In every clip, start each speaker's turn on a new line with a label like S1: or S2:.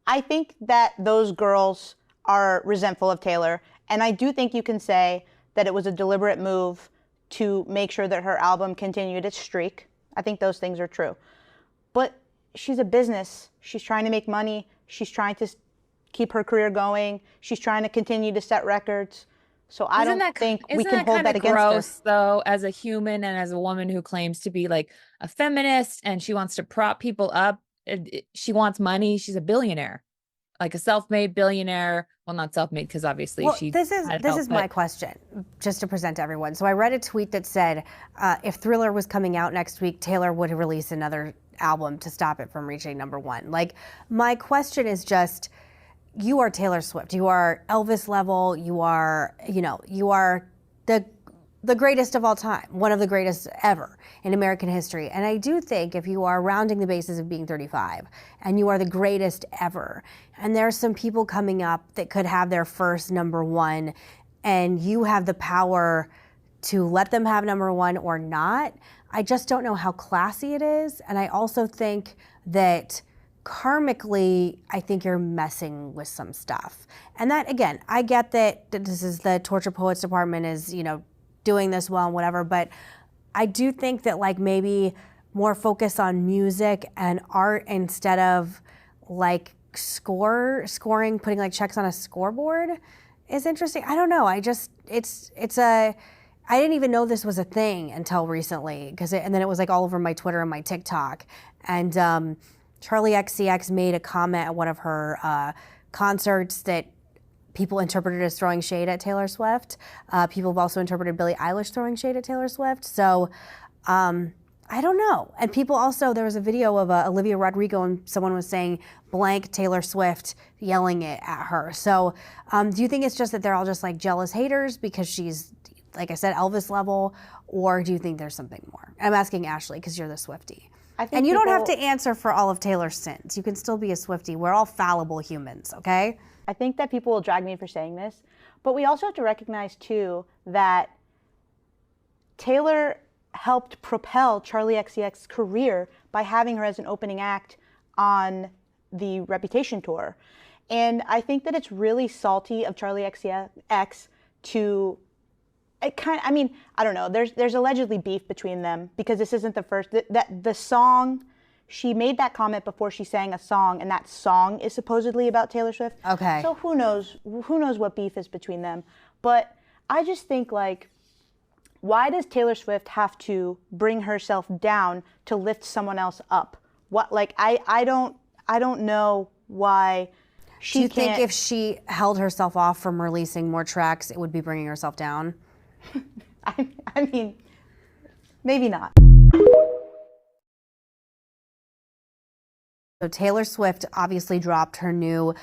S1: I think that those girls are resentful of Taylor, and I do think you can say that it was a deliberate move to make sure that her album continued its streak. I think those things are true. But she's a business. She's trying to make money. She's trying to keep her career going. She's trying to continue to set records. So I don't think we can hold that against her.
S2: Gross, though, as a human and as a woman who claims to be like a feminist and she wants to prop people up. She wants money. She's a billionaire, like a self-made billionaire. Well, not self-made because obviously she.
S3: This is my question, just to present to everyone. So I read a tweet that said, if Thriller was coming out next week, Taylor would release another album to stop it from reaching #1. Like, my question is just, you are Taylor Swift. You are Elvis level. You are, you are the greatest of all time, one of the greatest ever in American history. And I do think if you are rounding the bases of being 35 and you are the greatest ever, and there's some people coming up that could have their first #1, and you have the power to let them have #1 or not, I just don't know how classy it is. And I also think that karmically, I think you're messing with some stuff. And that, again, I get that this is the Tortured Poets Department is, doing this well and whatever, but I do think that like maybe more focus on music and art instead of like scoring, putting like checks on a scoreboard is interesting. I don't know. I didn't even know this was a thing until recently and then it was like all over my Twitter and my TikTok. And Charli XCX made a comment at one of her concerts that people interpreted as throwing shade at Taylor Swift. People have also interpreted Billie Eilish throwing shade at Taylor Swift. So I don't know. And people also, there was a video of Olivia Rodrigo and someone was saying blank Taylor Swift, yelling it at her. So do you think it's just that they're all just like jealous haters because she's, like I said, Elvis level, or do you think there's something more? I'm asking Ashley because you're the Swiftie. And you don't have to answer for all of Taylor's sins. You can still be a Swiftie. We're all fallible humans, okay?
S1: I think that people will drag me for saying this, but we also have to recognize too that Taylor helped propel Charli XCX's career by having her as an opening act on the Reputation tour. And I think that it's really salty of Charli XCX to, I don't know, there's allegedly beef between them because this isn't the first, the song, she made that comment before she sang a song, and that song is supposedly about Taylor Swift.
S3: Okay.
S1: So who knows what beef is between them. But I just think, like, why does Taylor Swift have to bring herself down to lift someone else up? What, like, I don't know why she can't.
S3: Do you think if she held herself off from releasing more tracks, it would be bringing herself down?
S1: I mean, maybe not.
S3: So Taylor Swift obviously dropped her new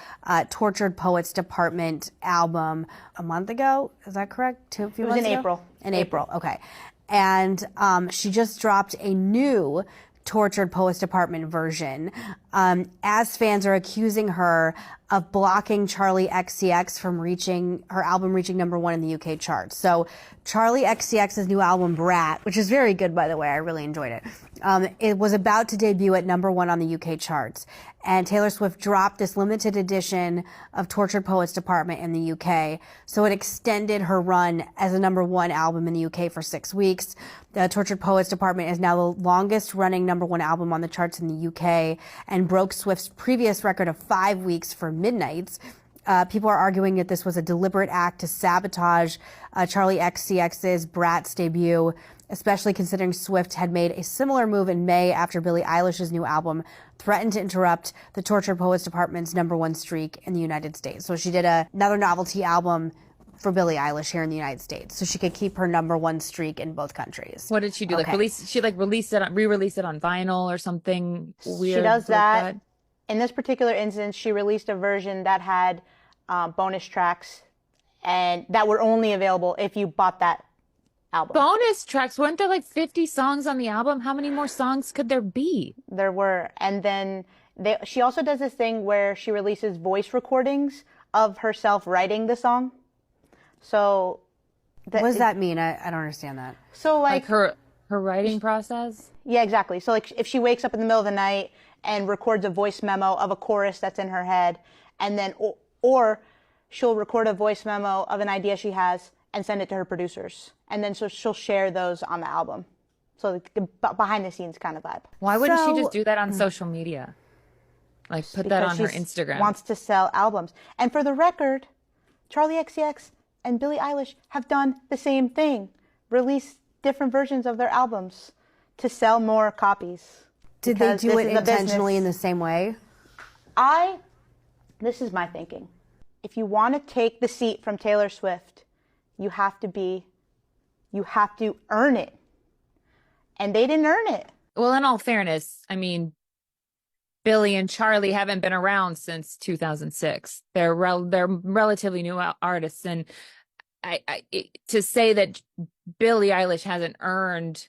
S3: Tortured Poets Department album a month ago. Is that correct?
S1: It was in April.
S3: In April, okay. And she just dropped a new Tortured Poets Department version as fans are accusing her of blocking Charli XCX from her album reaching #1 in the UK charts. So Charli XCX's new album Brat, which is very good, by the way, I really enjoyed it. It was about to debut at #1 on the UK charts. And Taylor Swift dropped this limited edition of Tortured Poets Department in the UK. So it extended her run as a #1 album in the UK for 6 weeks. The Tortured Poets Department is now the longest running #1 album on the charts in the UK and broke Swift's previous record of 5 weeks for Midnights. People are arguing that this was a deliberate act to sabotage Charli XCX's Brat's debut, especially considering Swift had made a similar move in May after Billie Eilish's new album threatened to interrupt the Tortured Poets Department's #1 streak in the United States. So she did another novelty album for Billie Eilish here in the United States, so she could keep her #1 streak in both countries.
S2: What did she do?
S3: Okay.
S2: Re-release it on vinyl or something weird?
S1: She does that. In this particular instance, she released a version that had bonus tracks and that were only available if you bought that album.
S2: Bonus tracks? Weren't there like 50 songs on the album? How many more songs could there be?
S1: There were. And then she also does this thing where she releases voice recordings of herself writing the song. So
S3: what does that mean? I don't understand that.
S1: So
S2: like her writing process?
S1: Yeah, exactly. So like if she wakes up in the middle of the night and records a voice memo of a chorus that's in her head, and then or she'll record a voice memo of an idea she has and send it to her producers, and then so she'll share those on the album. So the behind the scenes kind of vibe.
S2: Why wouldn't she just do that on social media? Like put that on her Instagram.
S1: Wants to sell albums. And for the record, Charli XCX and Billie Eilish have done the same thing. Release different versions of their albums to sell more copies.
S3: Did they do it intentionally in the same way?
S1: This is my thinking. If you want to take the seat from Taylor Swift, you have to earn it. And they didn't earn it.
S2: Well, in all fairness, I mean, Billie and Charli haven't been around since 2006. They're relatively new artists, and to say that Billie Eilish hasn't earned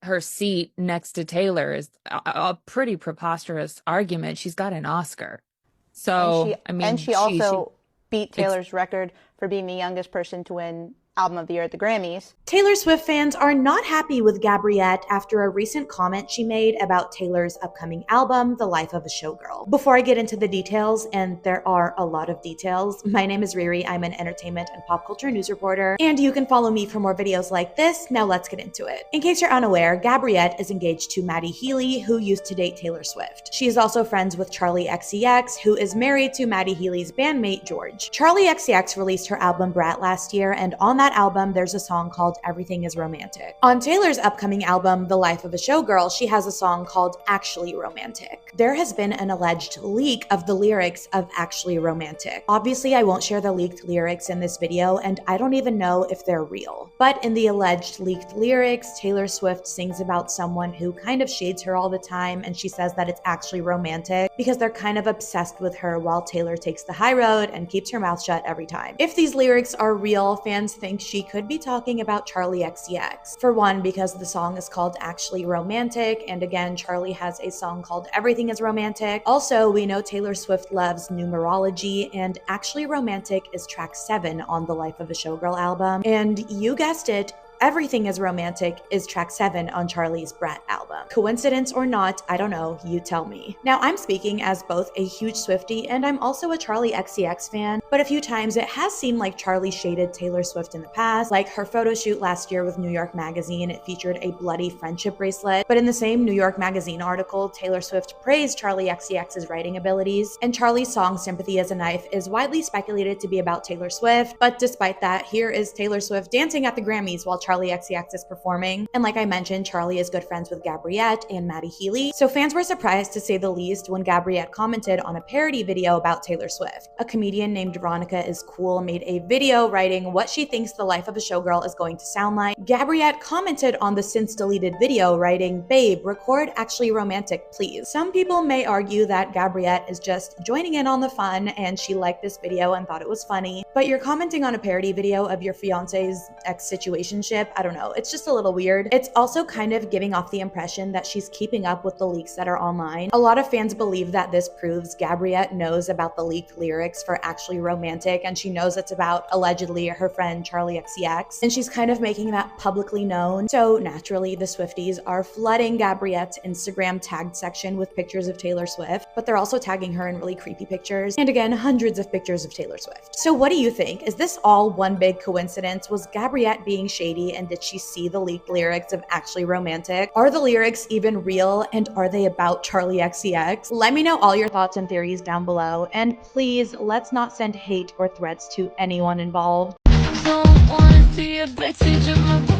S2: her seat next to Taylor is a pretty preposterous argument. She's got an Oscar, so
S1: she also beat Taylor's record for being the youngest person to win Album of the Year at the Grammys.
S4: Taylor Swift fans are not happy with Gabriette after a recent comment she made about Taylor's upcoming album, The Life of a Showgirl. Before I get into the details, and there are a lot of details, my name is Riri. I'm an entertainment and pop culture news reporter, and you can follow me for more videos like this. Now let's get into it. In case you're unaware, Gabriette is engaged to Maddie Healy, who used to date Taylor Swift. She is also friends with Charli XCX, who is married to Maddie Healy's bandmate George. Charli XCX released her album Brat last year, and on that album there's a song called Everything Is Romantic. On Taylor's upcoming album The Life of a Showgirl, she has a song called Actually Romantic. There has been an alleged leak of the lyrics of Actually Romantic. Obviously I won't share the leaked lyrics in this video, and I don't even know if they're real. But in the alleged leaked lyrics, Taylor Swift sings about someone who kind of shades her all the time, and she says that it's actually romantic because they're kind of obsessed with her while Taylor takes the high road and keeps her mouth shut every time. If these lyrics are real, fans think she could be talking about Charli XCX. For one, because the song is called Actually Romantic, and again, Charli has a song called Everything Is Romantic. Also, we know Taylor Swift loves numerology, and Actually Romantic is track 7 on the Life of a Showgirl album. And you guessed it, Everything Is Romantic is track 7 on Charli's Brat album. Coincidence or not, I don't know, you tell me. Now, I'm speaking as both a huge Swiftie and I'm also a Charli XCX fan, but a few times it has seemed like Charli shaded Taylor Swift in the past, like her photo shoot last year with New York Magazine. It featured a bloody friendship bracelet, but in the same New York Magazine article, Taylor Swift praised Charli XCX's writing abilities, and Charli's song Sympathy as a Knife is widely speculated to be about Taylor Swift, but despite that, here is Taylor Swift dancing at the Grammys while Charli XCX is performing. And like I mentioned, Charli is good friends with Gabriette and Maddie Healy, so fans were surprised to say the least when Gabriette commented on a parody video about Taylor Swift. A comedian named Veronica Is Cool made a video writing what she thinks the life of a showgirl is going to sound like. Gabriette commented on the since deleted video writing, "Babe, record Actually Romantic, please." Some people may argue that Gabriette is just joining in on the fun and she liked this video and thought it was funny, but you're commenting on a parody video of your fiance's ex-situationship. I don't know, it's just a little weird. It's also kind of giving off the impression that she's keeping up with the leaks that are online. A lot of fans believe that this proves Gabriette knows about the leaked lyrics for Actually Romantic, and she knows it's about allegedly her friend Charli XCX, and she's kind of making that publicly known. So naturally, the Swifties are flooding Gabriette's Instagram tagged section with pictures of Taylor Swift, but they're also tagging her in really creepy pictures, and again, hundreds of pictures of Taylor Swift. So what do you think? Is this all one big coincidence? Was Gabriette being shady, and did she see the leaked lyrics of Actually Romantic? Are the lyrics even real, and are they about Charli XCX? Let me know all your thoughts and theories down below, and please, let's not send hate or threats to anyone involved.
S5: Don't wanna see a backstage of my book.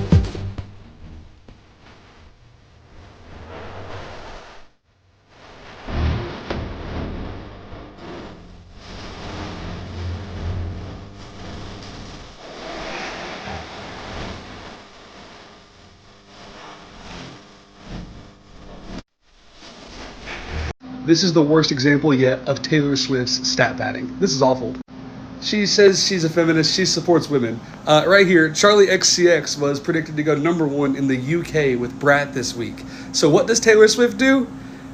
S6: This is the worst example yet of Taylor Swift's stat padding. This is awful. She says she's a feminist, she supports women. Right here, Charli XCX was predicted to go #1 in the UK with Brat this week. So what does Taylor Swift do?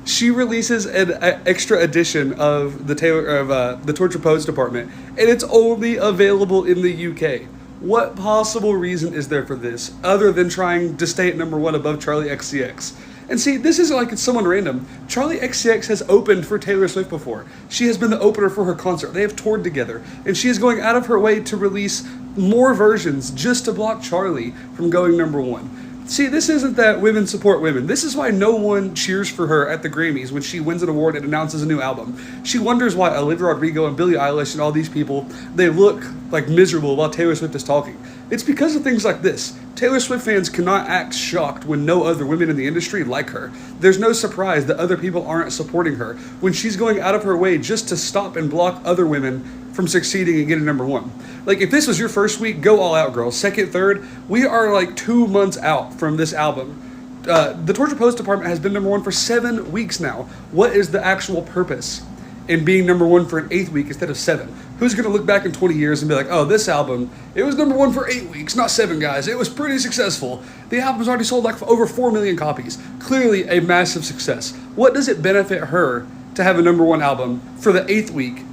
S6: She releases an extra edition of the Torture Poets Department, and it's only available in the UK. What possible reason is there for this, other than trying to stay at #1 above Charli XCX? And see, this isn't like it's someone random. Charli XCX has opened for Taylor Swift before. She has been the opener for her concert. They have toured together. And she is going out of her way to release more versions just to block Charli from going #1. See, this isn't that women support women. This is why no one cheers for her at the Grammys when she wins an award and announces a new album. She wonders why Olivia Rodrigo and Billie Eilish and all these people, they look like miserable while Taylor Swift is talking. It's because of things like this. Taylor Swift fans cannot act shocked when no other women in the industry like her. There's no surprise that other people aren't supporting her when she's going out of her way just to stop and block other women from succeeding and getting #1. Like, if this was your first week, go all out, girl. Second, third, we are like 2 months out from this album. The Torture Post Department has been #1 for 7 weeks now. What is the actual purpose in being #1 for an 8th week instead of 7? Who's going to look back in 20 years and be like, oh, this album, it was #1 for 8 weeks, not 7, guys. It was pretty successful. The album's already sold like over 4 million copies. Clearly a massive success. What does it benefit her to have a #1 album for the 8th week?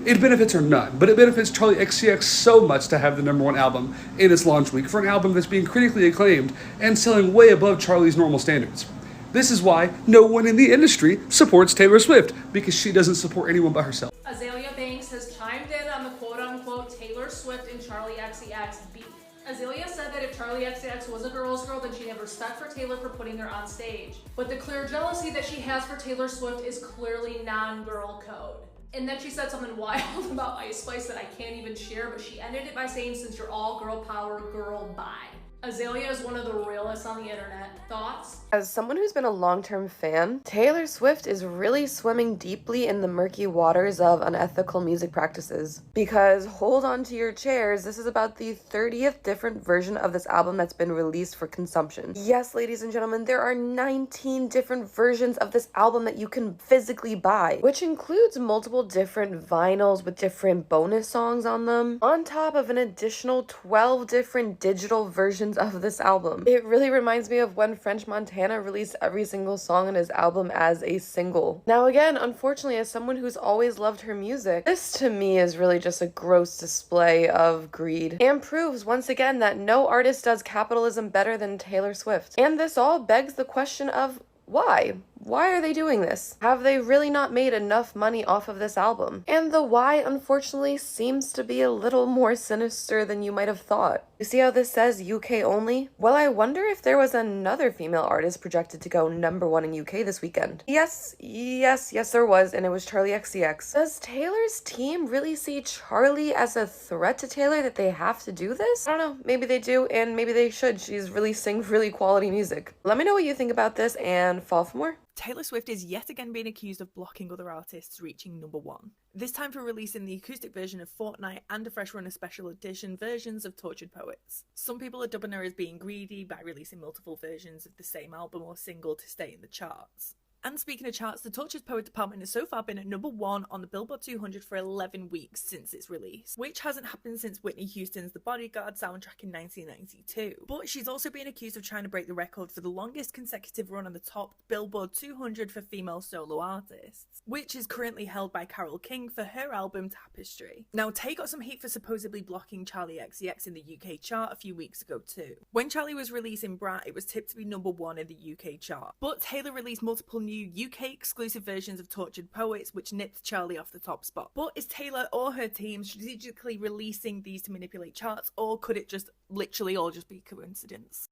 S6: It benefits her none, but it benefits Charli XCX so much to have the #1 album in its launch week for an album that's being critically acclaimed and selling way above Charli's normal standards. This is why no one in the industry supports Taylor Swift, because she doesn't support anyone but herself.
S7: Azalea Banks has chimed in on the quote-unquote Taylor Swift and Charli XCX beef. Azalea said that if Charli XCX was a girl's girl, then she'd have respect for Taylor for putting her on stage. But the clear jealousy that she has for Taylor Swift is clearly non-girl code. And then she said something wild about Ice Spice that I can't even share, but she ended it by saying, since you're all girl power, girl bye. Azalea is one of the realest on the internet. Thoughts?
S8: As someone who's been a long-term fan, Taylor Swift is really swimming deeply in the murky waters of unethical music practices. Because, hold on to your chairs, this is about the 30th different version of this album that's been released for consumption. Yes, ladies and gentlemen, there are 19 different versions of this album that you can physically buy, which includes multiple different vinyls with different bonus songs on them, on top of an additional 12 different digital versions of this album. It really reminds me of when French Montana released every single song on his album as a single. Now again, unfortunately, as someone who's always loved her music, this to me is really just a gross display of greed and proves once again that no artist does capitalism better than Taylor Swift. And this all begs the question of why? Why are they doing this? Have they really not made enough money off of this album? And the why, unfortunately, seems to be a little more sinister than you might have thought. You see how this says UK only? Well, I wonder if there was another female artist projected to go #1 in UK this weekend. Yes, there was, and it was Charli XCX. Does Taylor's team really see Charli as a threat to Taylor that they have to do this? I don't know, maybe they do, and maybe they should. She's releasing really quality music. Let me know what you think about this, and fall for more.
S9: Taylor Swift is yet again being accused of blocking other artists reaching #1. This time for releasing the acoustic version of Fortnite and a Fresh Runner special edition versions of Tortured Poets. Some people are dubbing her as being greedy by releasing multiple versions of the same album or single to stay in the charts. And speaking of charts, the Tortured Poet Department has so far been at #1 on the Billboard 200 for 11 weeks since its release, which hasn't happened since Whitney Houston's The Bodyguard soundtrack in 1992. But she's also been accused of trying to break the record for the longest consecutive run on the top Billboard 200 for female solo artists, which is currently held by Carole King for her album Tapestry. Now, Tay got some heat for supposedly blocking Charli XCX in the UK chart a few weeks ago too. When Charli was releasing Brat, it was tipped to be #1 in the UK chart, but Taylor released multiple new UK exclusive versions of Tortured Poets, which nipped Charli off the top spot. But is Taylor or her team strategically releasing these to manipulate charts, or could it just literally all just be coincidence?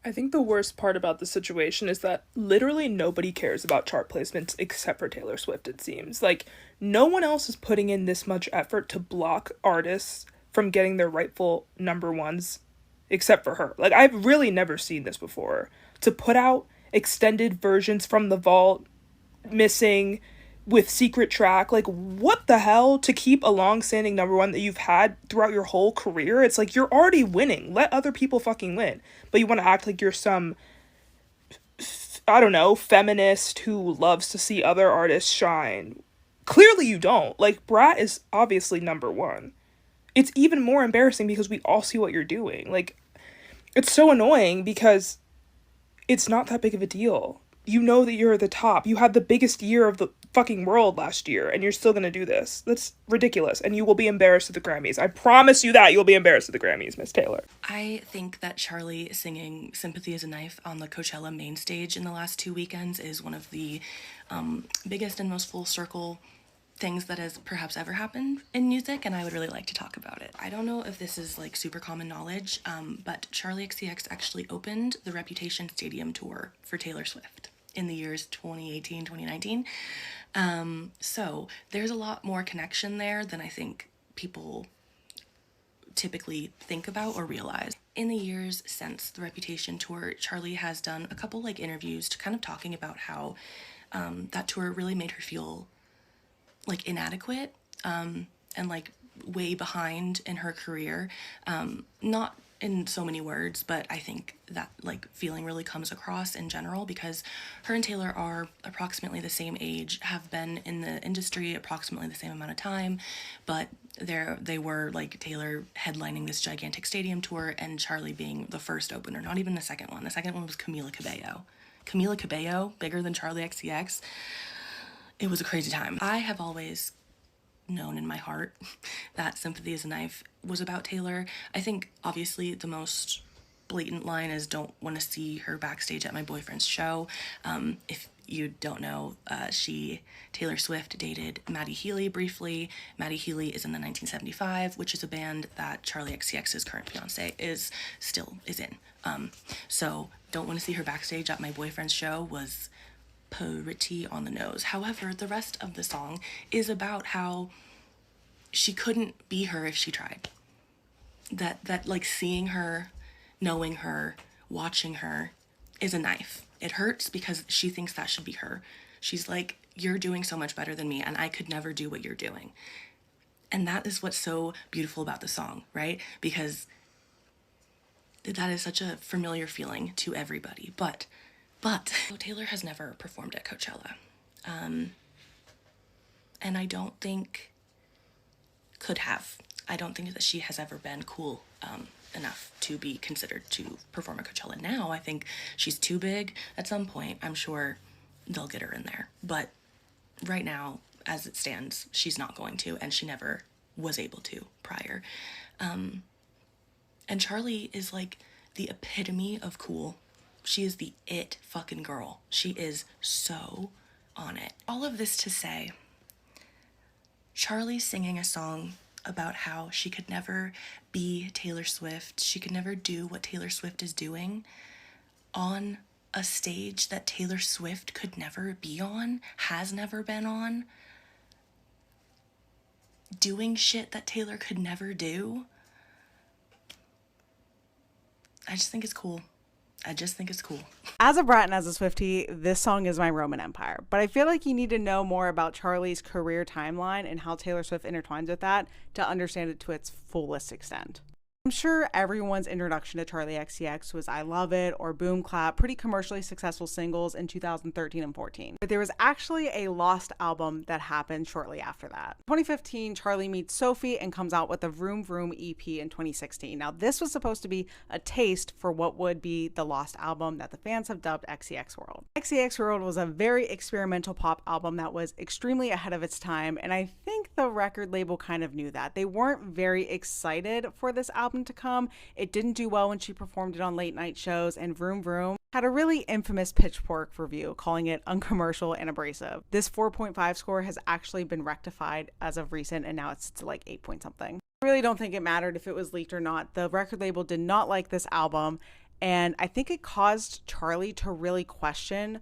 S10: I think the worst part about the situation is that literally nobody cares about chart placements except for Taylor Swift, it seems. Like, no one else is putting in this much effort to block artists from getting their rightful #1s except for her. Like, I've really never seen this before. To put out extended versions from the vault, missing, with secret track, like, what the hell? To keep a long-standing #1 that you've had throughout your whole career? It's like, you're already winning. Let other people fucking win. But you want to act like you're some, I don't know, feminist who loves to see other artists shine. Clearly you don't. Like, Brat is obviously #1. It's even more embarrassing because we all see what you're doing. Like, it's so annoying because it's not that big of a deal. You know that you're the top. You had the biggest year of the fucking world last year, and you're still gonna do this. That's ridiculous, and you will be embarrassed at the Grammys. I promise you that you'll be embarrassed at the Grammys, Miss Taylor.
S11: I think that Charlie singing Sympathy is a Knife on the Coachella main stage in the last 2 weekends is one of the biggest and most full circle things that has perhaps ever happened in music, and I would really like to talk about it. I don't know if this is like super common knowledge, but Charli XCX actually opened the Reputation Stadium tour for Taylor Swift in the years 2018, 2019. So there's a lot more connection there than I think people typically think about or realize. In the years since the Reputation tour, Charli has done a couple like interviews to kind of talking about how that tour really made her feel like inadequate and like way behind in her career. Not in so many words, but I think that like feeling really comes across in general because her and Taylor are approximately the same age, have been in the industry approximately the same amount of time, but they were like Taylor headlining this gigantic stadium tour and Charli being the first opener, not even the second one. The second one was Camila Cabello. Camila Cabello, bigger than Charli XCX. It was a crazy time. I have always known in my heart that Sympathy is a Knife was about Taylor. I think obviously the most blatant line is don't want to see her backstage at my boyfriend's show. If you don't know, Taylor Swift dated Maddie Healy briefly. Maddie Healy is in the 1975, which is a band that Charli XCX's current fiance is in. So don't want to see her backstage at my boyfriend's show was pretty on the nose. However, the rest of the song is about how she couldn't be her if she tried. That like seeing her, knowing her, watching her is a knife. It hurts because she thinks that should be her. She's like, you're doing so much better than me and I could never do what you're doing. And that is what's so beautiful about the song, right? Because that is such a familiar feeling to everybody. But Taylor has never performed at Coachella. And I don't think could have. I don't think that she has ever been cool enough to be considered to perform at Coachella. Now I think she's too big. At some point, I'm sure they'll get her in there. But right now, as it stands, she's not going to, and she never was able to prior. And Charli is like the epitome of cool. She is the it fucking girl. She is so on it. All of this to say, Charli singing a song about how she could never be Taylor Swift, she could never do what Taylor Swift is doing on a stage that Taylor Swift could never be on, has never been on, doing shit that Taylor could never do. I just think it's cool.
S1: As a brat and as a Swiftie, this song is my Roman Empire. But I feel like you need to know more about Charli's career timeline and how Taylor Swift intertwines with that to understand it to its fullest extent. I'm sure everyone's introduction to Charli XCX was I Love It or Boom Clap, pretty commercially successful singles in 2013 and 14. But there was actually a lost album that happened shortly after that. In 2015, Charli meets Sophie and comes out with the Vroom Vroom EP in 2016. Now, this was supposed to be a taste for what would be the lost album that the fans have dubbed XCX World. XCX World was a very experimental pop album that was extremely ahead of its time, and I think the record label kind of knew that. They weren't very excited for this album to come. It didn't do well when she performed it on late night shows, and Vroom Vroom had a really infamous Pitchfork review calling it uncommercial and abrasive. This 4.5 score has actually been rectified as of recent, and now it's like 8 point something. I really don't think it mattered if it was leaked or not. The record label did not like this album, and I think it caused Charli to really question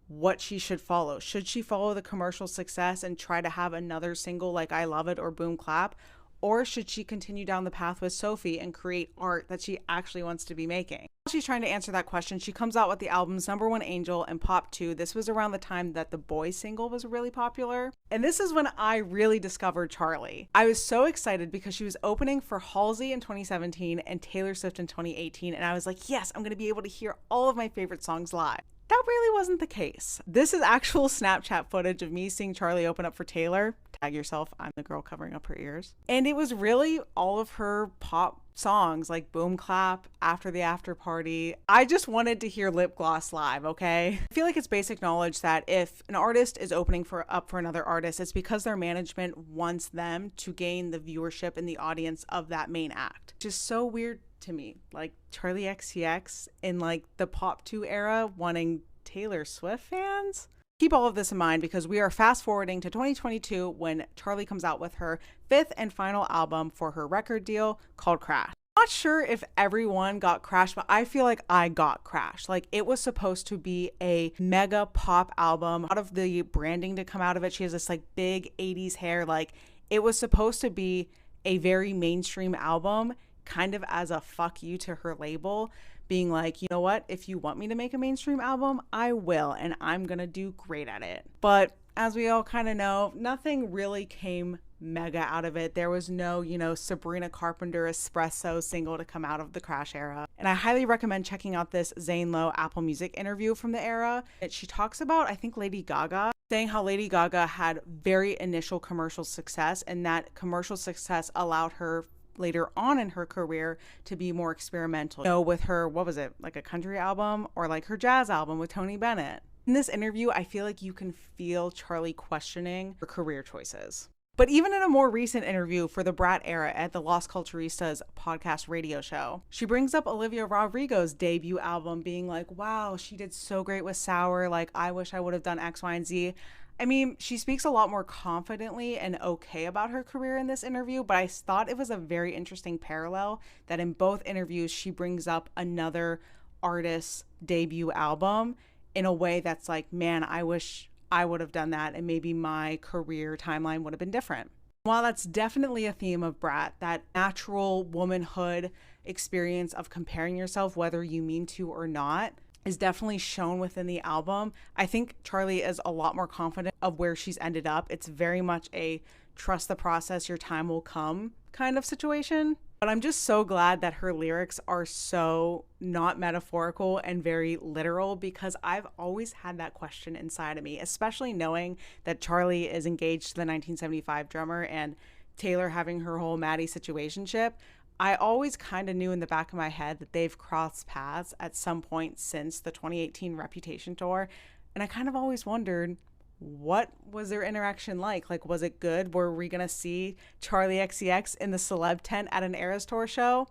S1: what she should follow. Should she follow the commercial success and try to have another single like I Love It or Boom Clap? Or should she continue down the path with Sophie and create art that she actually wants to be making? While she's trying to answer that question, she comes out with the albums Number One Angel and Pop 2. This was around the time that the Boy single was really popular. And this is when I really discovered Charli. I was so excited because she was opening for Halsey in 2017 and Taylor Swift in 2018. And I was like, yes, I'm going to be able to hear all of my favorite songs live. That really wasn't the case. This is actual Snapchat footage of me seeing Charli open up for Taylor.
S12: Tag yourself, I'm the girl covering up her ears. And it was really all of her pop songs like Boom Clap, After the After Party. I just wanted to hear Lip Gloss live, okay? I feel like it's basic knowledge that if an artist is opening up for another artist, it's because their management wants them to gain the viewership and the audience of that main act. Which is so weird to me. Like Charli XCX in like the Pop 2 era wanting Taylor Swift fans? Keep all of this in mind because we are fast forwarding to 2022 when Charli comes out with her 5th and final album for her record deal called Crash. I'm not sure if everyone got Crash, but I feel like I got Crash. Like it was supposed to be a mega pop album. A lot of the branding to come out of it. She has this like big 80s hair. Like it was supposed to be a very mainstream album, kind of as a fuck you to her label. Being like, you know what, if you want me to make a mainstream album, I will, and I'm gonna do great at it. But as we all kind of know, nothing really came mega out of it. There was no, Sabrina Carpenter Espresso single to come out of the Crash era. And I highly recommend checking out this Zane Lowe Apple Music interview from the era. She talks about, I think, Lady Gaga, saying how Lady Gaga had very initial commercial success, and that commercial success allowed her later on in her career to be more experimental. With her, what was it, like a country album or like her jazz album with Tony Bennett. In this interview, I feel like you can feel Charli questioning her career choices. But even in a more recent interview for the Brat era at the Las Culturistas podcast radio show, she brings up Olivia Rodrigo's debut album being like, wow, she did so great with Sour. Like, I wish I would have done X, Y, and Z. I mean, she speaks a lot more confidently and okay about her career in this interview, but I thought it was a very interesting parallel that in both interviews, she brings up another artist's debut album in a way that's like, man, I wish I would have done that and maybe my career timeline would have been different. While that's definitely a theme of Brat, that natural womanhood experience of comparing yourself, whether you mean to or not, is definitely shown within the album. I think Charli is a lot more confident of where she's ended up. It's very much a trust the process, your time will come kind of situation. But I'm just so glad that her lyrics are so not metaphorical and very literal, because I've always had that question inside of me, especially knowing that Charli is engaged to the 1975 drummer and Taylor having her whole Maddie situationship. I always kind of knew in the back of my head that they've crossed paths at some point since the 2018 Reputation tour. And I kind of always wondered, what was their interaction like? Like, was it good? Were we going to see Charli XCX in the celeb tent at an Eras Tour show?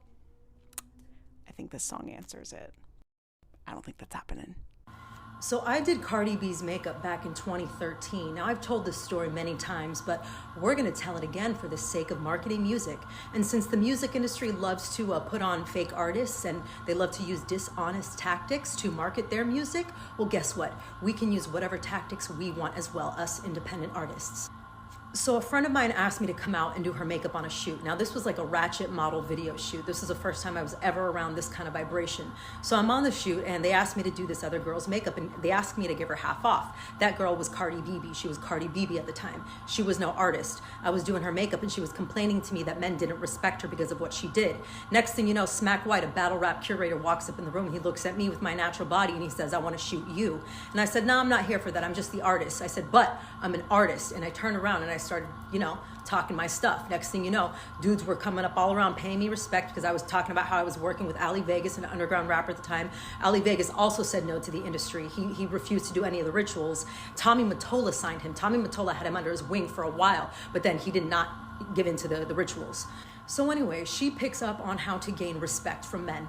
S12: I think this song answers it. I don't think that's happening.
S13: So I did Cardi B's makeup back in 2013. Now I've told this story many times, but we're gonna tell it again for the sake of marketing music. And since the music industry loves to put on fake artists and they love to use dishonest tactics to market their music, well, guess what? We can use whatever tactics we want as well, us independent artists. So a friend of mine asked me to come out and do her makeup on a shoot. Now this was like a ratchet model video shoot. This is the first time I was ever around this kind of vibration. So I'm on the shoot and they asked me to do this other girl's makeup and they asked me to give her half off. That girl was Cardi BB. She was Cardi BB at the time. She was no artist. I was doing her makeup and she was complaining to me that men didn't respect her because of what she did. Next thing you know, smack white, a battle rap curator walks up in the room. He looks at me with my natural body and he says, I want to shoot you. And I said, no, I'm not here for that. I'm just the artist. I said, but I'm an artist. And I turned around and I started, talking my stuff. Next thing you know, dudes were coming up all around paying me respect because I was talking about how I was working with Ali Vegas, an underground rapper at the time. Ali Vegas also said no to the industry. He refused to do any of the rituals. Tommy Mottola signed him. Tommy Mottola had him under his wing for a while, but then he did not give in to the rituals. So anyway, she picks up on how to gain respect from men.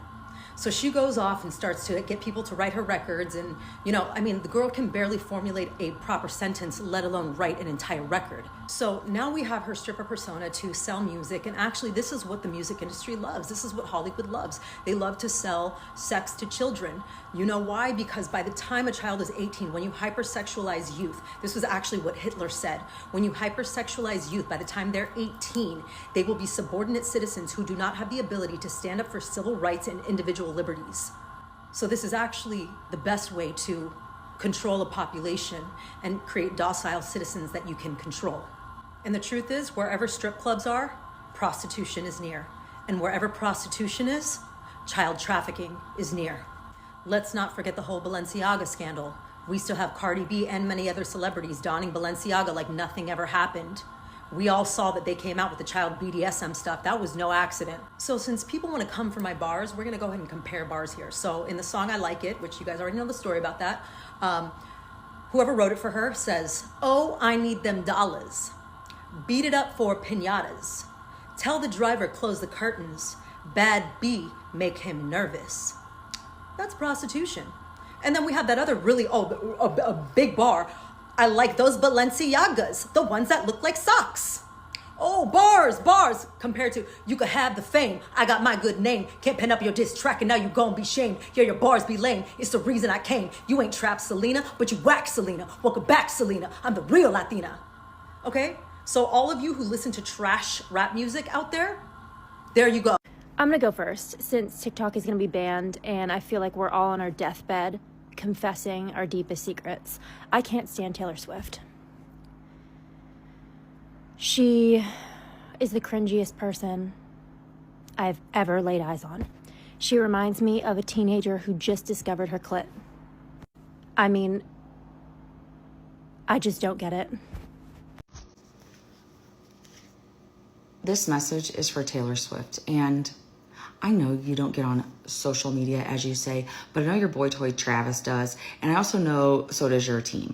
S13: So she goes off and starts to get people to write her records. And, the girl can barely formulate a proper sentence, let alone write an entire record. So now we have her stripper persona to sell music. And actually, this is what the music industry loves. This is what Hollywood loves. They love to sell sex to children. You know why? Because by the time a child is 18, when you hypersexualize youth, this was actually what Hitler said. When you hypersexualize youth, by the time they're 18, they will be subordinate citizens who do not have the ability to stand up for civil rights and individual liberties. So this is actually the best way to control a population and create docile citizens that you can control. And the truth is, wherever strip clubs are, prostitution is near. And wherever prostitution is, child trafficking is near. Let's not forget the whole Balenciaga scandal. We still have Cardi B and many other celebrities donning Balenciaga like nothing ever happened. We all saw that they came out with the child BDSM stuff. That was no accident. So since people want to come for my bars, we're going to go ahead and compare bars here. So in the song I Like It, which you guys already know the story about that, whoever wrote it for her says, "Oh, I need them dollars. Beat it up for piñatas. Tell the driver close the curtains. Bad B make him nervous." That's prostitution. And then we have that other really, a big bar. "I like those Balenciagas, the ones that look like socks." Oh, bars, compared to, "You could have the fame, I got my good name. Can't pen up your diss track and now you gon' be shamed. Yeah, your bars be lame, it's the reason I came. You ain't trap Selena, but you whack Selena. Welcome back, Selena, I'm the real Latina." Okay, so all of you who listen to trash rap music out there you go.
S14: I'm gonna go first, since TikTok is gonna be banned and I feel like we're all on our deathbed confessing our deepest secrets. I can't stand Taylor Swift. She is the cringiest person I've ever laid eyes on. She reminds me of a teenager who just discovered her clit. I mean, I just don't get it.
S15: This message is for Taylor Swift, and I know you don't get on social media, as you say, but I know your boy toy Travis does, and I also know so does your team.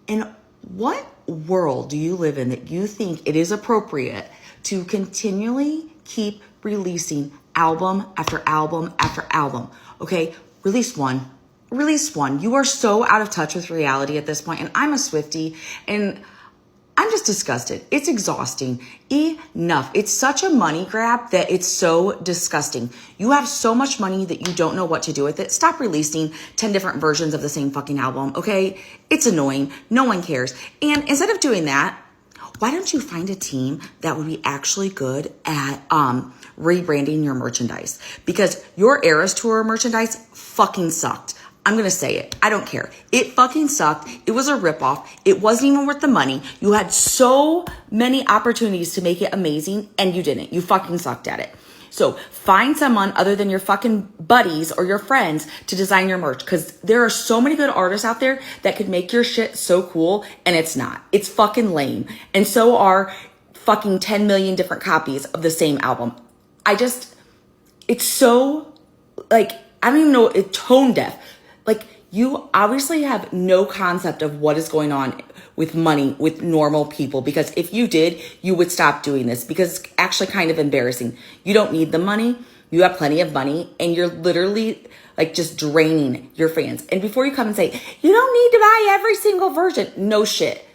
S15: In what world do you live in that you think it is appropriate to continually keep releasing album after album after album? Okay, release one. You are so out of touch with reality at this point, and I'm a Swiftie, and I'm just disgusted. It's exhausting. Enough. It's such a money grab that it's so disgusting. You have so much money that you don't know what to do with it. Stop releasing 10 different versions of the same fucking album, okay? It's annoying. No one cares. And instead of doing that, why don't you find a team that would be actually good at rebranding your merchandise? Because your Eras Tour merchandise fucking sucked. I'm going to say it. I don't care. It fucking sucked. It was a ripoff. It wasn't even worth the money. You had so many opportunities to make it amazing and you didn't. You fucking sucked at it. So find someone other than your fucking buddies or your friends to design your merch, because there are so many good artists out there that could make your shit so cool, and it's not. It's fucking lame. And so are fucking 10 million different copies of the same album. It's so, like, I don't even know, it's tone deaf. Like, you obviously have no concept of what is going on with money with normal people, because if you did, you would stop doing this, because it's actually kind of embarrassing. You don't need the money. You have plenty of money, and you're literally like just draining your fans. And before you come and say, you don't need to buy every single version. No shit.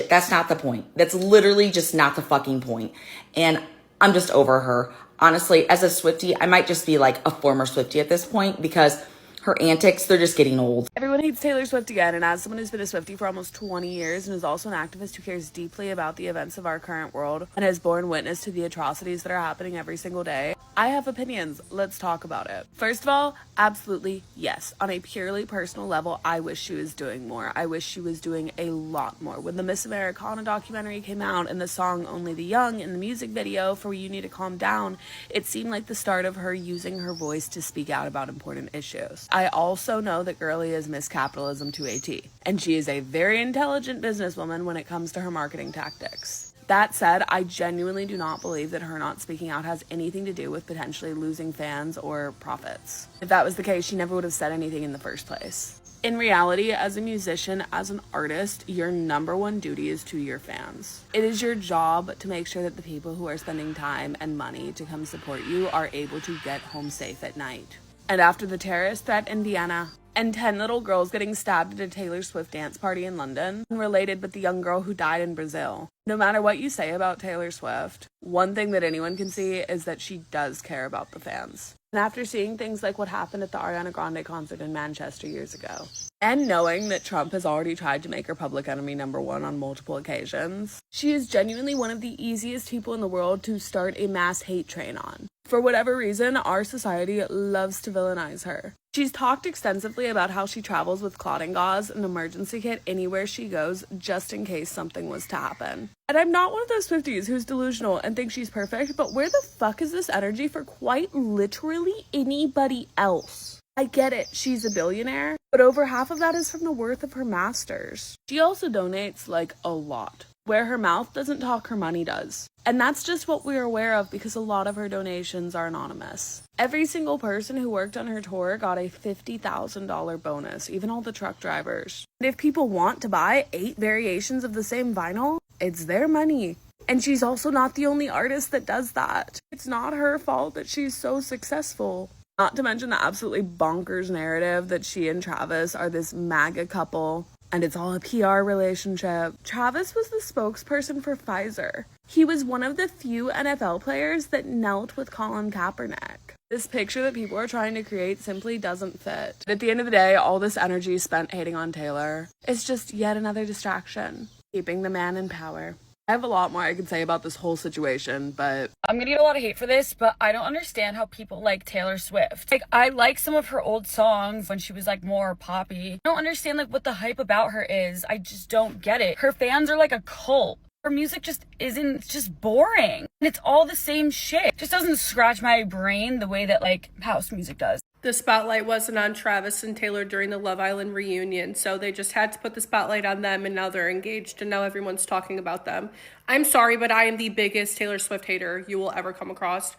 S15: That's not the point. That's literally just not the fucking point. And I'm just over her. Honestly, as a Swiftie, I might just be like a former Swiftie at this point, because her antics, they're just getting old.
S8: Everyone hates Taylor Swift again, and as someone who's been a Swiftie for almost 20 years and is also an activist who cares deeply about the events of our current world and has borne witness to the atrocities that are happening every single day, I have opinions. Let's talk about it. First of all, absolutely yes. On a purely personal level, I wish she was doing more. I wish she was doing a lot more. When the Miss Americana documentary came out and the song Only the Young in the music video for You Need to Calm Down, it seemed like the start of her using her voice to speak out about important issues. I also know that girly is Miss Capitalism to a T, and she is a very intelligent businesswoman when it comes to her marketing tactics. That said, I genuinely do not believe that her not speaking out has anything to do with potentially losing fans or profits. If that was the case, she never would have said anything in the first place. In reality, as a musician, as an artist, your number one duty is to your fans. It is your job to make sure that the people who are spending time and money to come support you are able to get home safe at night. And after the terrorist threat in Vienna, and 10 little girls getting stabbed at a Taylor Swift dance party in London, related with the young girl who died in Brazil. No matter what you say about Taylor Swift, one thing that anyone can see is that she does care about the fans. And after seeing things like what happened at the Ariana Grande concert in Manchester years ago, and knowing that Trump has already tried to make her public enemy number one on multiple occasions, she is genuinely one of the easiest people in the world to start a mass hate train on. For whatever reason, our society loves to villainize her. She's talked extensively about how she travels with clotting gauze and an emergency kit anywhere she goes, just in case something was to happen. And I'm not one of those Swifties who's delusional and thinks she's perfect, but where the fuck is this energy for quite literally anybody else? I get it, she's a billionaire, but over half of that is from the worth of her masters. She also donates, like, a lot.
S16: Where her mouth doesn't talk, her money does. And that's just what we're aware of because a lot of her donations are anonymous. Every single person who worked on her tour got a $50,000 bonus, even all the truck drivers. And if people want to buy 8 variations of the same vinyl, it's their money. And she's also not the only artist that does that. It's not her fault that she's so successful. Not to mention the absolutely bonkers narrative that she and Travis are this MAGA couple, and it's all a PR relationship. Travis was the spokesperson for Pfizer. He was one of the few NFL players that knelt with Colin Kaepernick. This picture that people are trying to create simply doesn't fit. At the end of the day, all this energy spent hating on Taylor is just yet another distraction, keeping the man in power. I have a lot more I can say about this whole situation, but
S17: I'm gonna get a lot of hate for this, but I don't understand how people like Taylor Swift. Like, I like some of her old songs when she was like more poppy. I don't understand like what the hype about her is. I just don't get it. Her fans are like a cult. Her music just isn't, it's just boring. And it's all the same shit. It just doesn't scratch my brain the way that like house music does.
S18: The spotlight wasn't on Travis and Taylor during the Love Island reunion, so they just had to put the spotlight on them, and now they're engaged, and now everyone's talking about them. I'm sorry, but I am the biggest Taylor Swift hater you will ever come across.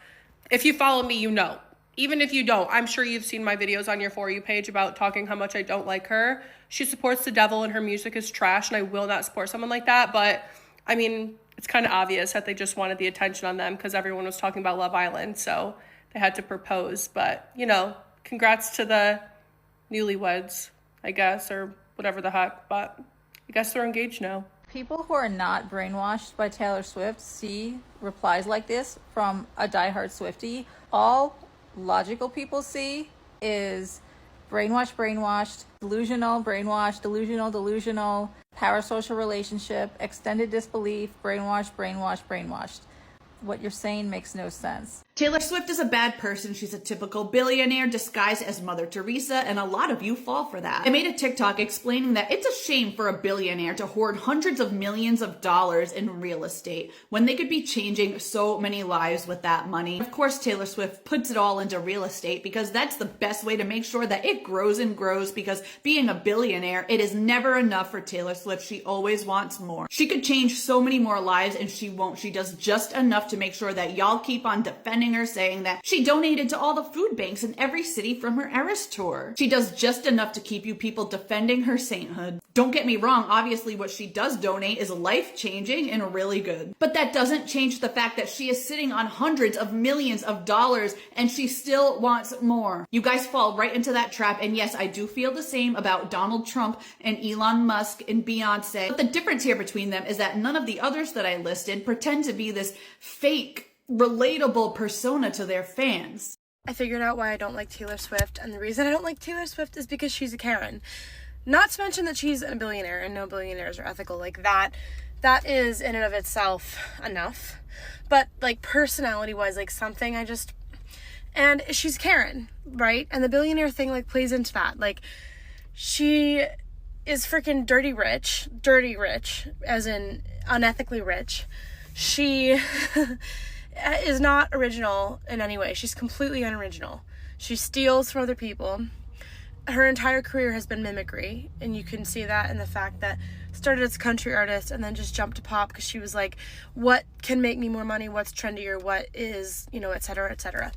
S18: If you follow me, you know. Even if you don't, I'm sure you've seen my videos on your For You page about talking how much I don't like her. She supports the devil, and her music is trash, and I will not support someone like that, but, I mean, it's kind of obvious that they just wanted the attention on them because everyone was talking about Love Island, so they had to propose, but, you know, congrats to the newlyweds, I guess, or whatever the heck, but I guess they're engaged now.
S19: People who are not brainwashed by Taylor Swift see replies like this from a diehard Swiftie. All logical people see is brainwashed, brainwashed, delusional, brainwashed, delusional, delusional, parasocial relationship, extended disbelief, brainwashed, brainwashed, brainwashed. What you're saying makes no sense.
S20: Taylor Swift is a bad person. She's a typical billionaire disguised as Mother Teresa, and a lot of you fall for that. I made a TikTok explaining that it's a shame for a billionaire to hoard hundreds of millions of dollars in real estate when they could be changing so many lives with that money. Of course, Taylor Swift puts it all into real estate because that's the best way to make sure that it grows and grows, because being a billionaire, it is never enough for Taylor Swift. She always wants more. She could change so many more lives, and she won't. She does just enough to make sure that y'all keep on defending her, saying that she donated to all the food banks in every city from her Eras tour. She does just enough to keep you people defending her sainthood. Don't get me wrong, obviously what she does donate is life-changing and really good. But that doesn't change the fact that she is sitting on hundreds of millions of dollars and she still wants more. You guys fall right into that trap, and yes, I do feel the same about Donald Trump and Elon Musk and Beyonce. But the difference here between them is that none of the others that I listed pretend to be this fake, relatable persona to their fans.
S21: I figured out why I don't like Taylor Swift, and the reason I don't like Taylor Swift is because she's a Karen. Not to mention that she's a billionaire, and no billionaires are ethical like that. That is in and of itself enough. But like personality-wise, like something and she's Karen, right? And the billionaire thing like plays into that. Like she is freaking dirty rich, as in unethically rich. She is not original in any way. She's completely unoriginal. She steals from other people. Her entire career has been mimicry, and you can see that in the fact that started as a country artist and then just jumped to pop because she was like, what can make me more money, what's trendier, what is, etc., etc.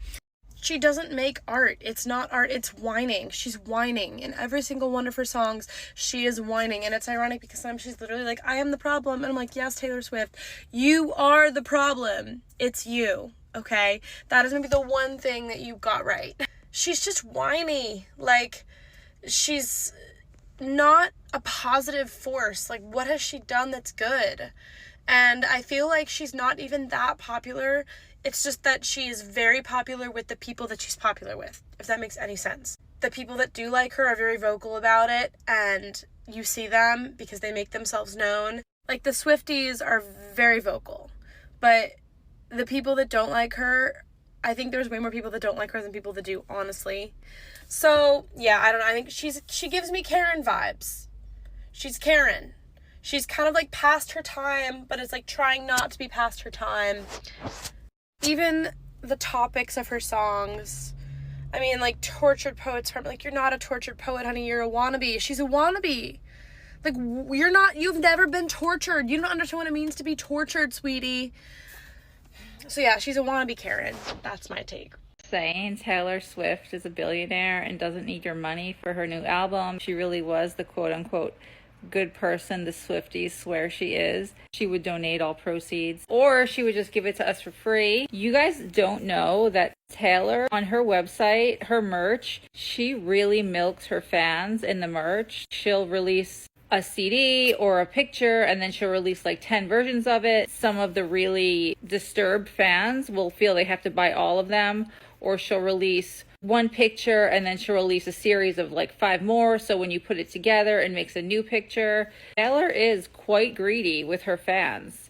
S21: She doesn't make art. It's not art, it's whining. She's whining. In every single one of her songs, she is whining. And it's ironic because sometimes she's literally like, I am the problem. And I'm like, yes, Taylor Swift, you are the problem. It's you, okay? That is maybe the one thing that you got right. She's just whiny. Like, she's not a positive force. Like, what has she done that's good? And I feel like she's not even that popular. It's just that she is very popular with the people that she's popular with, if that makes any sense. The people that do like her are very vocal about it, and you see them because they make themselves known. Like, the Swifties are very vocal, but the people that don't like her, I think there's way more people that don't like her than people that do, honestly. So, yeah, I don't know. I think she gives me Karen vibes. She's Karen. She's kind of like past her time, but it's like trying not to be past her time. Even the topics of her songs, I mean, like, tortured poets, like, you're not a tortured poet, honey, you're a wannabe. She's a wannabe. Like, you've never been tortured. You don't understand what it means to be tortured, sweetie. So yeah, she's a wannabe Karen. That's my take.
S3: Saying Taylor Swift is a billionaire and doesn't need your money for her new album. She really was the quote-unquote good person the Swifties swear she is. She would donate all proceeds, or she would just give it to us for free. You guys don't know that Taylor, on her website, her merch, she really milks her fans in the merch. She'll release a CD or a picture, and then she'll release like 10 versions of it. Some of the really disturbed fans will feel they have to buy all of them, or she'll release one picture and then she'll release a series of like 5 more. So when you put it together, it makes a new picture. Taylor is quite greedy with her fans.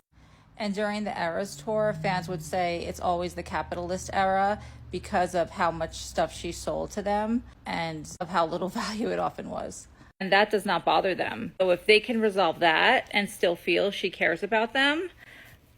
S19: And during the Eras tour, fans would say it's always the capitalist era because of how much stuff she sold to them and of how little value it often was.
S3: And that does not bother them. So if they can resolve that and still feel she cares about them,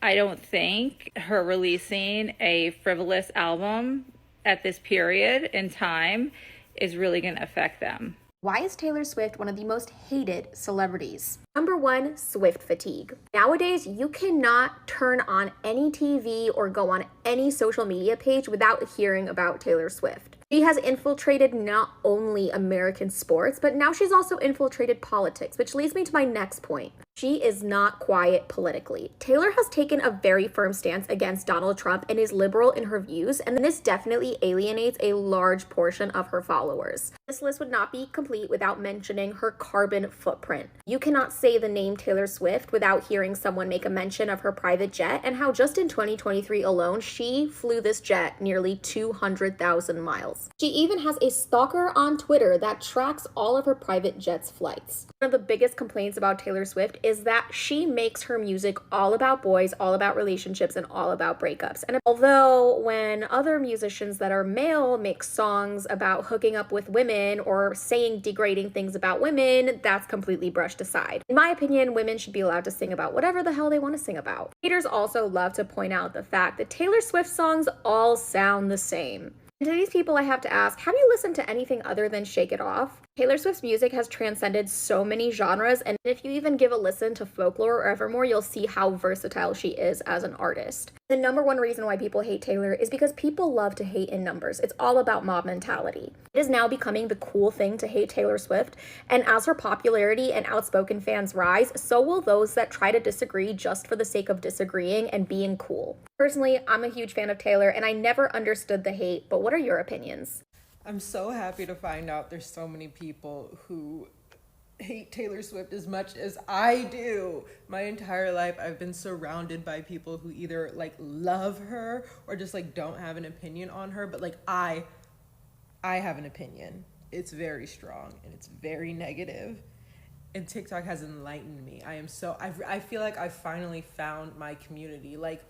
S3: I don't think her releasing a frivolous album at this period in time is really going to affect them.
S22: Why is Taylor Swift one of the most hated celebrities? Number 1, Swift fatigue. Nowadays, you cannot turn on any TV or go on any social media page without hearing about Taylor Swift. She has infiltrated not only American sports, but now she's also infiltrated politics, which leads me to my next point. She is not quiet politically. Taylor has taken a very firm stance against Donald Trump and is liberal in her views, and this definitely alienates a large portion of her followers. This list would not be complete without mentioning her carbon footprint. You cannot say the name Taylor Swift without hearing someone make a mention of her private jet and how just in 2023 alone, she flew this jet nearly 200,000 miles. She even has a stalker on Twitter that tracks all of her private jet's flights. One of the biggest complaints about Taylor Swift is that she makes her music all about boys, all about relationships, and all about breakups. And although when other musicians that are male make songs about hooking up with women or saying degrading things about women, that's completely brushed aside. In my opinion, women should be allowed to sing about whatever the hell they want to sing about. Haters also love to point out the fact that Taylor Swift songs all sound the same. And to these people, I have to ask, have you listened to anything other than Shake It Off? Taylor Swift's music has transcended so many genres, and if you even give a listen to Folklore or Evermore, you'll see how versatile she is as an artist. The number one reason why people hate Taylor is because people love to hate in numbers. It's all about mob mentality. It is now becoming the cool thing to hate Taylor Swift, and as her popularity and outspoken fans rise, so will those that try to disagree just for the sake of disagreeing and being cool. Personally, I'm a huge fan of Taylor, and I never understood the hate, but what are your opinions?
S23: I'm so happy to find out there's so many people who hate Taylor Swift as much as I do. My entire life, I've been surrounded by people who either like love her or just like don't have an opinion on her. But like I have an opinion. It's very strong and it's very negative. And TikTok has enlightened me. I feel like I finally found my community. Like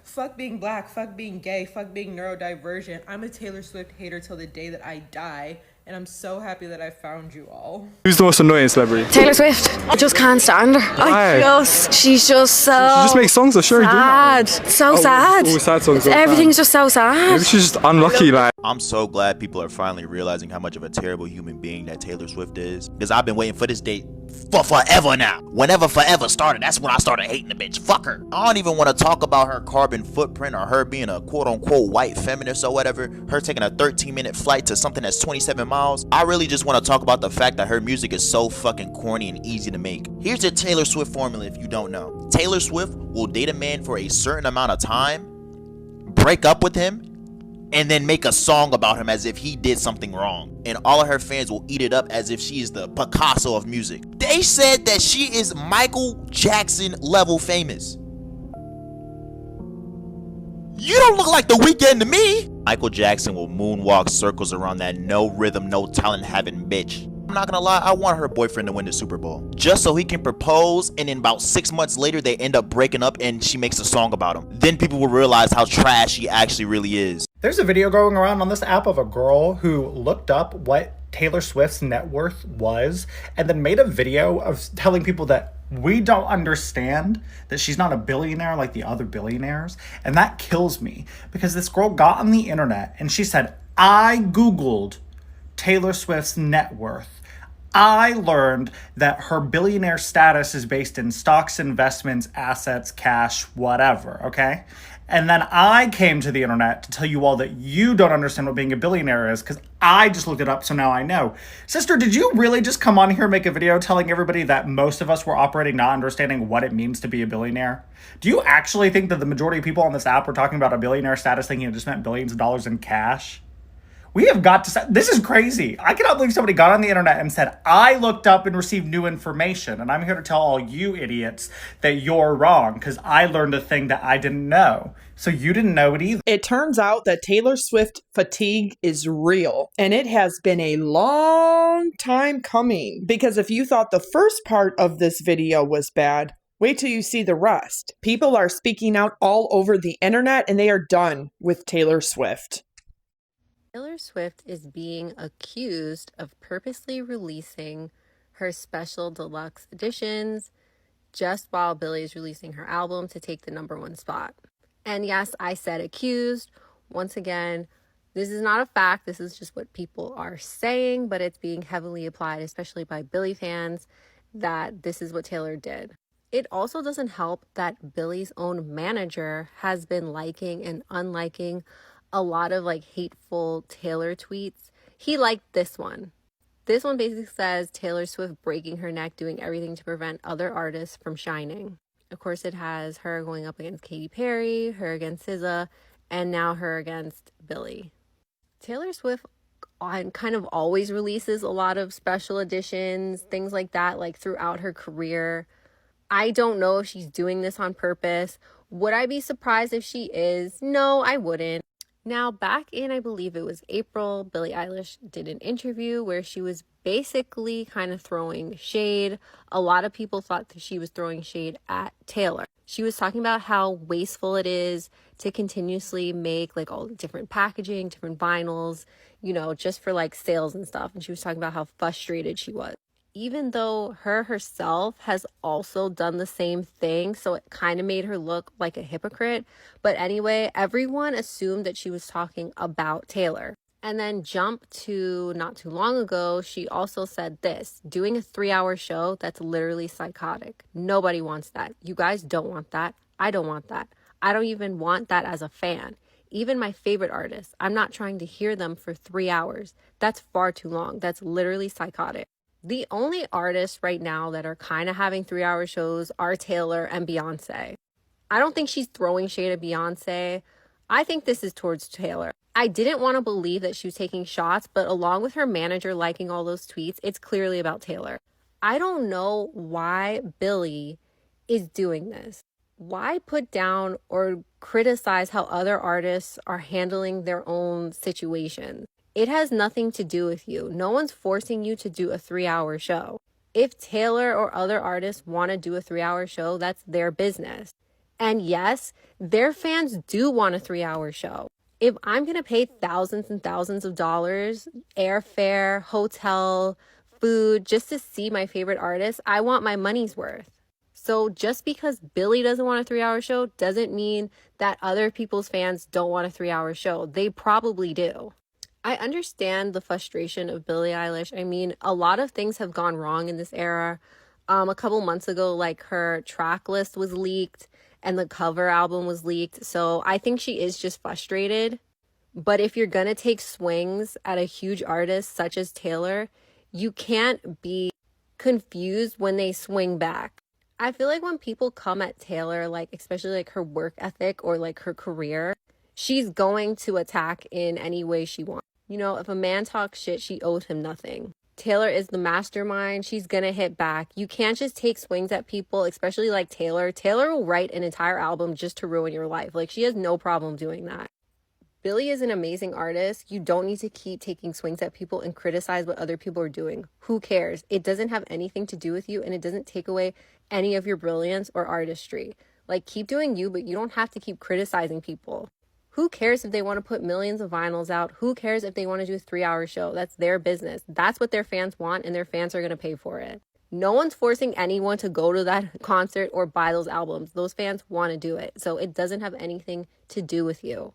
S23: fuck being black, fuck being gay, fuck being neurodivergent. I'm a Taylor Swift hater till the day that I die, and I'm so happy that I found you all.
S24: Who's the most annoying celebrity?
S21: Taylor Swift. I just can't stand her.
S24: Why?
S21: She's just so
S24: She just makes songs that sure you do
S21: sad. So sad.
S24: All sad songs.
S21: Everything's just so sad.
S24: Maybe she's just unlucky, like.
S25: I'm so glad people are finally realizing how much of a terrible human being that Taylor Swift is. Because I've been waiting for this date for forever now. Whenever forever started, that's when I started hating the bitch. Fuck her. I don't even want to talk about her carbon footprint or her being a quote-unquote white feminist or whatever. Her taking a 13-minute flight to something that's 27 miles. I really just want to talk about the fact that her music is so fucking corny and easy to make. Here's the Taylor Swift formula if you don't know. Taylor Swift will date a man for a certain amount of time, break up with him, and then make a song about him as if he did something wrong. And all of her fans will eat it up as if she is the Picasso of music. They said that she is Michael Jackson level famous. You don't look like The Weeknd to me. Michael Jackson will moonwalk circles around that no rhythm, no talent having bitch. I'm not gonna lie, I want her boyfriend to win the Super Bowl. Just so he can propose, and then about 6 months later, they end up breaking up and she makes a song about him. Then people will realize how trash he actually really is.
S26: There's a video going around on this app of a girl who looked up what Taylor Swift's net worth was and then made a video of telling people that we don't understand that she's not a billionaire like the other billionaires. And that kills me because this girl got on the internet and she said, I Googled Taylor Swift's net worth. I learned that her billionaire status is based in stocks, investments, assets, cash, whatever, okay? And then I came to the internet to tell you all that you don't understand what being a billionaire is because I just looked it up, so now I know. Sister, did you really just come on here and make a video telling everybody that most of us were operating not understanding what it means to be a billionaire? Do you actually think that the majority of people on this app were talking about a billionaire status thinking it just meant billions of dollars in cash? We have got to... This is crazy. I cannot believe somebody got on the internet and said, I looked up and received new information. And I'm here to tell all you idiots that you're wrong because I learned a thing that I didn't know. So you didn't know it either.
S2: It turns out that Taylor Swift fatigue is real. And it has been a long time coming. Because if you thought the first part of this video was bad, wait till you see the rest. People are speaking out all over the internet and they are done with Taylor Swift.
S4: Taylor Swift is being accused of purposely releasing her special deluxe editions just while Billie is releasing her album to take the #1 spot. And yes, I said accused. Once again, this is not a fact. This is just what people are saying, but it's being heavily applied, especially by Billie fans, that this is what Taylor did. It also doesn't help that Billie's own manager has been liking and unliking a lot of like hateful Taylor tweets. He liked this one. This one basically says Taylor Swift breaking her neck, doing everything to prevent other artists from shining. Of course, it has her going up against Katy Perry, her against SZA, and now her against Billie. Taylor Swift kind of always releases a lot of special editions, things like that, like throughout her career. I don't know if she's doing this on purpose. Would I be surprised if she is? No, I wouldn't. Now, back in, I believe it was April, Billie Eilish did an interview where she was basically kind of throwing shade. A lot of people thought that she was throwing shade at Taylor. She was talking about how wasteful it is to continuously make like all the different packaging, different vinyls, you know, just for like sales and stuff. And she was talking about how frustrated she was. Even though her herself has also done the same thing, so it kind of made her look like a hypocrite. But anyway, everyone assumed that she was talking about Taylor. And then jump to not too long ago, she also said this: doing a 3-hour show, that's literally psychotic. Nobody wants that. You guys don't want that. I don't want that. I don't even want that as a fan. Even my favorite artists, I'm not trying to hear them for 3 hours. That's far too long. That's literally psychotic. The only artists right now that are kind of having 3-hour shows are Taylor and Beyonce. I don't think she's throwing shade at Beyonce. I think this is towards Taylor. I didn't want to believe that she was taking shots, but along with her manager liking all those tweets, it's clearly about Taylor. I don't know why Billie is doing this. Why put down or criticize how other artists are handling their own situations? It has nothing to do with you. No one's forcing you to do a 3-hour show. If Taylor or other artists want to do a 3-hour show, that's their business. And yes, their fans do want a 3-hour show. If I'm going to pay thousands and thousands of dollars, airfare, hotel, food, just to see my favorite artist, I want my money's worth. So just because Billie doesn't want a 3-hour show doesn't mean that other people's fans don't want a 3-hour show. They probably do. I understand the frustration of Billie Eilish. I mean, a lot of things have gone wrong in this era. A couple months ago, like her track list was leaked and the cover album was leaked. So I think she is just frustrated. But if you're going to take swings at a huge artist such as Taylor, you can't be confused when they swing back. I feel like when people come at Taylor, like especially like her work ethic or like her career, she's going to attack in any way she wants. You know, if a man talks shit, she owes him nothing. Taylor is the mastermind. She's gonna hit back. You can't just take swings at people, especially like Taylor. Taylor will write an entire album just to ruin your life. Like, she has no problem doing that. Billie is an amazing artist. You don't need to keep taking swings at people and criticize what other people are doing. Who cares? It doesn't have anything to do with you, and it doesn't take away any of your brilliance or artistry. Like, keep doing you, but you don't have to keep criticizing people. Who cares if they want to put millions of vinyls out? Who cares if they want to do a 3-hour show? That's their business. That's what their fans want, and their fans are going to pay for it. No one's forcing anyone to go to that concert or buy those albums. Those fans want to do it. So it doesn't have anything to do with you.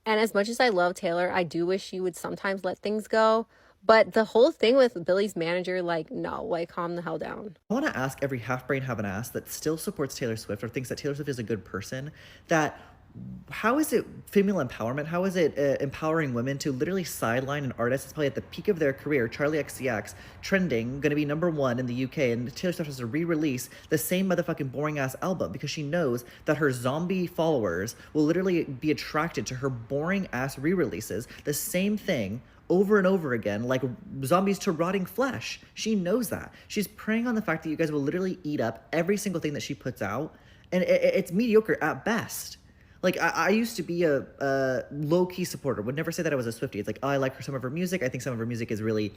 S4: And as much as I love Taylor, I do wish she would sometimes let things go. But the whole thing with Billy's manager, like, no, like, calm the hell down.
S5: I want to ask every half-brain, half-an-ass that still supports Taylor Swift or thinks that Taylor Swift is a good person, that how is it female empowerment? How is it empowering women to literally sideline an artist that's probably at the peak of their career, Charlie XCX, trending, going to be #1 in the UK, and Taylor Swift has to re-release the same motherfucking boring-ass album because she knows that her zombie followers will literally be attracted to her boring-ass re-releases, the same thing over and over again, like zombies to rotting flesh. She knows that. She's preying on the fact that you guys will literally eat up every single thing that she puts out, and it's mediocre at best. Like, I used to be a low-key supporter, would never say that I was a Swiftie. It's like, oh, I like some of her music. I think some of her music is really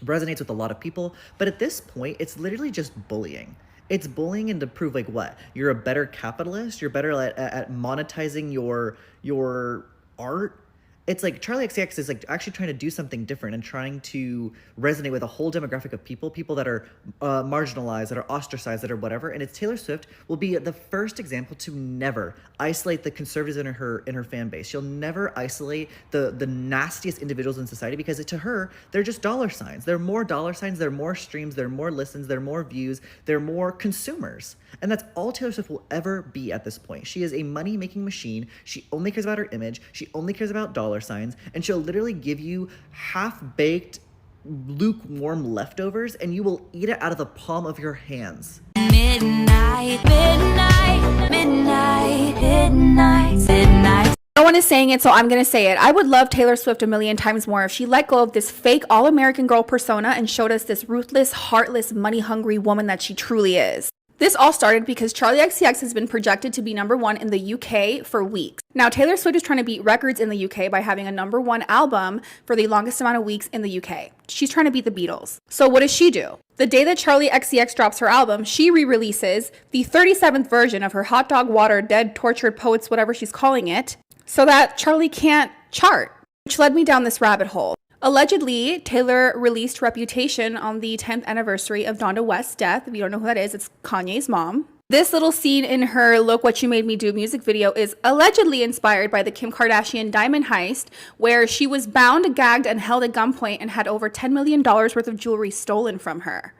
S5: resonates with a lot of people. But at this point, it's literally just bullying. It's bullying and to prove, like, what? You're a better capitalist? You're better at monetizing your art? It's like Charlie XCX is like actually trying to do something different and trying to resonate with a whole demographic of people that are marginalized, that are ostracized, that are whatever. And it's Taylor Swift will be the first example to never isolate the conservatives in her fan base. She'll never isolate the nastiest individuals in society because to her, they're just dollar signs. They're more dollar signs, they're more streams, they're more listens, they're more views, they're more consumers. And that's all Taylor Swift will ever be at this point. She is a money-making machine. She only cares about her image. She only cares about dollar signs. And she'll literally give you half-baked, lukewarm leftovers, and you will eat it out of the palm of your hands.
S6: Midnight, midnight, midnight, midnight, midnight. No one is saying it, so I'm going to say it. I would love Taylor Swift a million times more if she let go of this fake all-American girl persona and showed us this ruthless, heartless, money-hungry woman that she truly is. This all started because Charli XCX has been projected to be #1 in the UK for weeks. Now, Taylor Swift is trying to beat records in the UK by having a #1 album for the longest amount of weeks in the UK. She's trying to beat the Beatles. So what does she do? The day that Charli XCX drops her album, she re-releases the 37th version of her Hot Dog Water Dead Tortured Poets, whatever she's calling it, so that Charli can't chart, which led me down this rabbit hole. Allegedly, Taylor released Reputation on the 10th anniversary of Donda West's death. If you don't know who that is, it's Kanye's mom. This little scene in her Look What You Made Me Do music video is allegedly inspired by the Kim Kardashian diamond heist, where she was bound, gagged, and held at gunpoint and had over $10 million worth of jewelry stolen from her.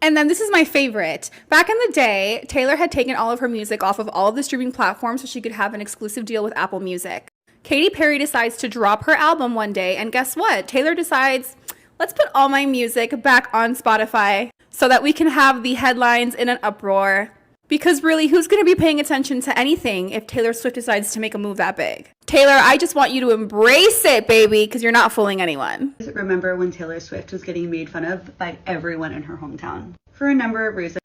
S6: And then this is my favorite. Back in the day, Taylor had taken all of her music off of all of the streaming platforms so she could have an exclusive deal with Apple Music. Katy Perry decides to drop her album one day, and guess what? Taylor decides, let's put all my music back on Spotify so that we can have the headlines in an uproar. Because really, who's going to be paying attention to anything if Taylor Swift decides to make a move that big? Taylor, I just want you to embrace it, baby, because you're not fooling anyone.
S7: Remember when Taylor Swift was getting made fun of by everyone in her hometown for a number of reasons.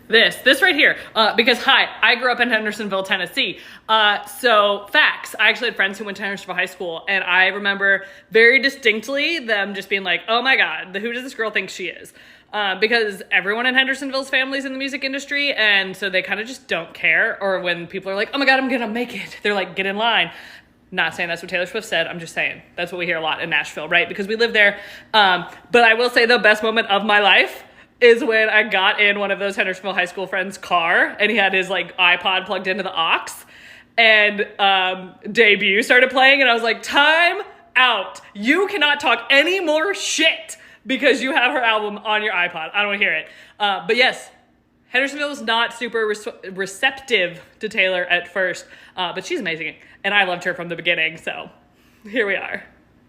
S9: This right here, because hi, I grew up in Hendersonville, Tennessee. So facts, I actually had friends who went to Hendersonville High School, and I remember very distinctly them just being like, oh my God, who does this girl think she is? Because everyone in Hendersonville's family's in the music industry, and so they kind of just don't care. Or when people are like, oh my God, I'm gonna make it, they're like, get in line. Not saying that's what Taylor Swift said, I'm just saying that's what we hear a lot in Nashville, right? Because we live there. But I will say the best moment of my life is when I got in one of those Hendersonville High School friends' car, and he had his like iPod plugged into the aux, and Debut started playing, and I was like, time out. You cannot talk any more shit because you have her album on your iPod. I don't want to hear it. But yes, Hendersonville was not super receptive to Taylor at first, but she's amazing, and I loved her from the beginning, so here we are.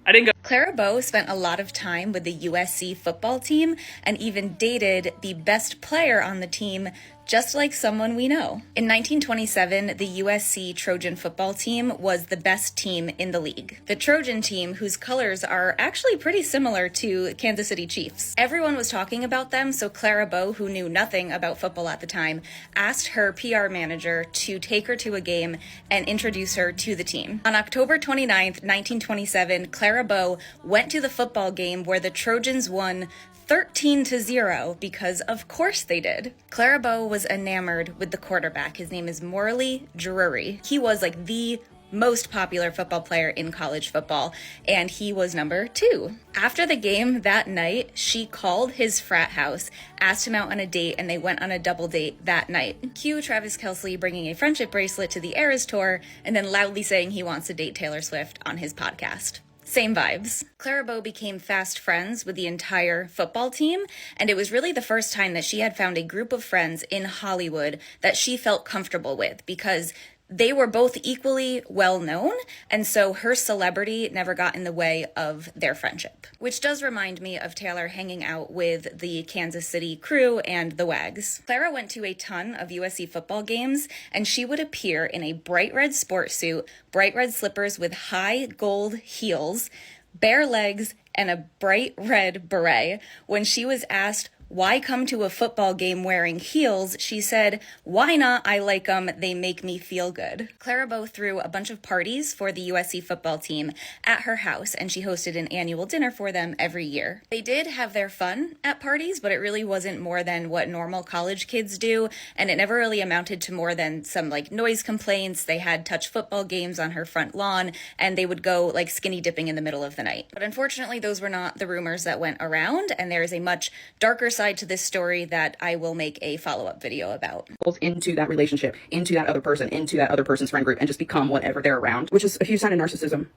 S9: I didn't go.
S10: Clara Bow spent a lot of time with the USC football team and even dated the best player on the team, just like someone we know. In 1927, the USC Trojan football team was the best team in the league. The Trojan team, whose colors are actually pretty similar to Kansas City Chiefs. Everyone was talking about them, so Clara Bow, who knew nothing about football at the time, asked her PR manager to take her to a game and introduce her to the team. On October 29th, 1927, Clara Bow went to the football game where the Trojans won 13-0 because of course they did. Clara Bow was enamored with the quarterback. His name is Morley Drury. He was like the most popular football player in college football, and he was number 2. After the game that night, she called his frat house, asked him out on a date, and they went on a double date that night. Cue Travis Kelce bringing a friendship bracelet to the Eras Tour and then loudly saying he wants to date Taylor Swift on his podcast. Same vibes. Clara Bow became fast friends with the entire football team, and it was really the first time that she had found a group of friends in Hollywood that she felt comfortable with, because they were both equally well known, and so her celebrity never got in the way of their friendship. Which does remind me of Taylor hanging out with the Kansas City Crew and the Wags. Clara went to a ton of USC football games, and she would appear in a bright red sport suit, bright red slippers with high gold heels, bare legs, and a bright red beret. When she was asked, why come to a football game wearing heels, she said, why not? I like them. They make me feel good. Clara Bow threw a bunch of parties for the USC football team at her house, and she hosted an annual dinner for them every year. They did have their fun at parties, but it really wasn't more than what normal college kids do, and it never really amounted to more than some like noise complaints. They had touch football games on her front lawn, and they would go like skinny dipping in the middle of the night. But unfortunately, those were not the rumors that went around, and there is a much darker side to this story that I will make a follow-up video about.
S1: Into that relationship, into that other person, into that other person's friend group, and just become whatever they're around, which is a huge sign of narcissism,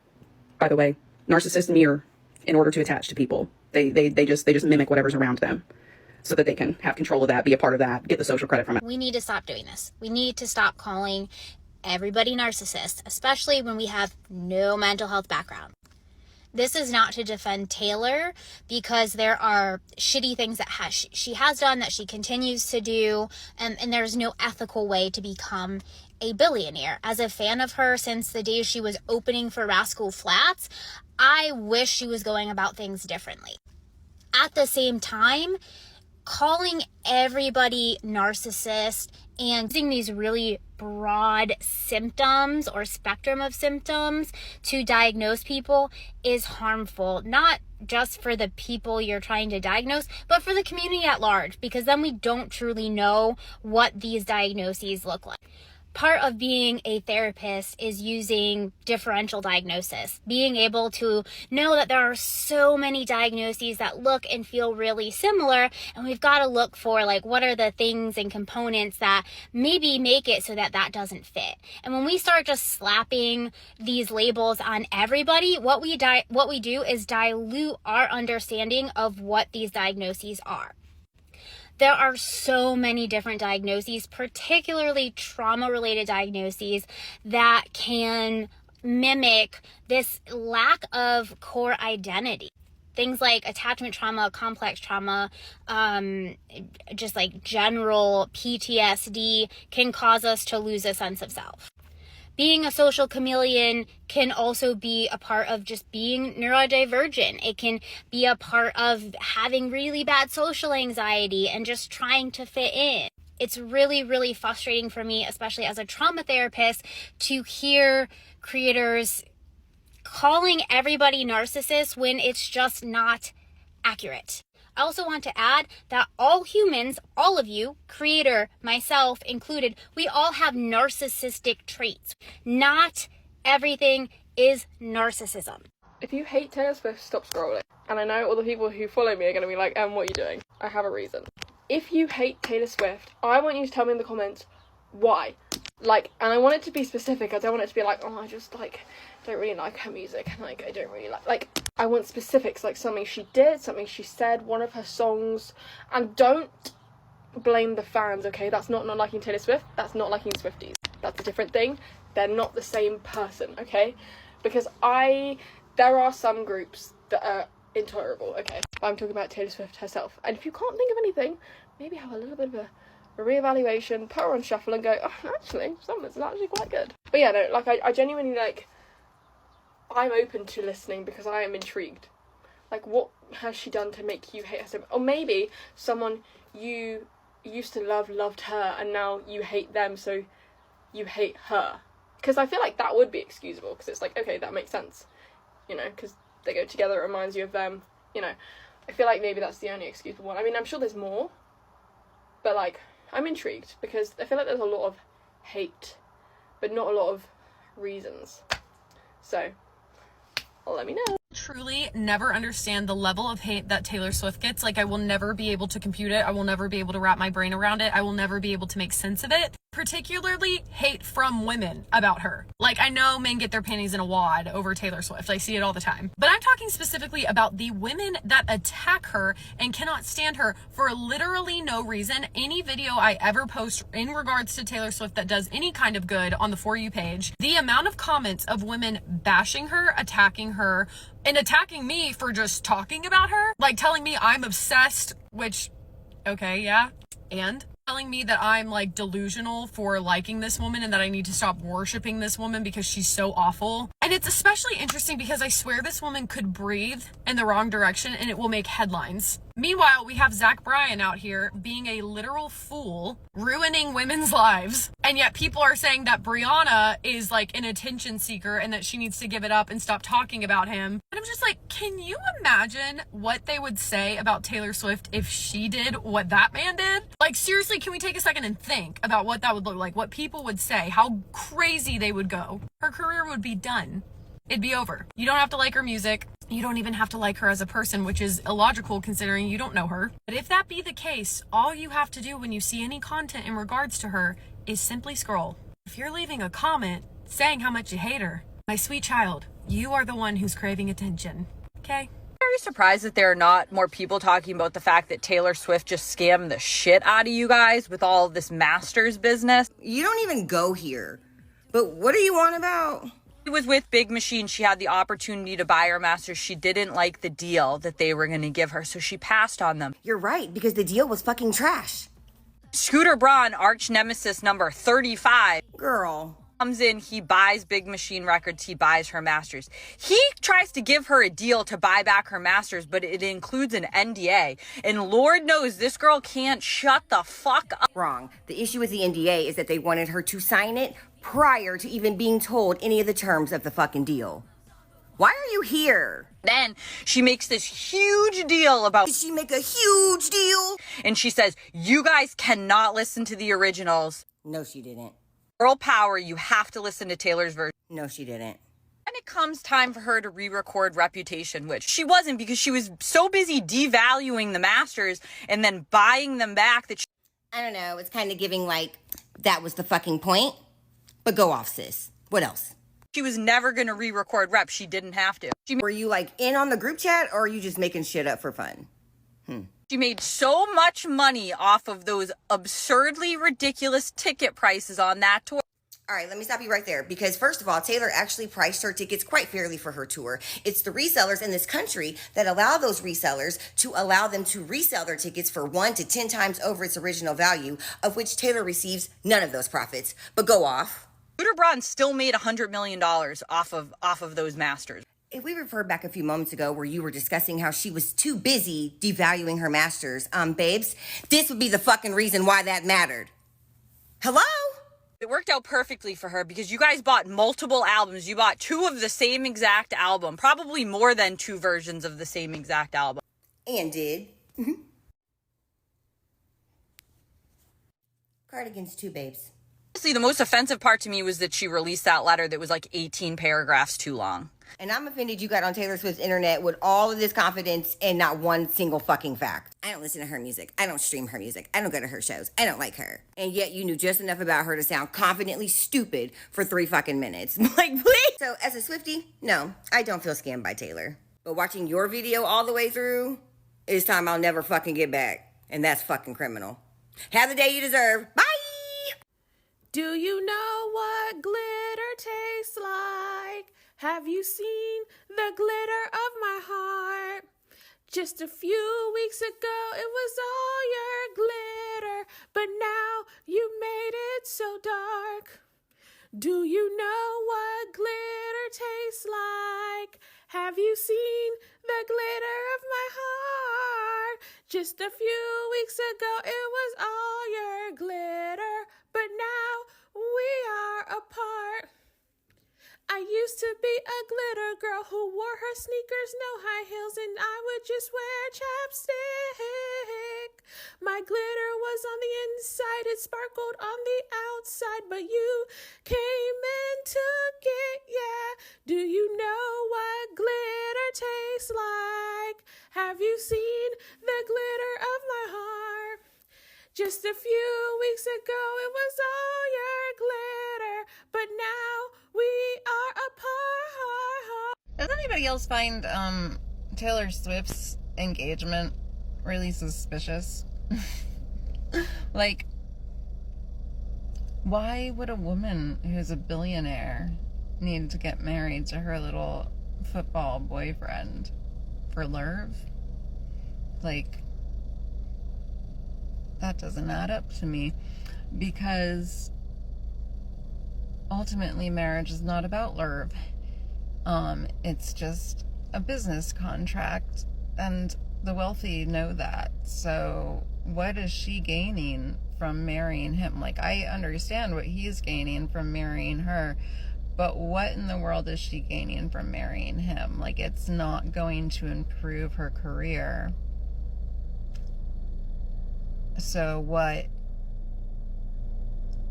S1: by the way. Narcissists mirror in order to attach to people. They just mimic whatever's around them so that they can have control of that, be a part of that, get the social credit from it.
S22: We need to stop doing this. We need to stop calling everybody narcissists, especially when we have no mental health background. This is not to defend Taylor, because there are shitty things that she has done, that she continues to do, and there's no ethical way to become a billionaire. As a fan of her since the days she was opening for Rascal Flatts, I wish she was going about things differently. At the same time, calling everybody narcissist and using these really broad symptoms or spectrum of symptoms to diagnose people is harmful, not just for the people you're trying to diagnose, but for the community at large, because then we don't truly know what these diagnoses look like. Part of being a therapist is using differential diagnosis, being able to know that there are so many diagnoses that look and feel really similar, and we've got to look for like what are the things and components that maybe make it so that that doesn't fit. And when we start just slapping these labels on everybody, what we do is dilute our understanding of what these diagnoses are. There are so many different diagnoses, particularly trauma-related diagnoses, that can mimic this lack of core identity. Things like attachment trauma, complex trauma, just like general PTSD can cause us to lose a sense of self. Being a social chameleon can also be a part of just being neurodivergent. It can be a part of having really bad social anxiety and just trying to fit in. It's really, really frustrating for me, especially as a trauma therapist, to hear creators calling everybody narcissists when it's just not accurate. I also want to add that all humans, all of you, creator, myself included, we all have narcissistic traits. Not everything is narcissism.
S8: If you hate Taylor Swift, stop scrolling. And I know all the people who follow me are going to be like, what are you doing? I have a reason. If you hate Taylor Swift, I want you to tell me in the comments why. And I want it to be specific. I don't want it to be like, I just don't really like her music, and I don't really like I want specifics, like something she did, something she said, one of her songs. And don't blame the fans, okay? That's not liking Taylor Swift, that's not liking Swifties. That's a different thing. They're not the same person, okay? Because there are some groups that are intolerable, okay? But I'm talking about Taylor Swift herself. And if you can't think of anything, maybe have a little bit of a reevaluation, put her on shuffle and go, actually, some of it's actually quite good. But yeah, no, I genuinely, I'm open to listening because I am intrigued. What has she done to make you hate her so much? Or maybe someone you used to loved her, and now you hate them, so you hate her. Because I feel like that would be excusable, because it's like, okay, that makes sense. Because they go together, it reminds you of them. I feel like maybe that's the only excusable one. I mean, I'm sure there's more, but I'm intrigued because I feel like there's a lot of hate, but not a lot of reasons. So, let me know.
S17: Truly never understand the level of hate that Taylor Swift gets. Like, I will never be able to compute it. I will never be able to wrap my brain around it. I will never be able to make sense of it. Particularly hate from women about her. Like, I know men get their panties in a wad over Taylor Swift. I see it all the time. But I'm talking specifically about the women that attack her and cannot stand her for literally no reason. Any video I ever post in regards to Taylor Swift that does any kind of good on the For You page, the amount of comments of women bashing her, attacking her, and attacking me for just talking about her, like telling me I'm obsessed, which, okay, yeah, and telling me that I'm like delusional for liking this woman and that I need to stop worshiping this woman because she's so awful. And it's especially interesting because I swear this woman could breathe in the wrong direction and it will make headlines. Meanwhile, we have Zach Bryan out here being a literal fool, ruining women's lives. And yet people are saying that Brianna is like an attention seeker and that she needs to give it up and stop talking about him. And I'm just like, can you imagine what they would say about Taylor Swift if she did what that man did? Like, seriously, can we take a second and think about what that would look like? What people would say, how crazy they would go. Her career would be done. It'd be over. You don't have to like her music. You don't even have to like her as a person, which is illogical considering you don't know her. But if that be the case, all you have to do when you see any content in regards to her is simply scroll. If you're leaving a comment saying how much you hate her, my sweet child, you are the one who's craving attention. Okay?
S11: Very surprised that there are not more people talking about the fact that Taylor Swift just scammed the shit out of you guys with all this Masters business.
S12: You don't even go here. But what are you on about?
S11: She was with Big Machine. She had the opportunity to buy her Masters. She didn't like the deal that they were going to give her, so she passed on them.
S12: You're right, because the deal was fucking trash.
S11: Scooter Braun, arch nemesis number 35.
S12: Girl.
S11: Comes in, he buys Big Machine Records, he buys her Masters. He tries to give her a deal to buy back her Masters, but it includes an NDA. And Lord knows this girl can't shut the fuck up.
S12: Wrong. The issue with the NDA is that they wanted her to sign it prior to even being told any of the terms of the fucking deal. Why are you here?
S11: Then she makes this huge deal about...
S12: Did she make a huge deal?
S11: And she says, you guys cannot listen to the originals.
S12: No, she didn't.
S11: Girl power, you have to listen to Taylor's version.
S12: No, she didn't.
S11: And it comes time for her to re-record Reputation, which she wasn't because she was so busy devaluing the Masters and then buying them back that she...
S12: I don't know, it's kind of giving like, that was the fucking point. But go off, sis. What else?
S11: She was never going to re-record Rep. She didn't have to.
S12: Were you like in on the group chat or are you just making shit up for fun?
S11: She made so much money off of those absurdly ridiculous ticket prices on that tour.
S12: All right, let me stop you right there because first of all, Taylor actually priced her tickets quite fairly for her tour. It's the resellers in this country that allow those resellers to allow them to resell their tickets for 1 to 10 times over its original value, of which Taylor receives none of those profits. But go off.
S11: Scooter Braun still made $100 million off of those Masters.
S12: If we refer back a few moments ago where you were discussing how she was too busy devaluing her Masters, babes, this would be the fucking reason why that mattered. Hello?
S11: It worked out perfectly for her because you guys bought multiple albums. You bought 2 of the same exact album, probably more than 2 versions of the same exact album.
S12: And did. Cardigans too, babes.
S11: Honestly, the most offensive part to me was that she released that letter that was like 18 paragraphs too long.
S12: And I'm offended you got on Taylor Swift's internet with all of this confidence and not one single fucking fact. I don't listen to her music. I don't stream her music. I don't go to her shows. I don't like her. And yet you knew just enough about her to sound confidently stupid for 3 fucking minutes. Like, please. So as a Swiftie, no, I don't feel scammed by Taylor. But watching your video all the way through is time I'll never fucking get back. And that's fucking criminal. Have the day you deserve. Bye!
S18: Do you know what glitter tastes like? Have you seen the glitter of my heart? Just a few weeks ago, it was all your glitter, but now you made it so dark. Do you know what glitter tastes like? Have you seen the glitter of my heart? Just a few weeks ago, it was all your glitter, but now we are apart. I used to be a glitter girl who wore her sneakers, no high heels, and I would just wear chapstick. My glitter was on the inside, it sparkled on the outside, but you came and took it, yeah. Do you know what glitter tastes looks like. Have you seen the glitter of my heart? Just a few weeks ago it was all your glitter, but now we are apart.
S13: Does anybody else find Taylor Swift's engagement really suspicious? Like, why would a woman who's a billionaire need to get married to her little football boyfriend for love? Like, that doesn't add up to me, because ultimately marriage is not about love. It's just a business contract, and the wealthy know that. So what is she gaining from marrying him? Like, I understand what he's gaining from marrying her, but what in the world is she gaining from marrying him? Like, it's not going to improve her career. So what,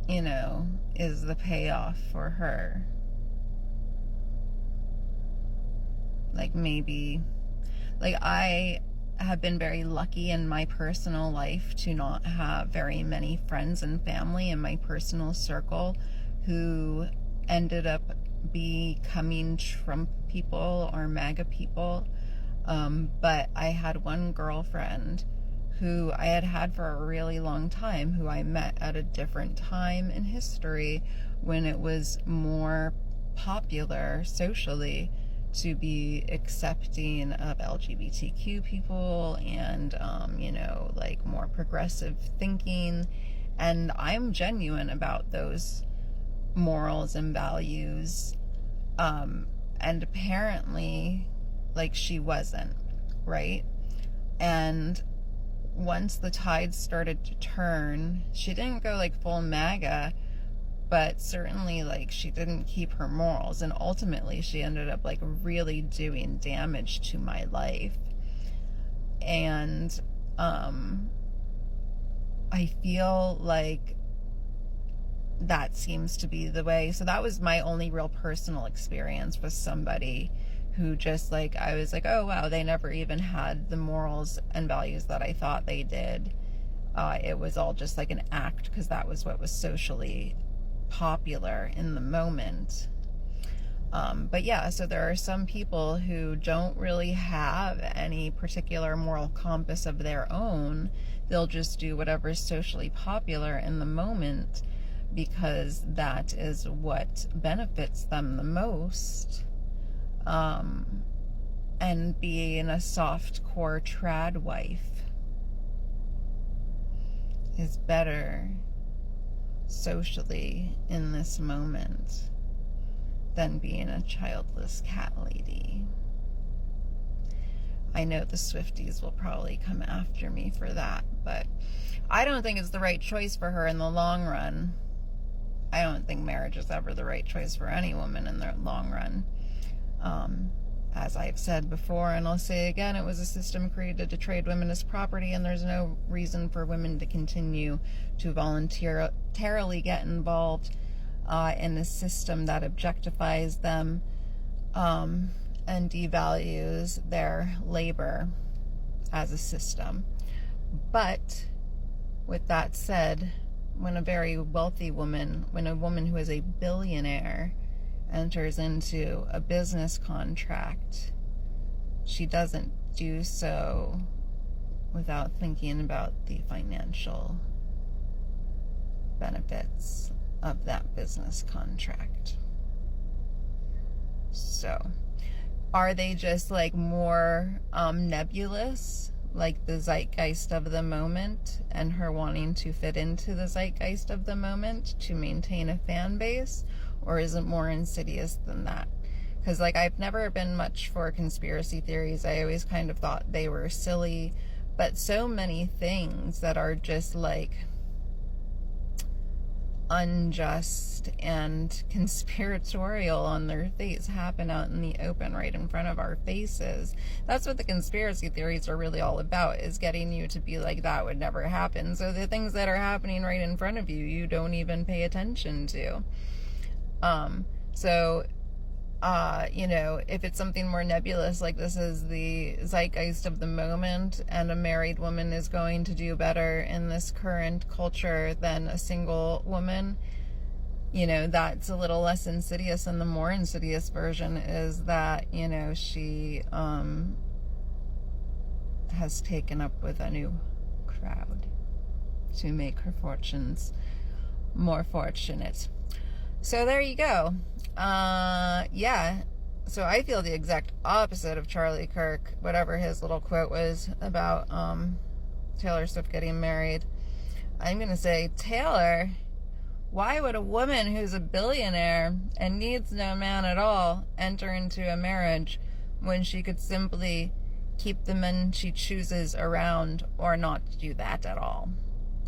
S13: you know, is the payoff for her? Like, maybe, like, I have been very lucky in my personal life to not have very many friends and family in my personal circle who ended up becoming Trump people or MAGA people. But I had one girlfriend who I had had for a really long time, who I met at a different time in history when it was more popular socially to be accepting of LGBTQ people and, you know, like more progressive thinking. And I'm genuine about those morals and values. And apparently, like, she wasn't, right? And once the tide started to turn, she didn't go like full MAGA, but certainly, like, she didn't keep her morals, and ultimately she ended up like really doing damage to my life. And I feel like that seems to be the way. So that was my only real personal experience with somebody who just, like, I was like, oh wow, they never even had the morals and values that I thought they did. It was all just like an act because that was what was socially popular in the moment. But yeah, so there are some people who don't really have any particular moral compass of their own. They'll just do whatever's socially popular in the moment because that is what benefits them the most. And being a soft-core trad wife is better socially in this moment than being a childless cat lady. I know the Swifties will probably come after me for that, but I don't think it's the right choice for her in the long run. I don't think marriage is ever the right choice for any woman in the long run. As I've said before, and I'll say again, it was a system created to trade women as property, and there's no reason for women to continue to voluntarily get involved in a system that objectifies them and devalues their labor as a system. But with that said, when a very wealthy woman, when a woman who is a billionaire enters into a business contract, she doesn't do so without thinking about the financial benefits of that business contract. So, are they just like more nebulous, like the zeitgeist of the moment, and her wanting to fit into the zeitgeist of the moment to maintain a fan base? Or is it more insidious than that? Because, like, I've never been much for conspiracy theories. I always kind of thought they were silly. But so many things that are just, like, unjust and conspiratorial on their face happen out in the open right in front of our faces. That's what the conspiracy theories are really all about, is getting you to be like, that would never happen. So the things that are happening right in front of you, you don't even pay attention to. So You know, if it's something more nebulous, like this is the zeitgeist of the moment, and a married woman is going to do better in this current culture than a single woman, you know, that's a little less insidious. And the more insidious version is that, you know, she has taken up with a new crowd to make her fortunes more fortunate. So there you go. Yeah. So I feel the exact opposite of Charlie Kirk, whatever his little quote was about Taylor Swift getting married. I'm going to say, Taylor, why would a woman who's a billionaire and needs no man at all enter into a marriage when she could simply keep the men she chooses around, or not do that at all,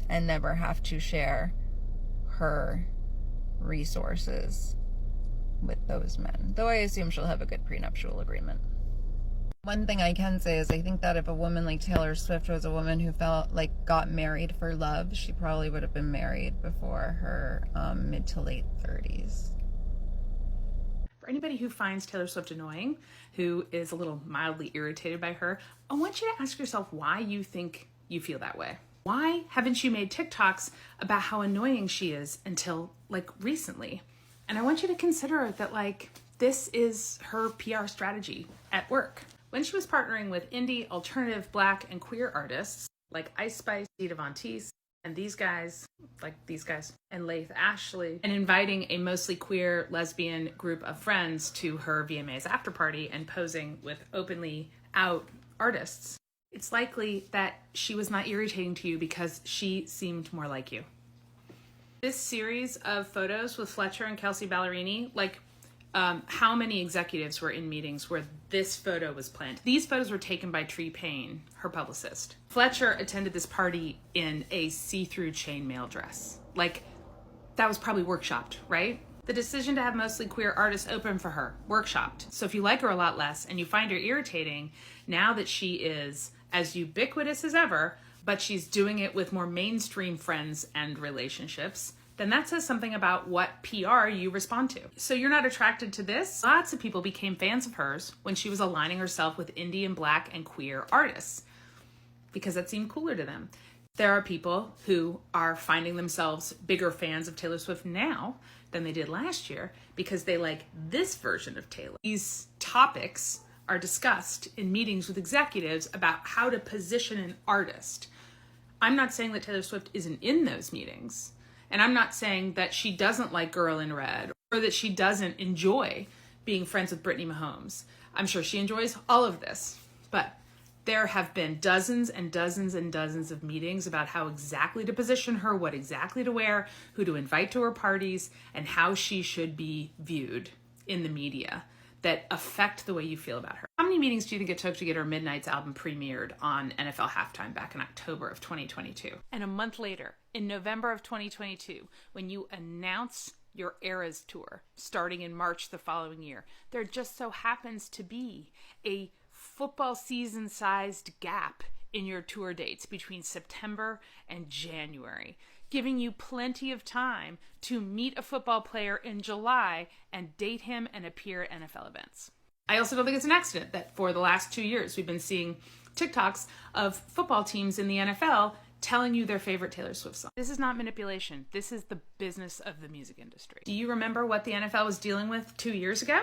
S13: and never have to share her resources with those men? Though I assume she'll have a good prenuptial agreement. One thing I can say is I think that if a woman like Taylor Swift was a woman who felt like got married for love, she probably would have been married before her mid to late 30s.
S3: For anybody who finds Taylor Swift annoying, who is a little mildly irritated by her, I want you to ask yourself why you think you feel that way. Why haven't you made TikToks about how annoying she is until like recently? And I want you to consider that like this is her PR strategy at work. When she was partnering with indie, alternative, black, and queer artists like Ice Spice, Dita Von Teese, and these guys, and Laith Ashley, and inviting a mostly queer lesbian group of friends to her VMAs after party and posing with openly out artists, it's likely that she was not irritating to you because she seemed more like you. This series of photos with Fletcher and Kelsey Ballerini, like how many executives were in meetings where this photo was planned? These photos were taken by Tree Payne, her publicist. Fletcher attended this party in a see-through chainmail dress. Like, that was probably workshopped, right? The decision to have mostly queer artists open for her, workshopped. So if you like her a lot less and you find her irritating, now that she is as ubiquitous as ever, but she's doing it with more mainstream friends and relationships, then that says something about what PR you respond to. So you're not attracted to this? Lots of people became fans of hers when she was aligning herself with indie and black and queer artists because that seemed cooler to them. There are people who are finding themselves bigger fans of Taylor Swift now than they did last year because they like this version of Taylor. These topics are discussed in meetings with executives about how to position an artist. I'm not saying that Taylor Swift isn't in those meetings. And I'm not saying that she doesn't like Girl in Red or that she doesn't enjoy being friends with Brittany Mahomes. I'm sure she enjoys all of this. But there have been dozens and dozens and dozens of meetings about how exactly to position her, what exactly to wear, who to invite to her parties, and how she should be viewed in the media that affect the way you feel about her. How many meetings do you think it took to get her Midnight's album premiered on NFL Halftime back in October of 2022? And a month later, in November of 2022, when you announce your Eras tour starting in March the following year, there just so happens to be a football season sized gap in your tour dates between September and January, giving you plenty of time to meet a football player in July and date him and appear at NFL events. I also don't think it's an accident that for the last 2 years we've been seeing TikToks of football teams in the NFL telling you their favorite Taylor Swift song. This is not manipulation. This is the business of the music industry. Do you remember what the NFL was dealing with 2 years ago?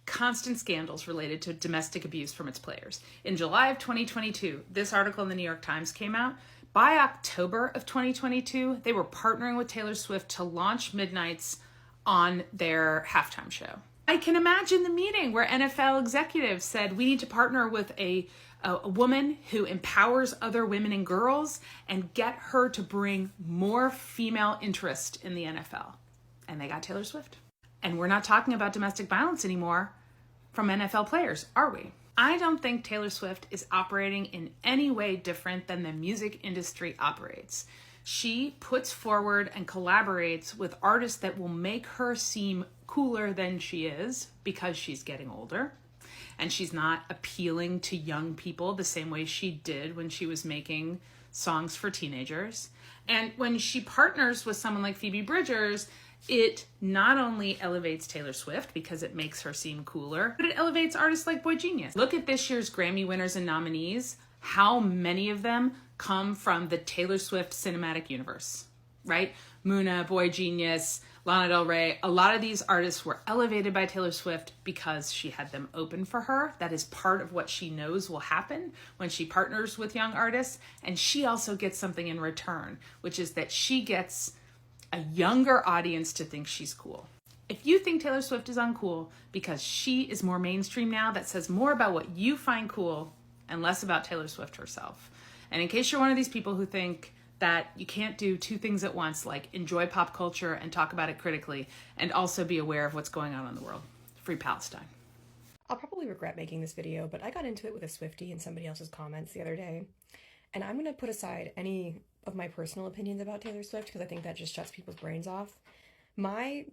S3: Constant scandals related to domestic abuse from its players. In July of 2022, this article in the New York Times came out. By October of 2022, they were partnering with Taylor Swift to launch Midnight's on their halftime show. I can imagine the meeting where NFL executives said, we need to partner with a woman who empowers other women and girls and get her to bring more female interest in the NFL. And they got Taylor Swift. And we're not talking about domestic violence anymore from NFL players, are we? I don't think Taylor Swift is operating in any way different than the music industry operates. She puts forward and collaborates with artists that will make her seem cooler than she is because she's getting older. And she's not appealing to young people the same way she did when she was making songs for teenagers. And when she partners with someone like Phoebe Bridgers, It not only elevates Taylor Swift because it makes her seem cooler, but it elevates artists like Boy Genius. Look at this year's Grammy winners and nominees. How many of them come from the Taylor Swift cinematic universe, right? Muna, Boy Genius, Lana Del Rey. A lot of these artists were elevated by Taylor Swift because she had them open for her. That is part of what she knows will happen when she partners with young artists. And she also gets something in return, which is that she gets a younger audience to think she's cool. If you think Taylor Swift is uncool because she is more mainstream now, that says more about what you find cool and less about Taylor Swift herself. And in case you're one of these people who think that you can't do two things at once, like enjoy pop culture and talk about it critically, and also be aware of what's going on in the world, free Palestine.
S14: I'll probably regret making this video, but I got into it with a Swiftie in somebody else's comments the other day. And I'm going to put aside any of my personal opinions about Taylor Swift because I think that just shuts people's brains off. My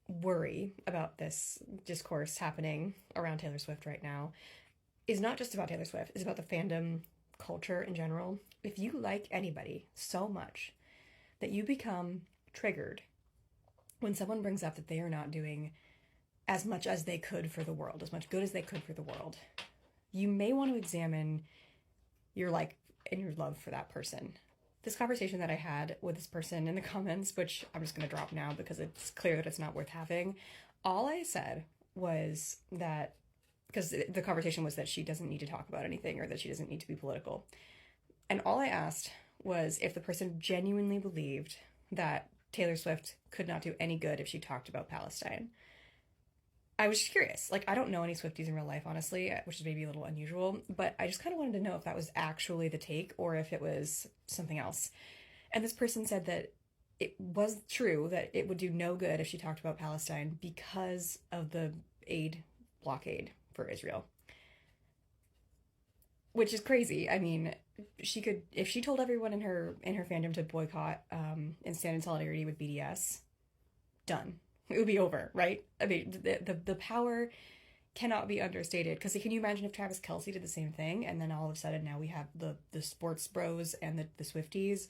S14: worry about this discourse happening around Taylor Swift right now is not just about Taylor Swift, it's about the fandom culture in general. If you like anybody so much that you become triggered when someone brings up that they are not doing as much as they could for the world, as much good as they could for the world, you may want to examine your like and your love for that person. This conversation that I had with this person in the comments, which I'm just going to drop now because it's clear that it's not worth having, all I said was that, because the conversation was that she doesn't need to talk about anything or that she doesn't need to be political. And all I asked was if the person genuinely believed that Taylor Swift could not do any good if she talked about Palestine. I was just curious. Like, I don't know any Swifties in real life, honestly, which is maybe a little unusual, but I just kind of wanted to know if that was actually the take or if it was something else. And this person said that it was true that it would do no good if she talked about Palestine because of the aid blockade for Israel. Which is crazy. I mean, she could, if she told everyone in her fandom to boycott and stand in solidarity with BDS, done. It would be over, right? I mean, the power cannot be understated. Because can you imagine if Travis Kelce did the same thing, and then all of a sudden now we have the sports bros and the Swifties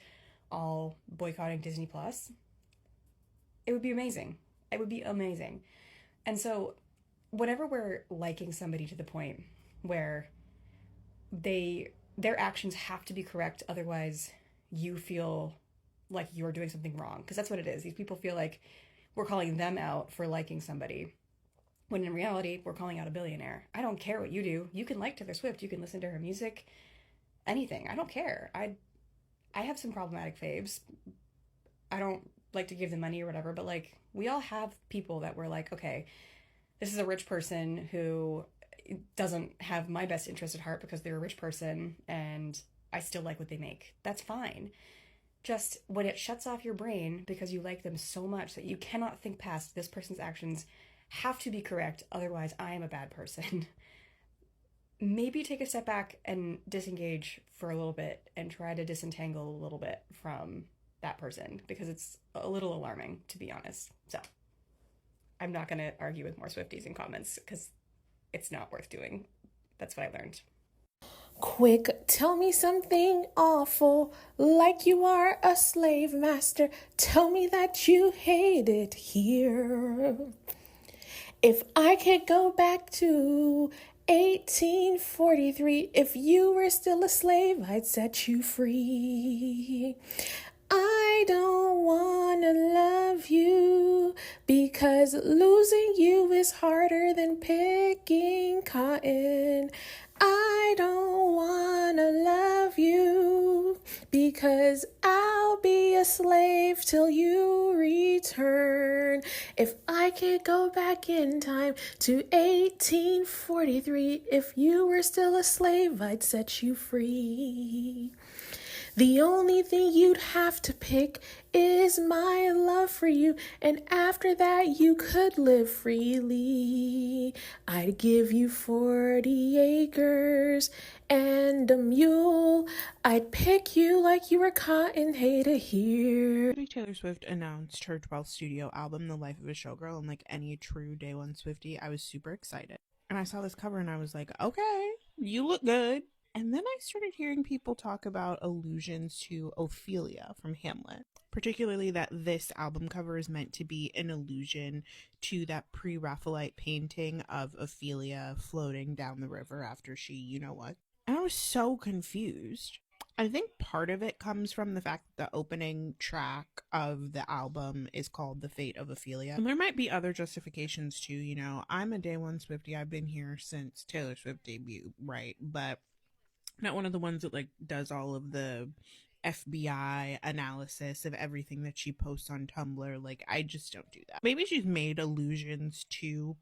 S14: all boycotting Disney Plus? It would be amazing. It would be amazing. And so, whenever we're liking somebody to the point where their actions have to be correct, otherwise you feel like you're doing something wrong, because that's what it is. These people feel like we're calling them out for liking somebody, when in reality, we're calling out a billionaire. I don't care what you do. You can like Taylor Swift. You can listen to her music. Anything. I don't care. I have some problematic faves. I don't like to give them money or whatever, but like, we all have people that we're like, okay, this is a rich person who doesn't have my best interest at heart because they're a rich person and I still like what they make. That's fine. Just when it shuts off your brain because you like them so much that you cannot think past this person's actions have to be correct, otherwise I am a bad person. Maybe take a step back and disengage for a little bit and try to disentangle a little bit from that person, because it's a little alarming, to be honest. So I'm not going to argue with more Swifties in comments because it's not worth doing. That's what I learned.
S15: Quick, tell me something awful, like you are a slave master. Tell me that you hate it here. If I could go back to 1843, if you were still a slave, I'd set you free. I don't wanna love you because losing you is harder than picking cotton. I don't wanna love you because I'll be a slave till you return. If I could go back in time to 1843, if you were still a slave, I'd set you free. The only thing you'd have to pick is my love for you, and after that you could live freely. I'd give you 40 acres and a mule. I'd pick you like you were cotton hater here.
S16: Taylor Swift announced her 12th studio album, The Life of a Showgirl, and like any true Day One Swiftie, I was super excited. And I saw this cover and I was like, okay, you look good. And then I started hearing people talk about allusions to Ophelia from Hamlet, particularly that this album cover is meant to be an allusion to that pre-Raphaelite painting of Ophelia floating down the river after she, you know what. And I was so confused. I think part of it comes from the fact that the opening track of the album is called The Fate of Ophelia. And there might be other justifications too, you know. I'm a day one Swiftie. I've been here since Taylor Swift debut, right? But not one of the ones that like does all of the FBI analysis of everything that she posts on Tumblr. Like, I just don't do that. Maybe she's made allusions to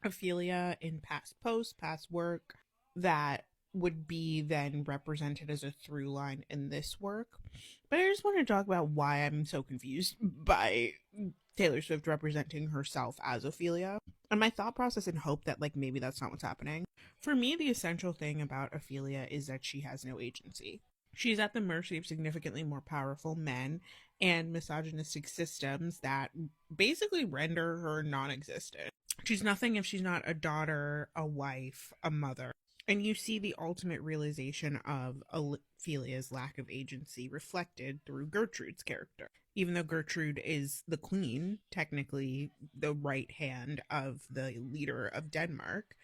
S16: Ophelia in past posts, past work, that would be then represented as a through line in this work. But I just want to talk about why I'm so confused by Taylor Swift representing herself as Ophelia, and my thought process and hope that like maybe that's not what's happening. For me, the essential thing about Ophelia is that she has no agency. She's at the mercy of significantly more powerful men and misogynistic systems that basically render her non-existent. She's nothing if she's not a daughter, a wife, a mother. And you see the ultimate realization of Ophelia's lack of agency reflected through Gertrude's character. Even though Gertrude is the queen, technically the right hand of the leader of Denmark,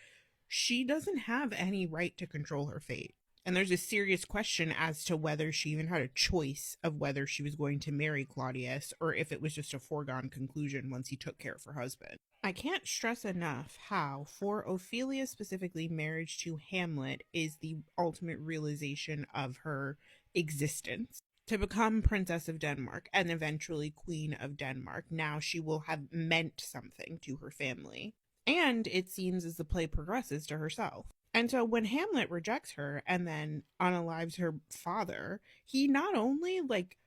S16: she doesn't have any right to control her fate. And there's a serious question as to whether she even had a choice of whether she was going to marry Claudius or if it was just a foregone conclusion once he took care of her husband. I can't stress enough how, for Ophelia specifically, marriage to Hamlet is the ultimate realization of her existence. To become Princess of Denmark and eventually Queen of Denmark, now she will have meant something to her family. And it seems as the play progresses to herself. And so when Hamlet rejects her and then unalives her father, he not only like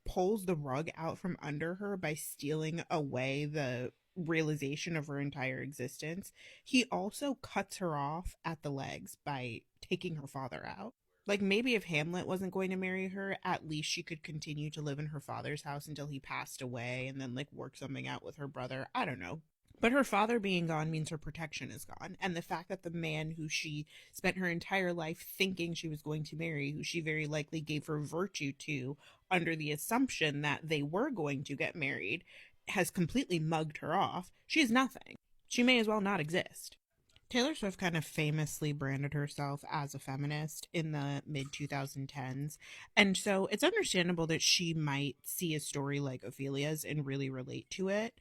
S16: pulls the rug out from under her by stealing away the realization of her entire existence, he also cuts her off at the legs by taking her father out. Like, maybe if Hamlet wasn't going to marry her, at least she could continue to live in her father's house until he passed away and then like work something out with her brother. I don't know. But her father being gone means her protection is gone. And the fact that the man who she spent her entire life thinking she was going to marry, who she very likely gave her virtue to under the assumption that they were going to get married, has completely mugged her off. She is nothing. She may as well not exist. Taylor Swift kind of famously branded herself as a feminist in the mid-2010s, and so it's understandable that she might see a story like Ophelia's and really relate to it.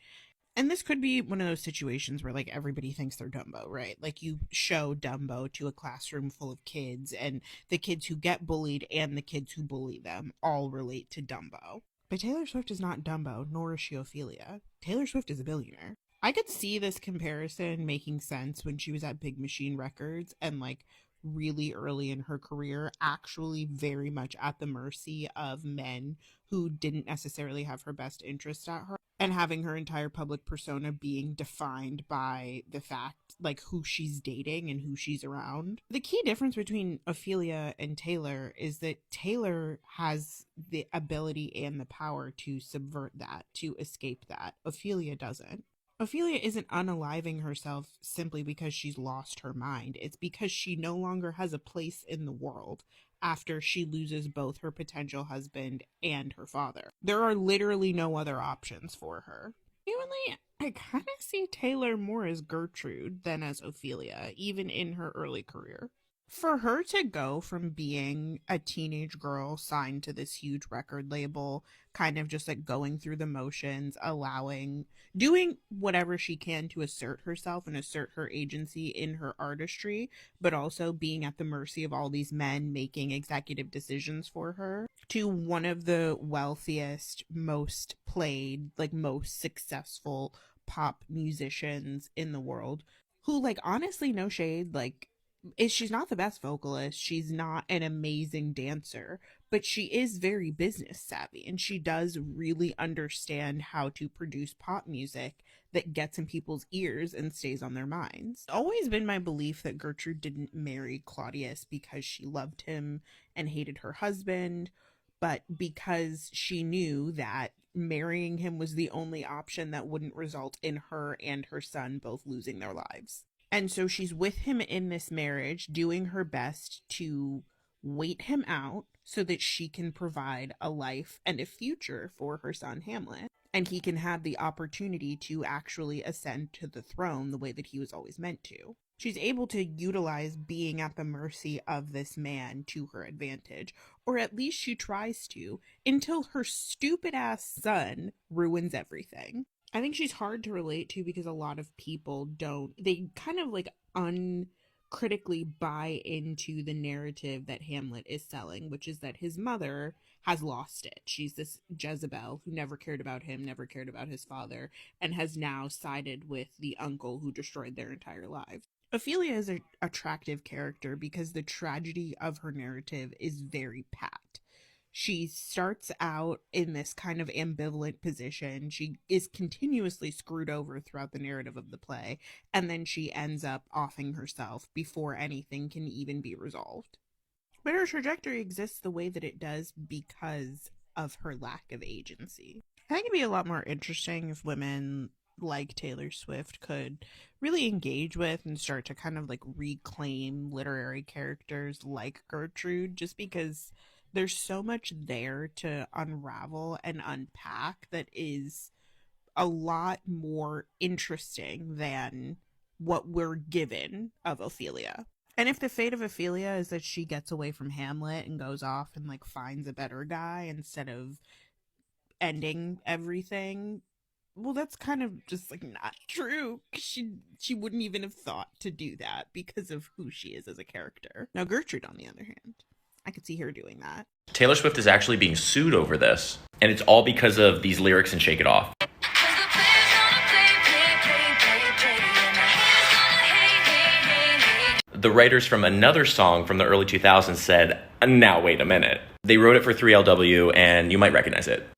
S16: And this could be one of those situations where like everybody thinks they're Dumbo, right? Like you show Dumbo to a classroom full of kids and the kids who get bullied and the kids who bully them all relate to Dumbo. But Taylor Swift is not Dumbo, nor is she Ophelia. Taylor Swift is a billionaire. I could see this comparison making sense when she was at Big Machine Records and like really early in her career, actually very much at the mercy of men who didn't necessarily have her best interest at heart, and having her entire public persona being defined by the fact like who she's dating and who she's around. The key difference between Ophelia and Taylor is that Taylor has the ability and the power to subvert that, to escape that. Ophelia doesn't. Ophelia isn't unaliving herself simply because she's lost her mind. It's because she no longer has a place in the world after she loses both her potential husband and her father. There are literally no other options for her. Genuinely, I kind of see Taylor more as Gertrude than as Ophelia, even in her early career. For her to go from being a teenage girl signed to this huge record label, kind of just like going through the motions, doing whatever she can to assert herself and assert her agency in her artistry, but also being at the mercy of all these men making executive decisions for her, to one of the wealthiest, most played, like most successful pop musicians in the world, who like honestly, no shade, like she's not the best vocalist, she's not an amazing dancer, but she is very business savvy and she does really understand how to produce pop music that gets in people's ears and stays on their minds. It's always been my belief that Gertrude didn't marry Claudius because she loved him and hated her husband, but because she knew that marrying him was the only option that wouldn't result in her and her son both losing their lives. And so she's with him in this marriage, doing her best to wait him out so that she can provide a life and a future for her son Hamlet. And he can have the opportunity to actually ascend to the throne the way that he was always meant to. She's able to utilize being at the mercy of this man to her advantage, or at least she tries to, until her stupid ass son ruins everything. I think she's hard to relate to because a lot of people they kind of like uncritically buy into the narrative that Hamlet is selling, which is that his mother has lost it. She's this Jezebel who never cared about him, never cared about his father, and has now sided with the uncle who destroyed their entire lives. Ophelia is an attractive character because the tragedy of her narrative is very pat. She starts out in this kind of ambivalent position. She is continuously screwed over throughout the narrative of the play, and then she ends up offing herself before anything can even be resolved. But her trajectory exists the way that it does because of her lack of agency. I think it'd be a lot more interesting if women like Taylor Swift could really engage with and start to kind of like reclaim literary characters like Gertrude, just because there's so much there to unravel and unpack that is a lot more interesting than what we're given of Ophelia. And if the fate of Ophelia is that she gets away from Hamlet and goes off and like finds a better guy instead of ending everything, well, that's kind of just like not true. She wouldn't even have thought to do that because of who she is as a character. Now Gertrude, on the other hand, I could see her doing that.
S19: Taylor Swift is actually being sued over this, and it's all because of these lyrics in Shake It Off. The writers from another song from the early 2000s said, now wait a minute. They wrote it for 3LW, and you might recognize it.